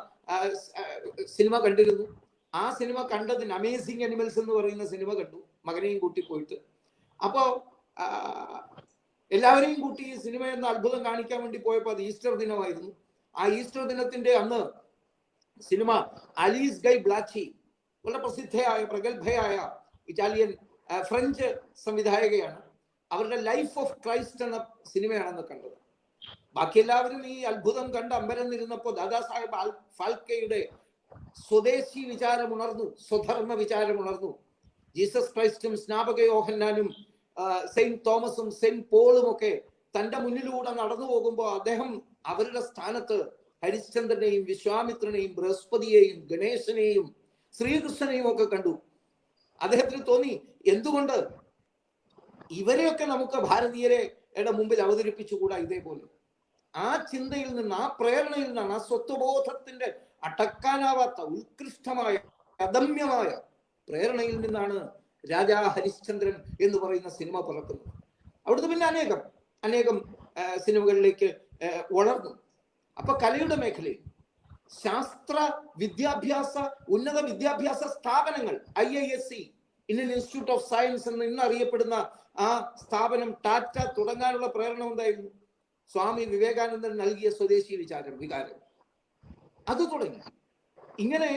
സിനിമ കണ്ടിരുന്നു. ആ സിനിമ കണ്ടതിന്, അമേസിംഗ് അനിമൽസ് എന്ന് പറയുന്ന സിനിമ കണ്ടു, മകനെയും കൂട്ടി പോയിട്ട്. അപ്പോ എല്ലാവരെയും കൂട്ടി ഈ സിനിമ എന്ന അത്ഭുതം കാണിക്കാൻ വേണ്ടി പോയപ്പോൾ അത് ഈസ്റ്റർ ദിനമായിരുന്നു. ആ ഈസ്റ്റർ ദിനത്തിന്റെ അന്ന് സിനിമ അലീസ് ഗൈ ബ്ലാച്ചി, വളരെ പ്രസിദ്ധയായ പ്രഗത്ഭയായ ഇറ്റാലിയൻ ഫ്രഞ്ച് സംവിധായകയാണ്. അവരുടെ ലൈഫ് ഓഫ് ക്രൈസ്റ്റ് എന്ന സിനിമയാണെന്ന് കണ്ടത്. ബാക്കി എല്ലാവരും ഈ അത്ഭുതം കണ്ട് അമ്പരന്നിരുന്നപ്പോൾ ദാദാസാഹേബ് ഫാൽക്കെയുടെ സ്വദേശി വിചാരം ഉണർന്നു, സ്വധർമ്മ വിചാരം ഉണർന്നു. ജീസസ് ക്രൈസ്റ്റും സ്നാപക യോഹന്നാനും സെയിന്റ് തോമസും സെയിന്റ് പോളും ഒക്കെ തന്റെ മുന്നിലൂടെ നടന്നു പോകുമ്പോൾ അദ്ദേഹം അവരുടെ സ്ഥാനത്ത് ഹരിശ്ചന്ദ്രനെയും വിശ്വാമിത്രനെയും ബൃഹസ്പതിയെയും ഗണേശനെയും ശ്രീകൃഷ്ണനെയും ഒക്കെ കണ്ടു. അദ്ദേഹത്തിന് തോന്നി, എന്തുകൊണ്ട് ഇവരെയൊക്കെ നമുക്ക് ഭാരതീയരുടെ മുമ്പിൽ അവതരിപ്പിച്ചുകൂടാ ഇതേപോലെ? ആ ചിന്തയിൽ നിന്ന്, ആ പ്രേരണയിൽ നിന്നാണ്, ആ സ്വത്വബോധത്തിന്റെ അടക്കാനാവാത്ത ഉത്കൃഷ്ടമായ അദമ്യമായ പ്രേരണയിൽ നിന്നാണ് രാജാ ഹരിശ്ചന്ദ്രൻ എന്ന് പറയുന്ന സിനിമ പിറക്കുന്നത്. അവിടുന്ന് പിന്നെ അനേകം സിനിമകളിലേക്ക് വളർന്നു. അപ്പൊ കലയുടെ മേഖലയിൽ ശാസ്ത്ര വിദ്യാഭ്യാസ, ഉന്നത വിദ്യാഭ്യാസ സ്ഥാപനങ്ങൾ, IISc, Indian institute of science എന്ന് ഇന്ന് അറിയപ്പെടുന്ന ആ സ്ഥാപനം, ടാറ്റ തുടങ്ങാനുള്ള പ്രേരണ ഉണ്ടായിരുന്നു. സ്വാമി വിവേകാനന്ദൻ നൽകിയ സ്വദേശി വികാരം അത് തുടങ്ങി. ഇങ്ങനെ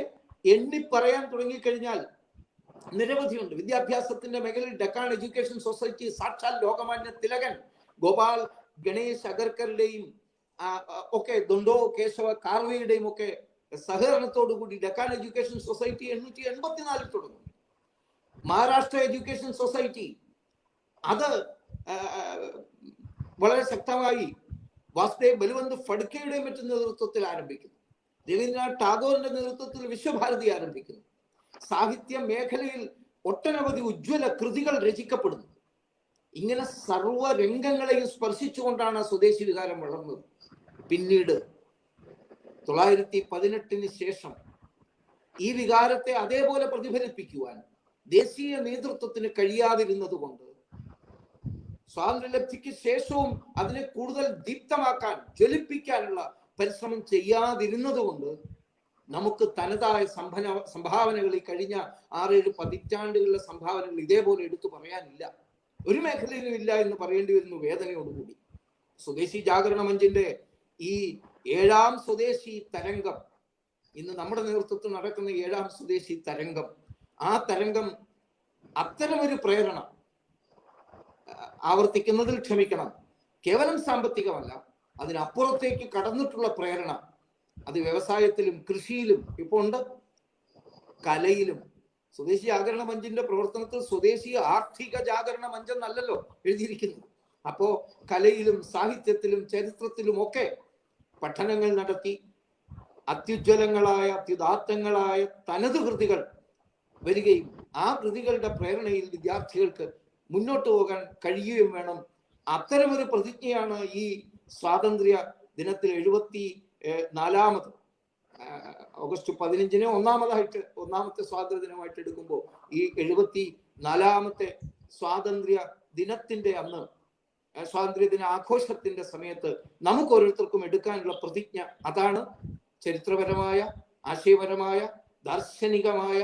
എണ്ണി പറയാൻ തുടങ്ങിക്കഴിഞ്ഞാൽ നിരവധിയുണ്ട്. വിദ്യാഭ്യാസത്തിന്റെ മേഖലയിൽ ഡെക്കാൻ എഡ്യൂക്കേഷൻ സൊസൈറ്റി, സാക്ഷാൽ ലോകമാന്യ തിലകൻ, ഗോപാൽ ഗണേശ് അഗർക്കറുടെയും ഒക്കെ ദുണ്ടോ കേശവ കാർവെയുടെയും ഒക്കെ സഹകരണത്തോടു കൂടി ഡെക്കാൻ എഡ്യൂക്കേഷൻ സൊസൈറ്റി 884 തുടങ്ങും. മഹാരാഷ്ട്ര എഡ്യൂക്കേഷൻ സൊസൈറ്റി അത് വളരെ ശക്തമായി വാസുദേവ് ബൽവന്ത് ഫഡ്കെയുടെയും മറ്റും നേതൃത്വത്തിൽ ആരംഭിക്കുന്നു. രവീന്ദ്രനാഥ് ടാഗോറിന്റെ നേതൃത്വത്തിൽ വിശ്വഭാരതി ആരംഭിക്കുന്നു. സാഹിത്യ മേഖലയിൽ ഒട്ടനവധി ഉജ്ജ്വല കൃതികൾ രചിക്കപ്പെടുന്നു. ഇങ്ങനെ സർവ്വ രംഗങ്ങളെയും സ്പർശിച്ചുകൊണ്ടാണ് സ്വദേശി വികാരം വളർന്നത്. പിന്നീട് 918 ശേഷം ഈ വികാരത്തെ അതേപോലെ പ്രതിഫലിപ്പിക്കുവാൻ ദേശീയ നേതൃത്വത്തിന് കഴിയാതിരുന്നത് കൊണ്ട്, സ്വാതന്ത്ര്യലബ്ധിക്ക് ശേഷവും അതിനെ കൂടുതൽ ദീപ്തമാക്കാൻ, ജ്വലിപ്പിക്കാനുള്ള പരിശ്രമം ചെയ്യാതിരുന്നത് കൊണ്ട് നമുക്ക് തനതായ സംഭാവനകൾ ഈ കഴിഞ്ഞ 6-7 പതിറ്റാണ്ടുകളിലെ സംഭാവനകൾ ഇതേപോലെ എടുത്തു പറയാനില്ല. ഒരു മേഖലയിലും ഇല്ല എന്ന് പറയേണ്ടി വരുന്നു വേദനയോടുകൂടി. സ്വദേശി ജാഗരണ മഞ്ചിന്റെ ഈ 7ാം സ്വദേശി തരംഗം, ഇന്ന് നമ്മുടെ നേതൃത്വത്തിൽ നടക്കുന്ന 7ാം സ്വദേശി തരംഗം, ആ തരംഗം അത്തരമൊരു പ്രേരണ, ആവർത്തിക്കുന്നതിൽ ക്ഷമിക്കണം, കേവലം സാമ്പത്തികമല്ല, അതിനപ്പുറത്തേക്ക് കടന്നിട്ടുള്ള പ്രേരണ, അത് വ്യവസായത്തിലും കൃഷിയിലും ഇപ്പോൾ ഉണ്ട്, കലയിലും. സ്വദേശി ജാഗരണ മഞ്ചിന്റെ പ്രവർത്തനത്തിൽ സ്വദേശി ആർത്ഥിക ജാഗരണ മഞ്ചെന്നല്ലല്ലോ എഴുതിയിരിക്കുന്നത്. അപ്പോ കലയിലും സാഹിത്യത്തിലും ചരിത്രത്തിലും ഒക്കെ പഠനങ്ങൾ നടത്തി അത്യുജ്വലങ്ങളായ അത്യുദാത്തങ്ങളായ തനത് കൃതികൾ വരികയും ആ കൃതികളുടെ പ്രേരണയിൽ വിദ്യാർത്ഥികൾക്ക് മുന്നോട്ട് പോകാൻ കഴിയുകയും വേണം. അത്തരമൊരു പ്രതിജ്ഞയാണ് ഈ സ്വാതന്ത്ര്യ ദിനത്തിൽ 74ാമത് ഓഗസ്റ്റ് 15-ന് ഒന്നാമത്തെ സ്വാതന്ത്ര്യ ദിനമായിട്ട് എടുക്കുമ്പോൾ ഈ 74ാമത്തെ സ്വാതന്ത്ര്യ ദിനത്തിന്റെ അന്ന്, സ്വാതന്ത്ര്യ ദിന ആഘോഷത്തിന്റെ സമയത്ത് നമുക്ക് ഓരോരുത്തർക്കും എടുക്കാനുള്ള പ്രതിജ്ഞ അതാണ്. ചരിത്രപരമായ, ആശയപരമായ, ദാർശനികമായ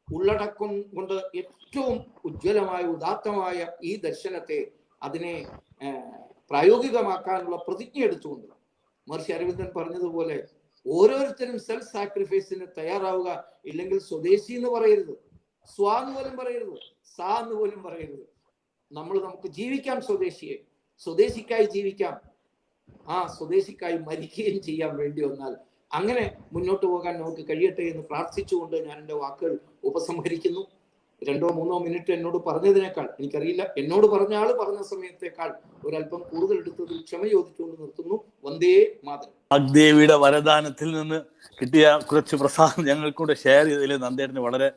ഉള്ളടക്കം കൊണ്ട് ഏറ്റവും ഉജ്ജ്വലമായ ഉദാത്തമായ ഈ ദർശനത്തെ, അതിനെ പ്രായോഗികമാക്കാനുള്ള പ്രതിജ്ഞ എടുത്തുകൊണ്ട് മഹർഷി അരവിന്ദൻ പറഞ്ഞതുപോലെ ഓരോരുത്തരും സെൽഫ് സാക്രിഫൈസിന് തയ്യാറാവുക. ഇല്ലെങ്കിൽ സ്വദേശി എന്ന് പറയരുത്, സ്വാന്ന് പോലും പറയരുത്, സാ എന്ന് പോലും പറയരുത്. നമുക്ക് ജീവിക്കാം സ്വദേശിയെ, സ്വദേശിക്കായി ജീവിക്കാം, ആ സ്വദേശിക്കായി മരിക്കുകയും ചെയ്യാൻ വേണ്ടി വന്നാൽ അങ്ങനെ മുന്നോട്ട് പോകാൻ നമുക്ക് കഴിയട്ടെ എന്ന് പ്രാർത്ഥിച്ചുകൊണ്ട് ഞാൻ എൻ്റെ വാക്കുകൾ ഉപസംഹരിക്കുന്നു. 2-3 മിനിറ്റ് എന്നോട് പറഞ്ഞതിനേക്കാൾ, എനിക്കറിയില്ല, എന്നോട് പറഞ്ഞ ആള് പറഞ്ഞ സമയത്തേക്കാൾ ഒരല്പം കൂടുതൽ എടുത്തതിൽ ക്ഷമ ചോദിച്ചുകൊണ്ട് നിർത്തുന്നു. വന്ദേ മാതരം. വാഗ്ദേവിയുടെ വരദാനത്തിൽ നിന്ന് കിട്ടിയ കുറച്ച് പ്രസാദം ഞങ്ങൾക്കൂടെ ഷെയർ ചെയ്തതിൽ നന്ദേട്ടന് വളരെ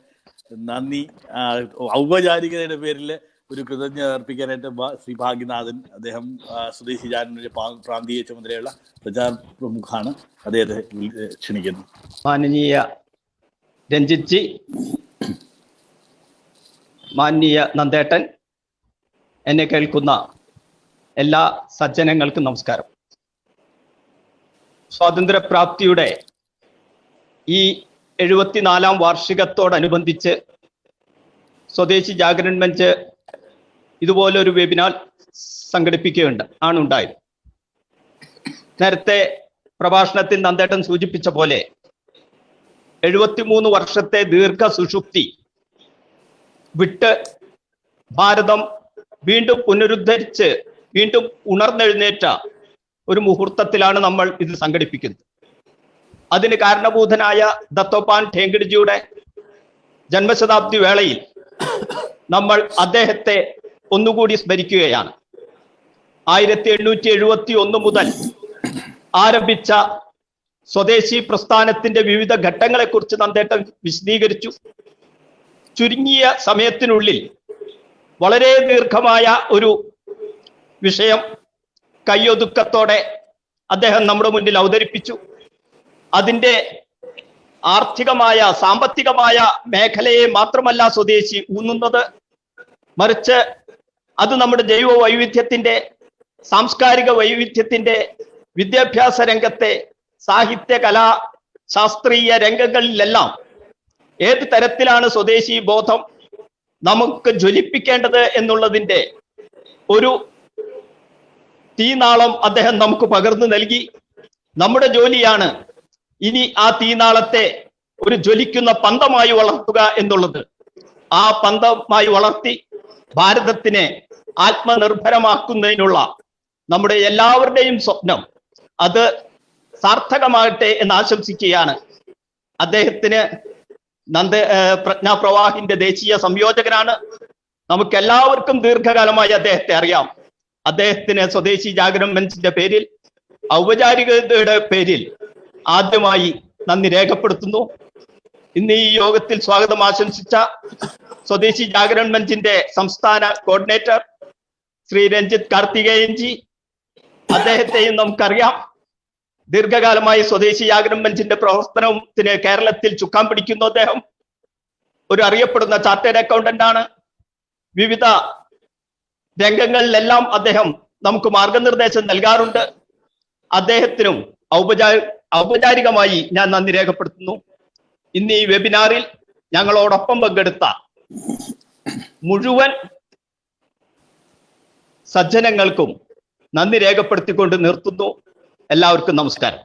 നന്ദി. ഔപചാരികതയുടെ പേരിൽ ഒരു കൃതജ്ഞത അർപ്പിക്കാനായിട്ട് ശ്രീ ഭാഗ്യനാഥൻ, അദ്ദേഹം സ്വദേശി ജാഗരണ പ്രാന്തീയ ചുമതലയുള്ള പ്രചാര പ്രമുഖാണ്, അദ്ദേഹത്തെ ക്ഷണിക്കുന്നു. മാനനീയ രഞ്ജിത് ജി, മാനനീയ നന്ദേട്ടൻ, എന്നെ കേൾക്കുന്ന എല്ലാ സജ്ജനങ്ങൾക്കും നമസ്കാരം. സ്വാതന്ത്ര്യപ്രാപ്തിയുടെ ഈ 74ാം വാർഷികത്തോടനുബന്ധിച്ച് സ്വദേശി ജാഗരൺ മഞ്ച് ഇതുപോലൊരു വെബിനാർ ആണുണ്ടായത്. നേരത്തെ പ്രഭാഷണത്തിൽ നന്ദേട്ടൻ സൂചിപ്പിച്ച പോലെ 73 വർഷത്തെ ദീർഘ സുഷുപ്തി വിട്ട് ഭാരതം വീണ്ടും പുനരുദ്ധരിച്ച് വീണ്ടും ഉണർന്നെഴുന്നേറ്റ ഒരു മുഹൂർത്തത്തിലാണ് നമ്മൾ ഇത് സംഘടിപ്പിക്കുന്നത്. അതിന് കാരണഭൂതനായ ദത്തോപാൻ ഠേങ്കഡ്ജിയുടെ ജന്മശതാബ്ദി വേളയിൽ നമ്മൾ അദ്ദേഹത്തെ ഒന്നുകൂടി സ്മരിക്കുകയാണ്. 1871 മുതൽ ആരംഭിച്ച സ്വദേശി പ്രസ്ഥാനത്തിന്റെ വിവിധ ഘട്ടങ്ങളെക്കുറിച്ച് നന്ദേട്ടൻ വിശദീകരിച്ചു. ചുരുങ്ങിയ സമയത്തിനുള്ളിൽ വളരെ ദീർഘമായ ഒരു വിഷയം കയ്യൊതുക്കത്തോടെ അദ്ദേഹം നമ്മുടെ മുന്നിൽ അവതരിപ്പിച്ചു. അതിൻ്റെ ആർത്ഥികമായ, സാമ്പത്തികമായ മേഖലയെ മാത്രമല്ല സ്വദേശി ഊന്നുന്നത്, മറിച്ച് അത് നമ്മുടെ ജൈവ വൈവിധ്യത്തിന്റെ, സാംസ്കാരിക വൈവിധ്യത്തിന്റെ, വിദ്യാഭ്യാസ രംഗത്തെ, സാഹിത്യ, കലാ, ശാസ്ത്രീയ രംഗങ്ങളിലെല്ലാം ഏത് തരത്തിലാണ് സ്വദേശി ബോധം നമുക്ക് ജ്വലിപ്പിക്കേണ്ടത് എന്നുള്ളതിൻ്റെ ഒരു തീനാളം അദ്ദേഹം നമുക്ക് പകർന്നു നൽകി. നമ്മുടെ ജോലിയാണ് ഇനി ആ തീനാളത്തെ ഒരു ജ്വലിക്കുന്ന പന്തമായി വളർത്തുക എന്നുള്ളത്. ആ പന്തമായി വളർത്തി ഭാരതത്തിനെ ആത്മനിർഭരമാക്കുന്നതിനുള്ള നമ്മുടെ എല്ലാവരുടെയും സ്വപ്നം അത് സാർത്ഥകമാകട്ടെ എന്ന് ആശംസിക്കുകയാണ്. അദ്ദേഹത്തിന് പ്രജ്ഞാപ്രവാഹിന്റെ ദേശീയ സംയോജകനാണ്. നമുക്ക് എല്ലാവർക്കും ദീർഘകാലമായി അദ്ദേഹത്തെ അറിയാം. അദ്ദേഹത്തിന് സ്വദേശി ജാഗരൺ മഞ്ചിന്റെ പേരിൽ, ഔപചാരികതയുടെ പേരിൽ ആദ്യമായി നന്ദി രേഖപ്പെടുത്തുന്നു. ഇന്ന് ഈ യോഗത്തിൽ സ്വാഗതം ആശംസിച്ച സ്വദേശി ജാഗരൺ മഞ്ചിന്റെ സംസ്ഥാന കോർഡിനേറ്റർ ശ്രീ രഞ്ജിത്ത് കാർത്തികേയൻജി, അദ്ദേഹത്തെയും നമുക്കറിയാം. ദീർഘകാലമായി സ്വദേശി ജാഗരൺ മഞ്ചിന്റെ പ്രവർത്തനത്തിന് കേരളത്തിൽ ചുക്കാൻ പിടിക്കുന്നു. അദ്ദേഹം ഒരു അറിയപ്പെടുന്ന ചാർട്ടേഡ് അക്കൗണ്ടന്റ് ആണ്. വിവിധ രംഗങ്ങളിലെല്ലാം അദ്ദേഹം നമുക്ക് മാർഗനിർദ്ദേശം നൽകാറുണ്ട്. അദ്ദേഹത്തിനും ഔപചാരികമായി ഞാൻ നന്ദി രേഖപ്പെടുത്തുന്നു. ഇന്ന് ഈ വെബിനാറിൽ ഞങ്ങളോടൊപ്പം പങ്കെടുത്ത മുഴുവൻ സജ്ജനങ്ങൾക്കും നന്ദി രേഖപ്പെടുത്തിക്കൊണ്ട് നിർത്തുന്നു. എല്ലാവർക്കും നമസ്കാരം.